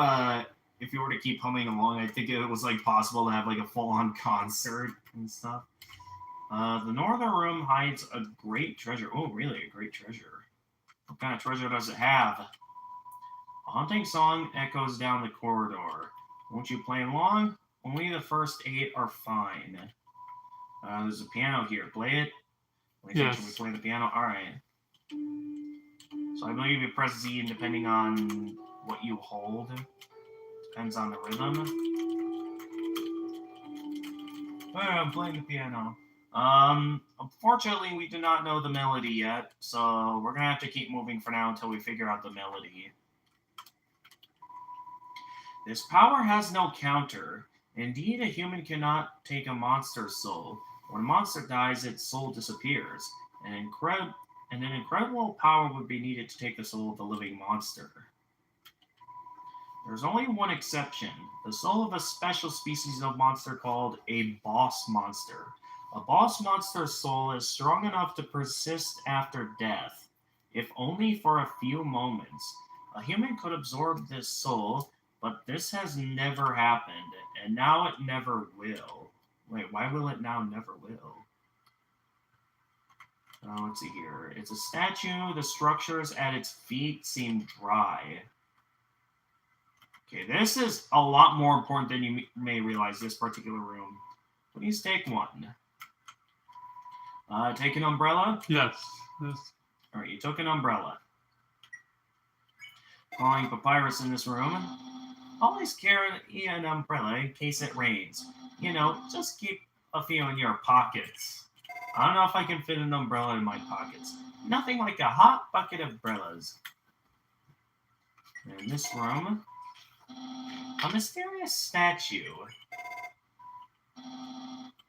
if you were to keep humming along, I think it was like possible to have like a full-on concert and stuff. The northern room hides a great treasure. Oh, really? A great treasure. What kind of treasure does it have? A haunting song echoes down the corridor. Won't you play along? Only the first 8 are fine. There's a piano here. Play it. Yes. Should we play the piano? Alright. So I believe you press Z and depending on what you hold. Depends on the rhythm. Oh, I'm playing the piano. Unfortunately, we do not know the melody yet, so we're gonna have to keep moving for now until we figure out the melody. This power has no counter. Indeed, a human cannot take a monster's soul. When a monster dies, its soul disappears. An incredible power would be needed to take the soul of the living monster. There's only one exception. The soul of a special species of monster called a boss monster. A boss monster's soul is strong enough to persist after death, if only for a few moments. A human could absorb this soul, but this has never happened, and now it never will. Wait, why will it now never will? Oh, let's see here. It's a statue. The structures at its feet seem dry. Okay, this is a lot more important than you may realize, this particular room. Please take one. Take an umbrella? Yes. Alright, you took an umbrella. Calling Papyrus in this room. Always carry an umbrella in case it rains. You know, just keep a few in your pockets. I don't know if I can fit an umbrella in my pockets. Nothing like a hot bucket of umbrellas. In this room, a mysterious statue.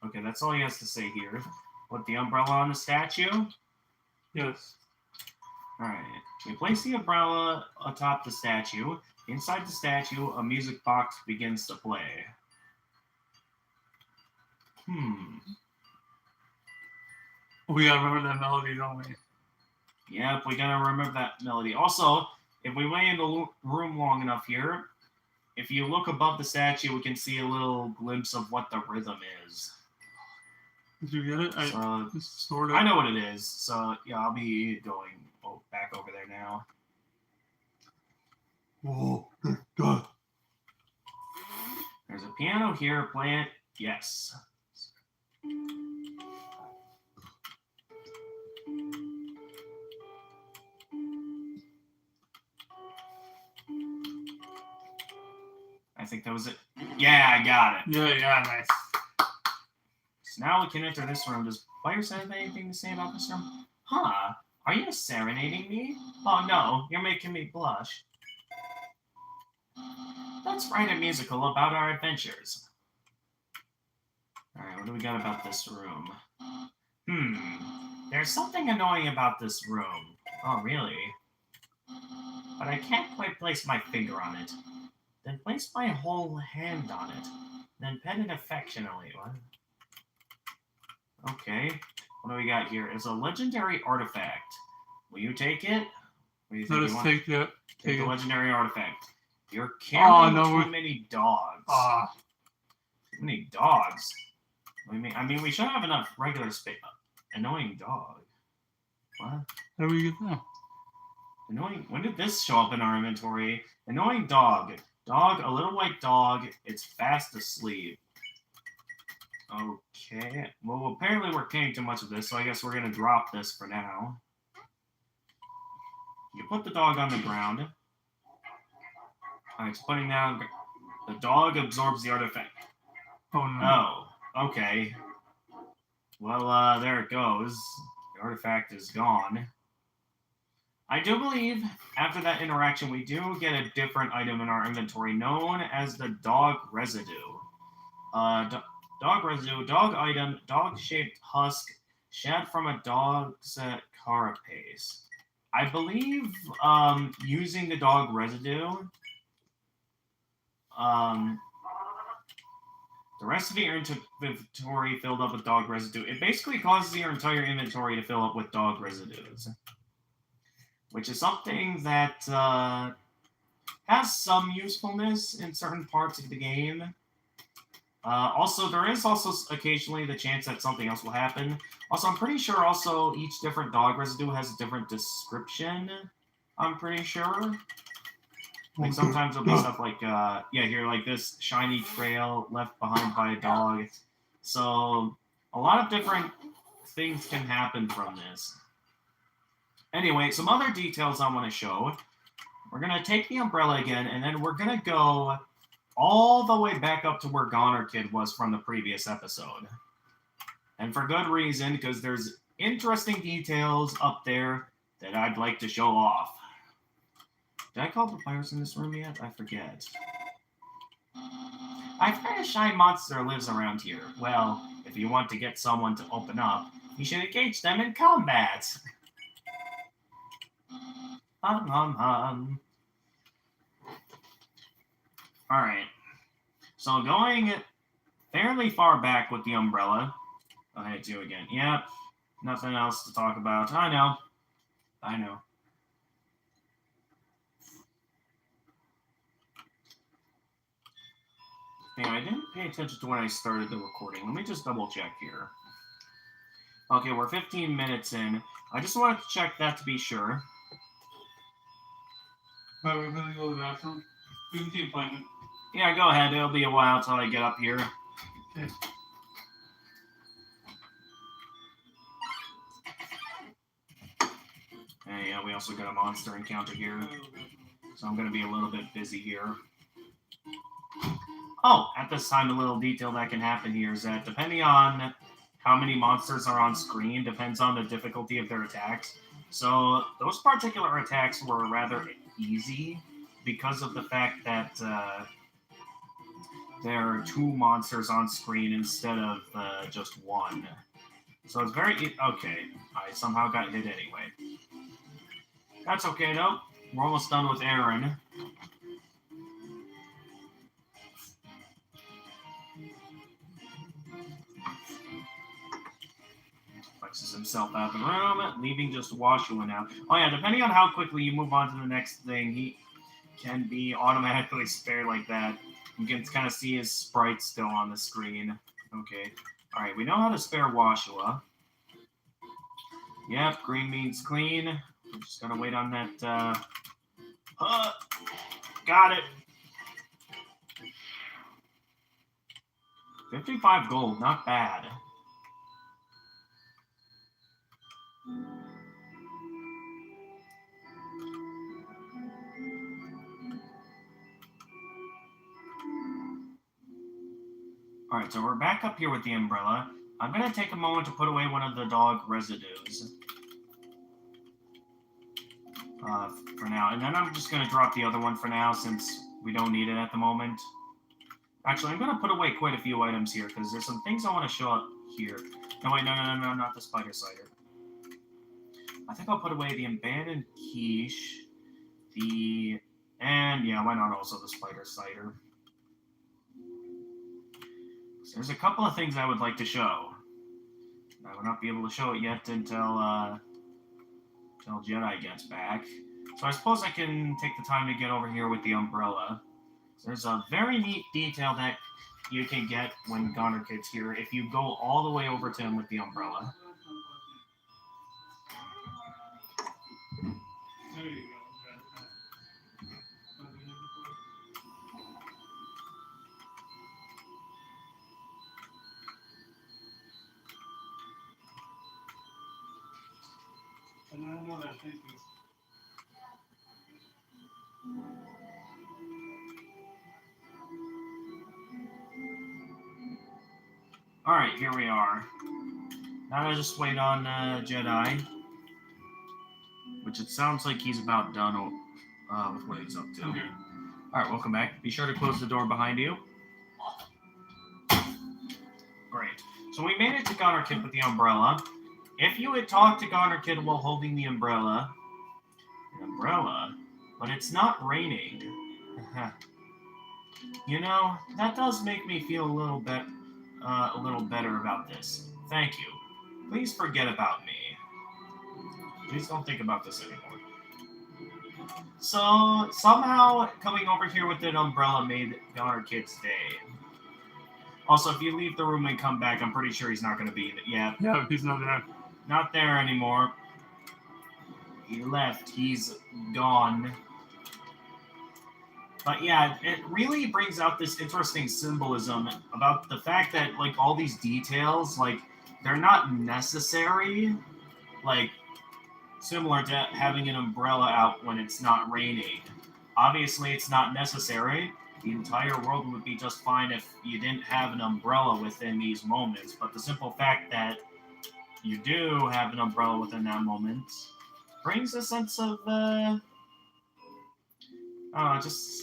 Okay, that's all he has to say here. Put the umbrella on the statue. Yes. Alright. We place the umbrella atop the statue. Inside the statue, a music box begins to play. We gotta remember that melody, don't we? Yep, we gotta remember that melody. Also, if we wait in the room long enough here, if you look above the statue, we can see a little glimpse of what the rhythm is. Did you get it? So, Sort of. I know what it is, so yeah, I'll be going back over there now. Oh, God. There's a piano here, play it. Yes. I think that was it. Yeah, I got it. Yeah, nice. So now we can enter this room. Does Players have anything to say about this room? Huh? Are you serenading me? Oh no, you're making me blush. Let's write a musical about our adventures. Alright, what do we got about this room? There's something annoying about this room. Oh, really? But I can't quite place my finger on it. Then place my whole hand on it. Then pet it affectionately. What? Okay. What do we got here? It's a legendary artifact. Will you take it? What do you think? Let us take the Take the legendary artifact. You're Oh, carrying no, too many dogs. Too many dogs? I mean, we should have enough regular space. Annoying dog. What? How do we get that? Annoying. When did this show up in our inventory? Annoying dog. Dog, a little white dog. It's fast asleep. Okay. Well, apparently we're paying too much of this, so I guess we're going to drop this for now. You put the dog on the ground. It's putting down. The dog absorbs the artifact. Oh, no. Oh, okay. Well, there it goes. The artifact is gone. I do believe after that interaction, we do get a different item in our inventory known as the dog residue. Dog residue, dog item, dog-shaped husk, shed from a dog's carapace. I believe using the dog residue, the rest of your inventory filled up with dog residue. It basically causes your entire inventory to fill up with dog residues, which is something that has some usefulness in certain parts of the game. Also, there is also occasionally the chance that something else will happen. Also, I'm pretty sure also each different dog residue has a different description. I'm pretty sure. Like sometimes it'll be stuff like, here, like this shiny trail left behind by a dog. So, a lot of different things can happen from this. Anyway, some other details I want to show. We're going to take the umbrella again, and then we're going to go all the way back up to where Goner Kid was from the previous episode. And for good reason, because there's interesting details up there that I'd like to show off. Did I call Papyrus in this room yet? I forget. I've heard a shy monster lives around here. Well, if you want to get someone to open up, you should engage them in combat. Alright. So going fairly far back with the umbrella. Go ahead, you again. Yep. Nothing else to talk about. I know. Anyway, I didn't pay attention to when I started the recording. Let me just double check here. Okay, we're 15 minutes in. I just wanted to check that to be sure. But we're going to go to the bathroom. We can keep playing it. Yeah, go ahead. It'll be a while till I get up here. Okay. And yeah, we also got a monster encounter here. So I'm going to be a little bit busy here. Oh, at this time, a little detail that can happen here is that depending on how many monsters are on screen, depends on the difficulty of their attacks. So those particular attacks were rather easy because of the fact that there are 2 monsters on screen instead of just 1. So it's very... Okay, I somehow got hit anyway. That's okay, though. We're almost done with Aaron. Flexes himself out of the room, leaving just Washua now. Oh yeah, depending on how quickly you move on to the next thing, he can be automatically spared like that. You can kind of see his sprite still on the screen. Okay. Alright, we know how to spare Washua. Yep, green means clean. We're just gonna wait on that, got it! 55 gold, not bad. Alright, so we're back up here with the umbrella. I'm going to take a moment to put away one of the dog residues. For now. And then I'm just going to drop the other one for now since we don't need it at the moment. Actually, I'm going to put away quite a few items here because there's some things I want to show up here. No, wait, no, not the spider cider. I think I'll put away the abandoned quiche, and yeah, why not also the spider cider? So there's a couple of things I would like to show. I will not be able to show it yet until Jedi gets back. So I suppose I can take the time to get over here with the umbrella. So there's a very neat detail that you can get when Goner Kid's here if you go all the way over to him with the umbrella. There you go. And I know that, thank you. Alright, here we are. Now I just wait on Jedi. Which it sounds like he's about done with what he's up to. Okay. Alright, welcome back. Be sure to close the door behind you. Great. So we made it to Goner Kid with the umbrella. If you had talked to Goner Kid while holding the umbrella, but it's not raining. You know, that does make me feel a little better about this. Thank you. Please forget about me. Please don't think about this anymore. So, somehow, coming over here with an umbrella made Goner Kid's day. Also, if you leave the room and come back, I'm pretty sure he's not going to be in it. Yeah, He's not there. not there anymore. He left. He's gone. But yeah, it really brings out this interesting symbolism about the fact that, like, all these details, like, they're not necessary. Like, similar to having an umbrella out when it's not raining. Obviously, it's not necessary. The entire world would be just fine if you didn't have an umbrella within these moments. But the simple fact that you do have an umbrella within that moment brings a sense of, just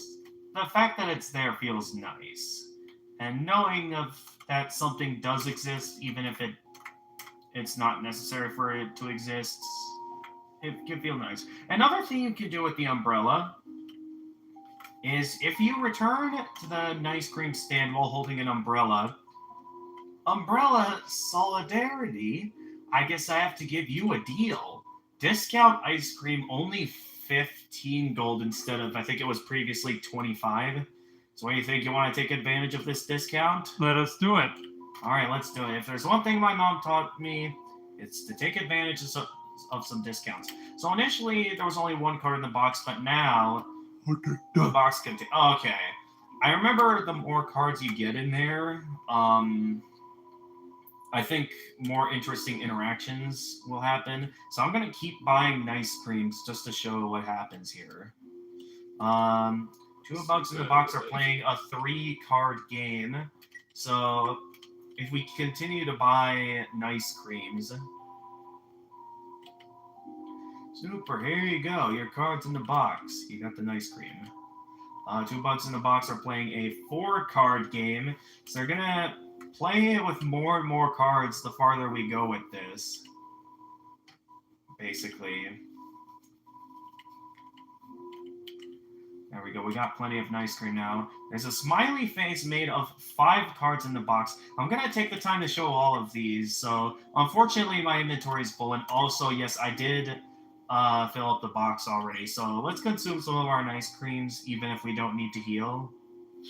the fact that it's there feels nice. And knowing that something does exist, even if it's not necessary for it to exist, it can feel nice. Another thing you can do with the umbrella is if you return to the ice cream stand while holding an umbrella solidarity, I guess I have to give you a deal. Discount ice cream only 15 gold instead of, I think it was previously 25. So what do you think? You want to take advantage of this discount? Let us do it. Alright, let's do it. If there's one thing my mom taught me, it's to take advantage of some discounts. So initially, there was only one card in the box, but now the box contains... Okay. I remember the more cards you get in there, I think more interesting interactions will happen. So I'm going to keep buying nice creams just to show what happens here. Two Bugs in the Box are playing a 3-card game. So if we continue to buy nice creams. Super, here you go. Your cards in the box. You got the nice cream. Two Bugs in the Box are playing a 4-card game. So they're gonna play it with more and more cards the farther we go with this. Basically. There we go. We got plenty of nice cream now. There's a smiley face made of 5 cards in the box. I'm going to take the time to show all of these. So, unfortunately, my inventory is full. And also, yes, I did fill up the box already. So, let's consume some of our nice creams, even if we don't need to heal.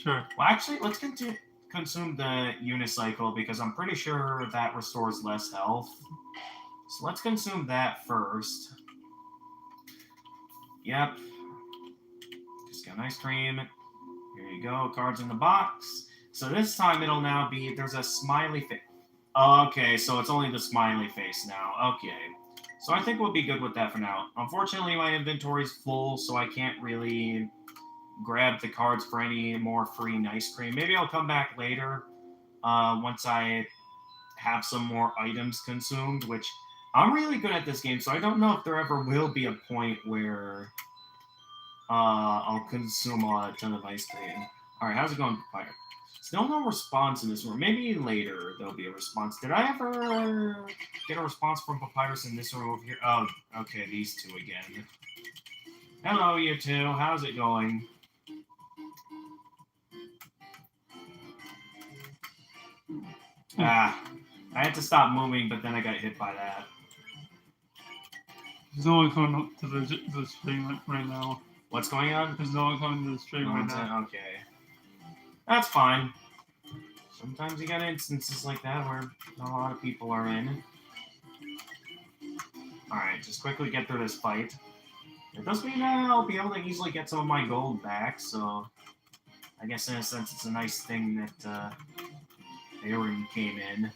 Sure. Well, actually, let's consume the unicycle, because I'm pretty sure that restores less health. So, let's consume that first. Yep. Just got ice cream. Here you go, cards in the box. So this time it'll now be, there's a smiley face. Oh, okay, so it's only the smiley face now. Okay. So I think we'll be good with that for now. Unfortunately, my inventory's full, so I can't really grab the cards for any more free nice cream. Maybe I'll come back later once I have some more items consumed, which I'm really good at this game, so I don't know if there ever will be a point where I'll consume a ton of ice cream. Alright, how's it going, Papyrus? Still no response in this room. Maybe later there'll be a response. Did I ever get a response from Papyrus in this room over here? Oh, okay, these two again. Hello, you two. How's it going? I had to stop moving, but then I got hit by that. There's no one coming up to the stream right now. What's going on? There's no one coming to the stream right now. Okay. That's fine. Sometimes you got instances like that where not a lot of people are in. Alright, just quickly get through this fight. It does mean I'll be able to easily get some of my gold back, so I guess in a sense it's a nice thing that Aaron came in.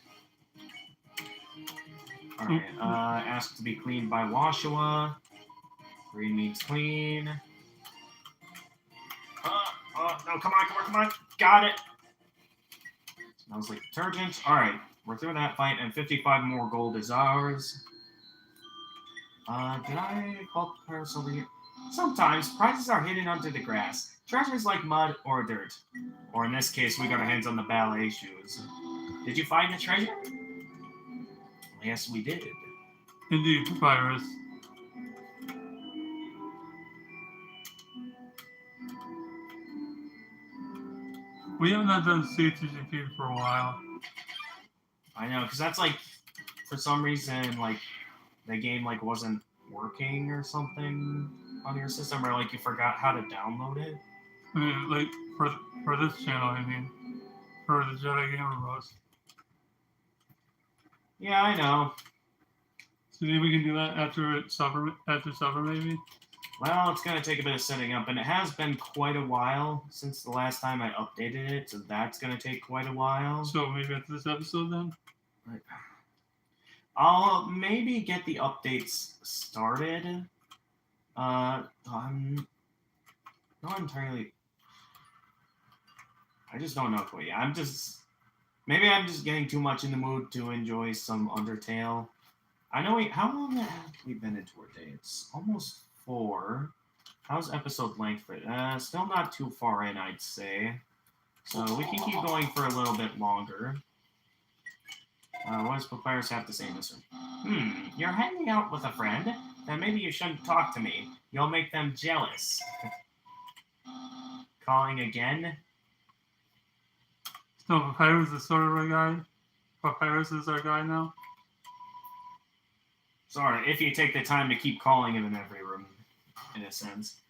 Alright, asked to be cleaned by Washua. Green means clean. No, come on. Got it. Smells like detergent. Alright, we're through that fight, and 55 more gold is ours. Did I call Papyrus over here? Sometimes, prizes are hidden under the grass. Treasures like mud or dirt. Or in this case, we got our hands on the ballet shoes. Did you find the treasure? Yes, we did. Indeed, Papyrus. We haven't done CTGP for a while. I know, because that's like, for some reason, like, the game like wasn't working or something on your system, or like you forgot how to download it. I mean, like, for this channel, I mean. For the Jedi Gamer Bros. Yeah, I know. So maybe we can do that after supper, maybe? Well, it's going to take a bit of setting up, and it has been quite a while since the last time I updated it, so that's going to take quite a while. So maybe after this episode, then? Right. I'll maybe get the updates started. I'm not entirely... I just don't know quite yet. Maybe I'm just getting too much in the mood to enjoy some Undertale. I know how long have we been into our day? It's almost 4. How's episode length for it? Still not too far in, I'd say. So we can keep going for a little bit longer. What does Papyrus have to say in this one? You're hanging out with a friend? Then maybe you shouldn't talk to me. You'll make them jealous. Calling again? No, Papyrus is sort of our guy. Papyrus is our guy now. Sorry, if you take the time to keep calling him in every room, in a sense.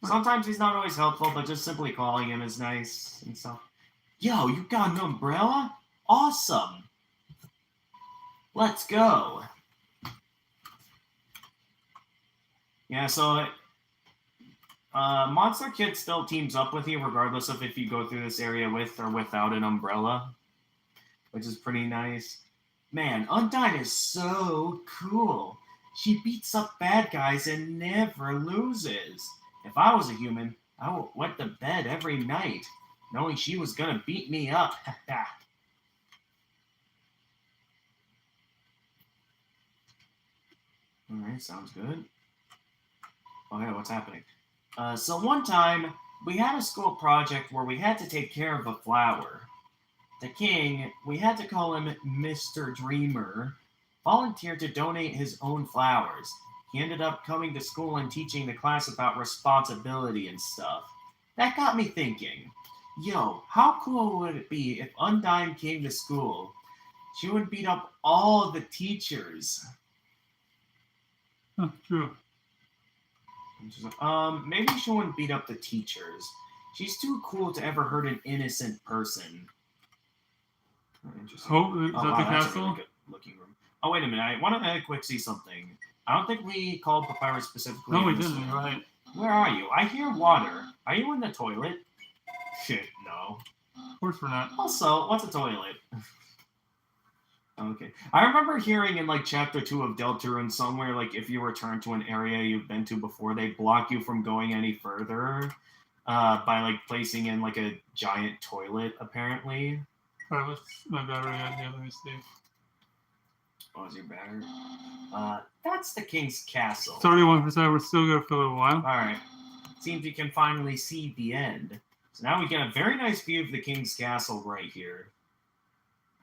Sometimes he's not always helpful, but just simply calling him is nice and stuff. Yo, you got an umbrella? Awesome! Let's go! Yeah, so Monster Kid still teams up with you regardless of if you go through this area with or without an umbrella, which is pretty nice. Man, Undyne is so cool. She beats up bad guys and never loses. If I was a human, I would wet the bed every night, knowing she was gonna beat me up. Alright, sounds good. Okay, what's happening? So one time, we had a school project where we had to take care of a flower. The king, we had to call him Mr. Dreamer, volunteered to donate his own flowers. He ended up coming to school and teaching the class about responsibility and stuff. That got me thinking, yo, how cool would it be if Undyne came to school? She would beat up all the teachers. Huh, true. Maybe she wouldn't beat up the teachers. She's too cool to ever hurt an innocent person. Oh, interesting. Oh, is that the That's a castle? really good looking room. Oh, wait a minute. I want to quick see something. I don't think we called Papyrus specifically. No, we in this didn't. room. You're right. Where are you? I hear water. Are you in the toilet? Shit, no. Of course we're not. Also, what's a toilet? Okay. I remember hearing in like chapter 2 of Deltarune somewhere, like if you return to an area you've been to before, they block you from going any further by like placing in like a giant toilet, apparently. Alright, what's my battery at here? Let me see. Oh, is your battery? That's the king's castle. 31%. We're still good for a little while. Alright. Seems you can finally see the end. So now we get a very nice view of the king's castle right here.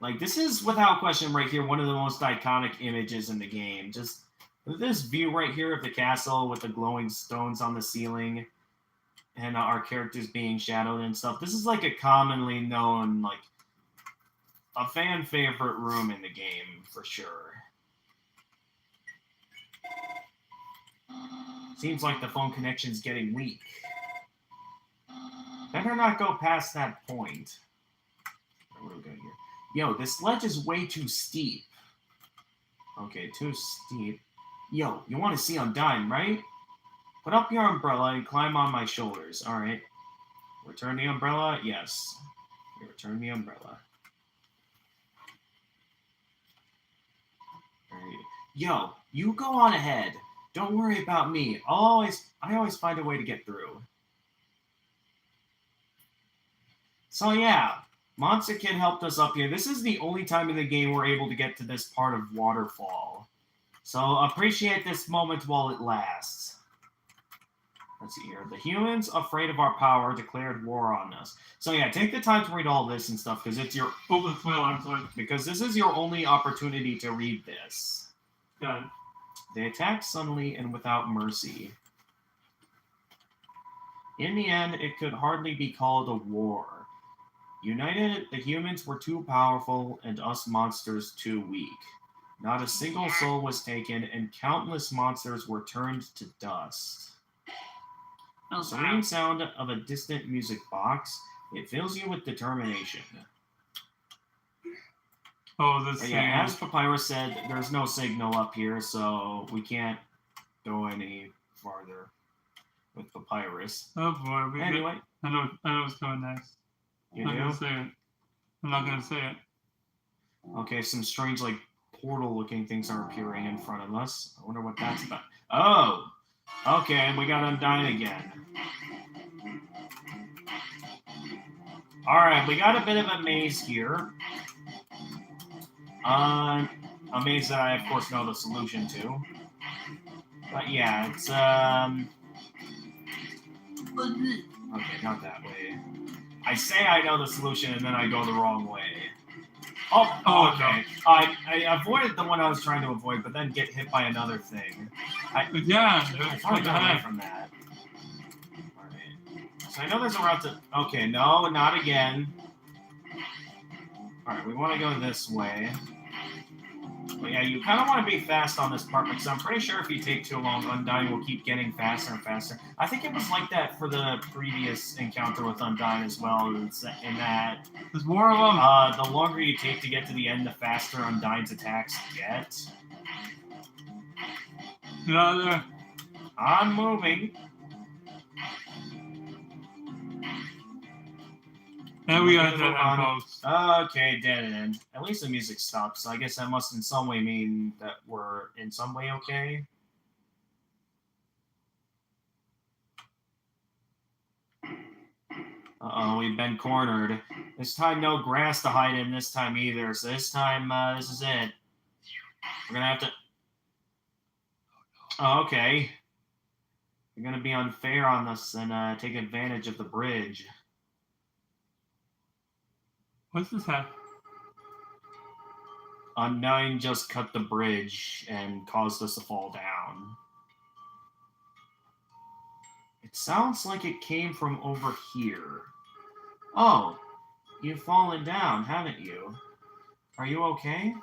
Like, this is, without question, right here, one of the most iconic images in the game. Just this view right here of the castle with the glowing stones on the ceiling and our characters being shadowed and stuff. This is, like, a commonly known, like, a fan favorite room in the game, for sure. Seems like the phone connection's getting weak. Better not go past that point. What do we got here? Yo, this ledge is way too steep. Okay, too steep. Yo, you want to see Undyne, right? Put up your umbrella and climb on my shoulders. Alright. Return the umbrella? Yes. Return the umbrella. Alright. Yo, you go on ahead. Don't worry about me. I always find a way to get through. So yeah, Monster Kid helped us up here. This is the only time in the game we're able to get to this part of Waterfall. So appreciate this moment while it lasts. Let's see here. The humans, afraid of our power, declared war on us. So yeah, take the time to read all this and stuff, because it's your... Oh, that's my alarm clock. Because this is your only opportunity to read this. Got it. They attacked suddenly and without mercy. In the end, it could hardly be called a war. United, the humans were too powerful and us monsters too weak. Not a single soul was taken, and countless monsters were turned to dust. The serene sound of a distant music box, it fills you with determination. Oh, this But thing. yeah, as Papyrus said, there's no signal up here, so we can't go any farther with Papyrus. Oh boy. Anyway, I know what's coming next. you I'm not do? gonna say it. I'm not gonna say it. Okay, some strange, like, portal-looking things are appearing in front of us. I wonder what that's about. Oh! Okay, we got Undyne again. Alright, we got a bit of a maze here. A maze that I, of course, know the solution to. But yeah, it's, okay, not that way. I say I know the solution, and then I go the wrong way. Oh, okay. I avoided the one I was trying to avoid, but then get hit by another thing. Yeah, I what trying to the get away heck? from that. Alright. So I know there's a route to... Okay, no, not again. Alright, we want to go this way. But yeah, you kind of want to be fast on this part, because I'm pretty sure if you take too long, Undyne will keep getting faster and faster. I think it was like that for the previous encounter with Undyne as well, in that There's more of them. the longer you take to get to the end, the faster Undyne's attacks get. Get out of there. I'm moving. And we got Okay, that move on. post. Okay, dead end. At least the music stopped, so I guess that must in some way mean that we're in some way okay. Uh-oh, we've been cornered. This time, no grass to hide in this time either. So this time, this is it. We're gonna have to... Oh, okay. You're gonna be unfair on us and take advantage of the bridge. What's this hat? Unknowing just cut the bridge and caused us to fall down. It sounds like it came from over here. Oh, you've fallen down, haven't you? Are you okay?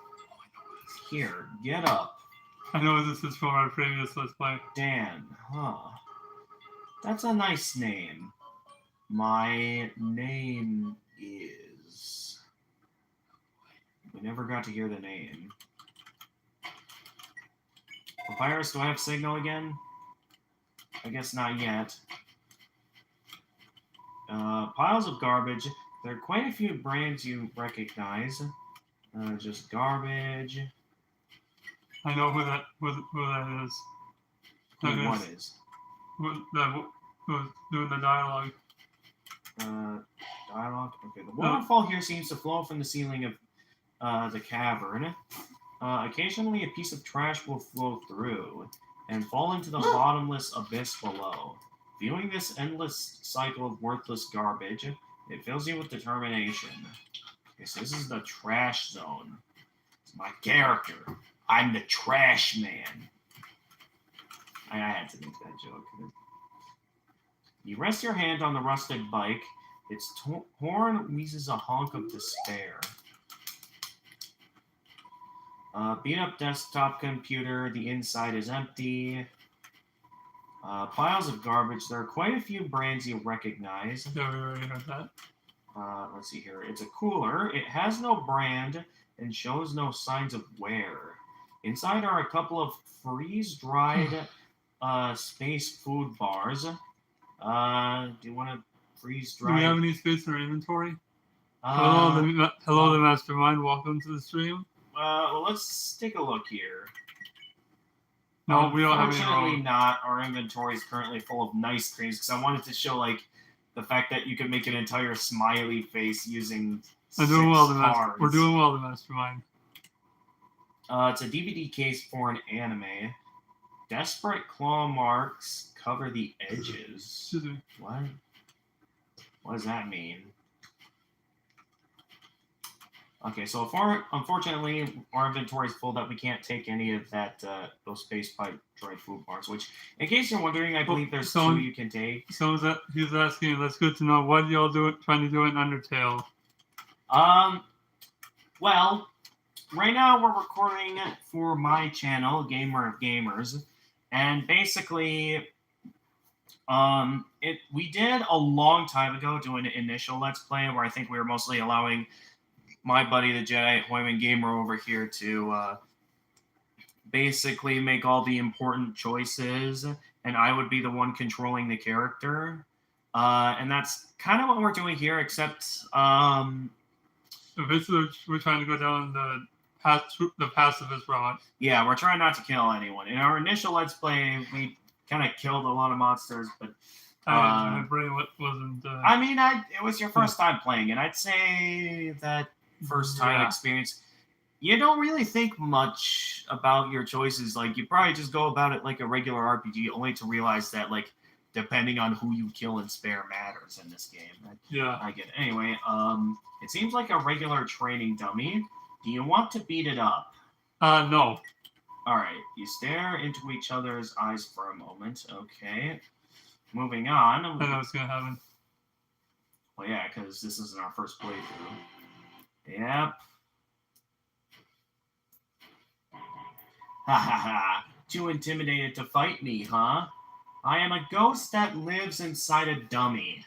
Here, get up. I know this is from our previous Let's Play. Dan, huh? That's a nice name. My name is... We never got to hear the name. Papyrus, do I have signal again? I guess not yet. Piles of garbage. There are quite a few brands you recognize. Just garbage. I know who that is. What is? That was doing the dialogue. Dialogue? Okay. The waterfall here seems to flow from the ceiling of the cavern. Occasionally, a piece of trash will flow through and fall into the bottomless abyss below. Viewing this endless cycle of worthless garbage, it fills you with determination. Okay, so this is the trash zone. It's my character. I'm the trash man. I had to make that joke. You rest your hand on the rusted bike. Its horn wheezes a honk of despair. Beat up desktop computer. The inside is empty. Piles of garbage. There are quite a few brands you recognize. Yeah, we already heard that. Let's see here. It's a cooler. It has no brand and shows no signs of wear. Inside are a couple of freeze-dried space food bars. Do you want to freeze-dry? Do we have any space in our inventory? Hello, the mastermind. Welcome to the stream. Well, let's take a look here. No, we don't have any. Unfortunately not. Our inventory is currently full of nice creams because I wanted to show, like, the fact that you could make an entire smiley face using We're doing well, the mastermind. It's a DVD case for an anime. Desperate claw marks cover the edges. Excuse me. What? What does that mean? Okay, so unfortunately, our inventory is full that we can't take any of that those space pipe dried food bars. Which, in case you're wondering, I believe there's two you can take. So he's asking. That's good to know. What are y'all trying to do in Undertale? Well, right now we're recording for my channel, Gamer of Gamers, and basically, we did a long time ago do an initial Let's Play where I think we were mostly allowing my buddy, the Jedi Hoyman Gamer over here, to basically make all the important choices, and I would be the one controlling the character. And that's kind of what we're doing here, except... So basically, we're trying to go down the pacifist route. Yeah, we're trying not to kill anyone. In our initial Let's Play, we kind of killed a lot of monsters, but... my brain wasn't... I mean, it was your first time playing, and I'd say that first time experience, you don't really think much about your choices. Like, you probably just go about it like a regular RPG, only to realize that, like, depending on who you kill and spare matters in this game. Yeah. I get it. Anyway, it seems like a regular training dummy. Do you want to beat it up? No. Alright, you stare into each other's eyes for a moment. Okay. Moving on. I know what's gonna happen. Well, yeah, because this isn't our first playthrough. Yep. Ha ha ha. Too intimidated to fight me, huh? I am a ghost that lives inside a dummy.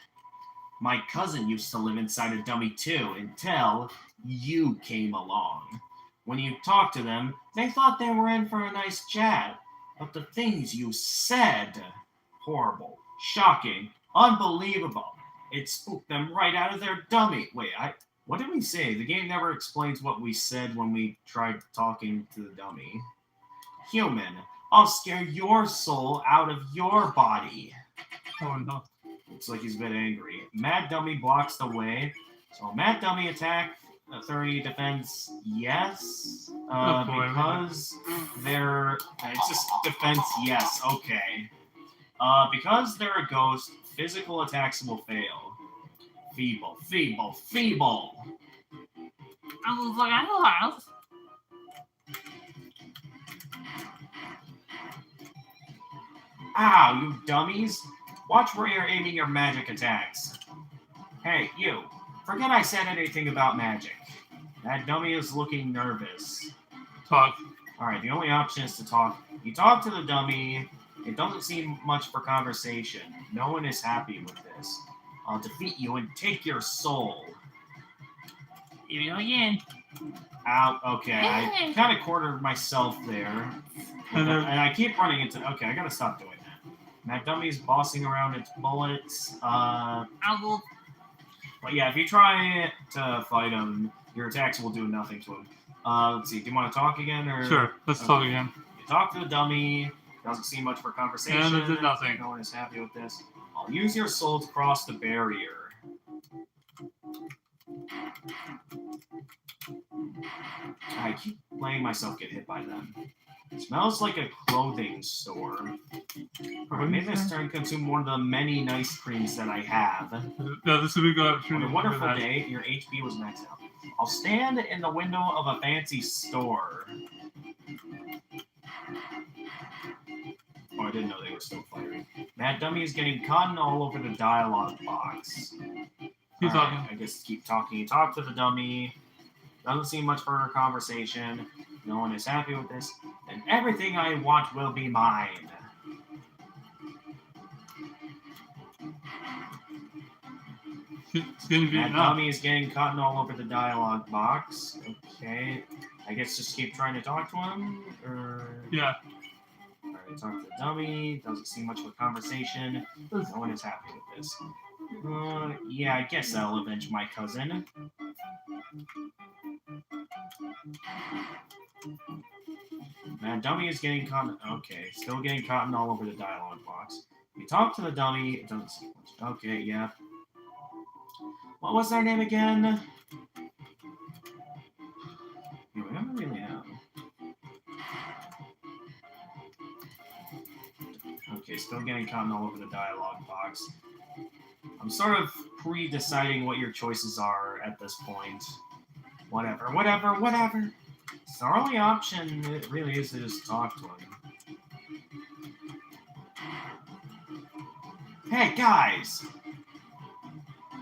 My cousin used to live inside a dummy too, until you came along. When you talked to them, they thought they were in for a nice chat. But the things you said... horrible. Shocking. Unbelievable. It spooked them right out of their dummy. Wait, what did we say? The game never explains what we said when we tried talking to the dummy. Human, I'll scare your soul out of your body. Oh, no. Looks like he's a bit angry. Mad Dummy blocks the way. So Mad Dummy attack, 30 defense, yes. Oh, boy. Because they're... It's just defense, yes, okay. Because they're a ghost, physical attacks will fail. Feeble, feeble, feeble! Ow, you dummies! Watch where you're aiming your magic attacks. Hey, you. Forget I said anything about magic. That dummy is looking nervous. Talk. Alright, the only option is to talk. You talk to the dummy. It doesn't seem much for conversation. No one is happy with this. I'll defeat you and take your soul. Here we go again. Ow, okay. I kind of cornered myself there. And I keep running into... Okay, I gotta stop doing that. That dummy's bossing around its bullets. But yeah, if you try to fight him, your attacks will do nothing to him. Let's see. Do you want to talk again? Or... Sure, let's talk again. You talk to the dummy. Doesn't seem much for conversation. And it did nothing. No one is happy with this. I'll use your soul to cross the barrier. I keep letting myself get hit by them. It smells like a clothing store. Alright, maybe this turn consume one of the many nice creams that I have. No, this would be a good On opportunity. a wonderful day, your HP was maxed out. I'll stand in the window of a fancy store. Oh, I didn't know they were still firing. Mad Dummy is getting cotton all over the dialogue box. Keep talking. I guess keep talking. You talk to the dummy. Doesn't seem much for a conversation. No one is happy with this. And everything I want will be mine. It's getting That beaten up. dummy is getting cotton all over the dialogue box. Okay. I guess just keep trying to talk to him? Or... Yeah. Alright, talk to the dummy. Doesn't seem much of a conversation. No one is happy with this. Yeah, I guess I'll avenge my cousin. Man, dummy is getting cotton. Okay, still getting cotton all over the dialogue box. You talk to the dummy. It doesn't seem much. Okay, yeah. What was their name again? We don't really know. Okay, still getting cotton all over the dialogue box. I'm sort of pre-deciding what your choices are at this point. Whatever, whatever, whatever. It's our only option, it really is to just talk to him. Hey, guys!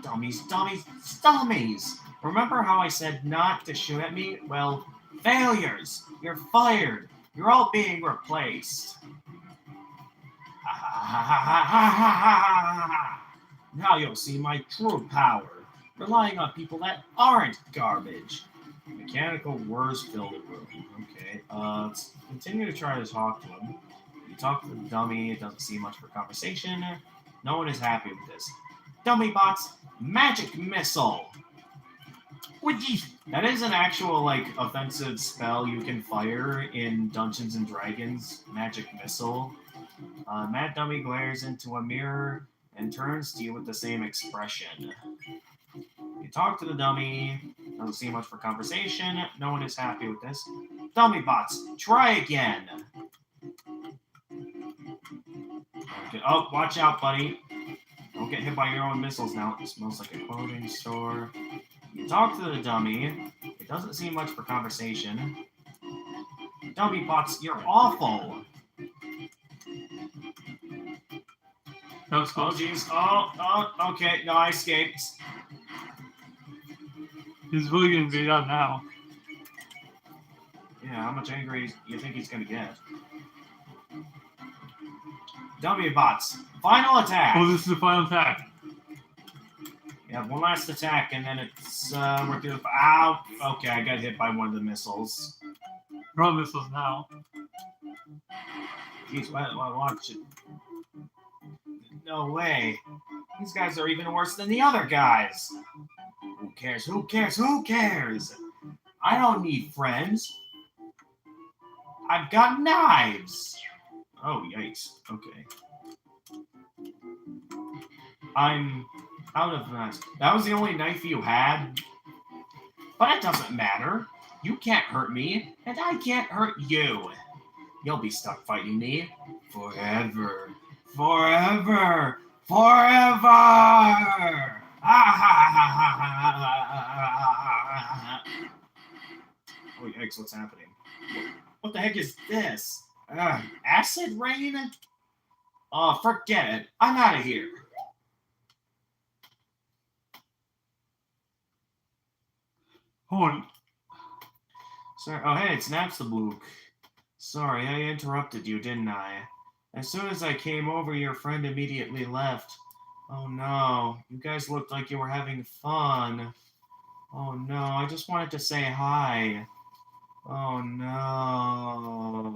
Dummies, dummies, dummies! Remember how I said not to shoot at me? Well, failures! You're fired! You're all being replaced. Now you'll see my true power, relying on people that aren't garbage. Mechanical whirs fill the room. Okay, let's continue to try to talk to him. You talk to the dummy, it doesn't seem much for conversation. No one is happy with this. Dummy bots, magic missile! That is an actual, like, offensive spell you can fire in Dungeons & Dragons, magic missile. Mad Dummy glares into a mirror and turns to you with the same expression. You talk to the dummy, doesn't seem much for conversation, no one is happy with this. Dummy bots, try again! Okay. Oh, watch out, buddy. Don't get hit by your own missiles now. It smells like a clothing store. You talk to the dummy, it doesn't seem much for conversation. Dummy bots, you're awful! That was Oh, close. jeez. Oh, okay. No, I escaped. He's really getting beat up now. Yeah, how much angry you think he's gonna get? Dummy bots, final attack! Oh, this is the final attack. Yeah, one last attack, and then it's, we're through the... Ow! Okay, I got hit by one of the missiles. We're on missiles now. Jeez, watch it. No way. These guys are even worse than the other guys. Who cares? Who cares? Who cares? I don't need friends. I've got knives. Oh, yikes. Okay. I'm Out of knives. That was the only knife you had? But it doesn't matter. You can't hurt me, and I can't hurt you. You'll be stuck fighting me forever. Forever. Forever! Oh, yikes, what's happening? What the heck is this? Acid rain? Oh, forget it. I'm out of here. Oh, Sir, oh hey, it's Napstablook. Sorry, I interrupted you, didn't I? As soon as I came over, your friend immediately left. Oh no, you guys looked like you were having fun. Oh no, I just wanted to say hi. Oh no.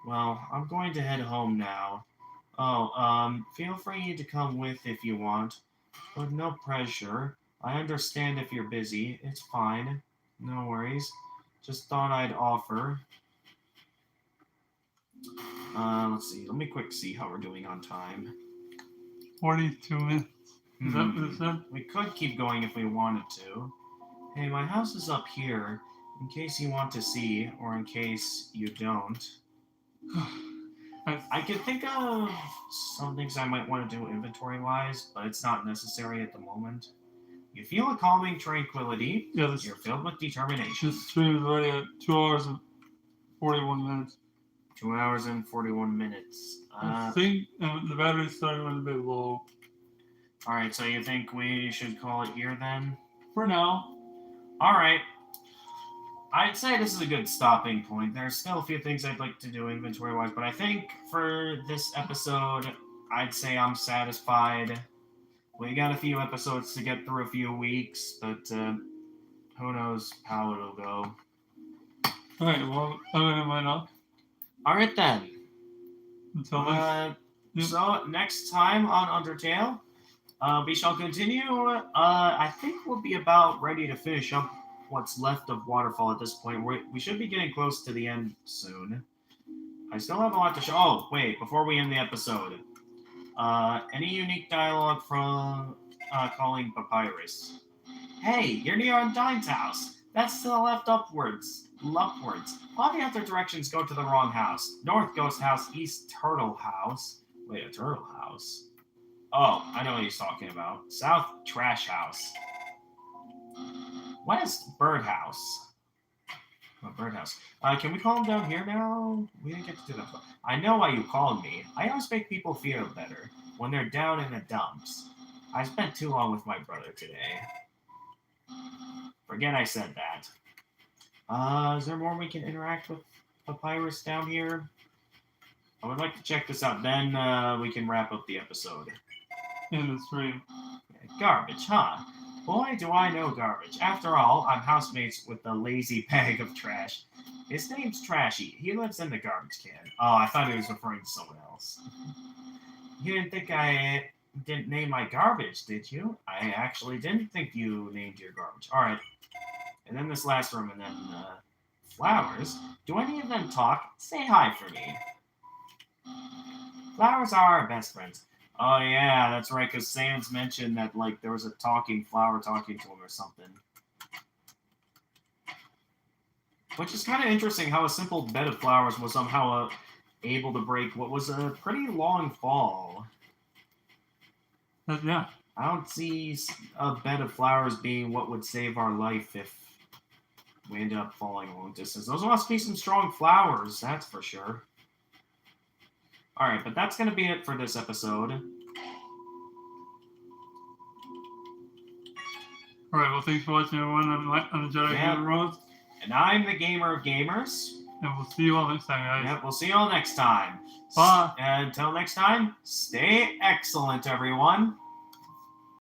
Well, I'm going to head home now. Oh, feel free to come with if you want, but no pressure. I understand if you're busy. It's fine. No worries. Just thought I'd offer. Let's see. Let me quick see how we're doing on time. 42 minutes. Is that what it said? We could keep going if we wanted to. Hey, my house is up here, in case you want to see, or in case you don't. I can think of some things I might want to do inventory-wise, but it's not necessary at the moment. You feel a calming tranquility. Yeah, You're filled with determination. this stream is already at 2 hours and 41 minutes. 2 hours and 41 minutes. I think the battery's starting to run a bit low. Alright, so you think we should call it here then? For now. Alright. I'd say this is a good stopping point. There's still a few things I'd like to do inventory-wise, but I think for this episode, I'd say I'm satisfied. We got a few episodes to get through, a few weeks, but who knows how it'll go. Alright, well, I'm going to mine up. Alright then. Until next. So, next time on Undertale, we shall continue. I think we'll be about ready to finish up what's left of Waterfall at this point. We should be getting close to the end soon. I still have a lot to show. Oh, wait, before we end the episode. Any unique dialogue from calling Papyrus? Hey, you're near Undyne's house. That's to the left upwards. All the other directions go to the wrong house. North Ghost House, East Turtle House. Wait, a turtle house? Oh, I know what he's talking about. South Trash House. West Birdhouse. Oh, Birdhouse. Can we call him down here now? We didn't get to do that. I know why you called me. I always make people feel better when they're down in the dumps. I spent too long with my brother today. Forget I said that. Is there more we can interact with Papyrus down here? I would like to check this out. Then we can wrap up the episode. In the stream. Garbage, huh? Boy, do I know garbage. After all, I'm housemates with the lazy bag of trash. His name's Trashy. He lives in the garbage can. Oh, I thought he was referring to someone else. You didn't think I didn't name my garbage, did you? I actually didn't think you named your garbage. Alright. And then this last room, and then, flowers. Do any of them talk? Say hi for me. Flowers are our best friends. Oh yeah, that's right, because Sans mentioned that, like, there was a talking flower talking to him or something. Which is kind of interesting how a simple bed of flowers was somehow able to break what was a pretty long fall. Yeah. I don't see a bed of flowers being what would save our life if we ended up falling a long distance. Those must be some strong flowers, that's for sure. Alright, but that's going to be it for this episode. Alright, well, thanks for watching, everyone, on the Jedi Game Roads. And I'm the Gamer of Gamers. And we'll see you all next time, guys. Yep, we'll see you all next time. Bye. Until next time, stay excellent, everyone.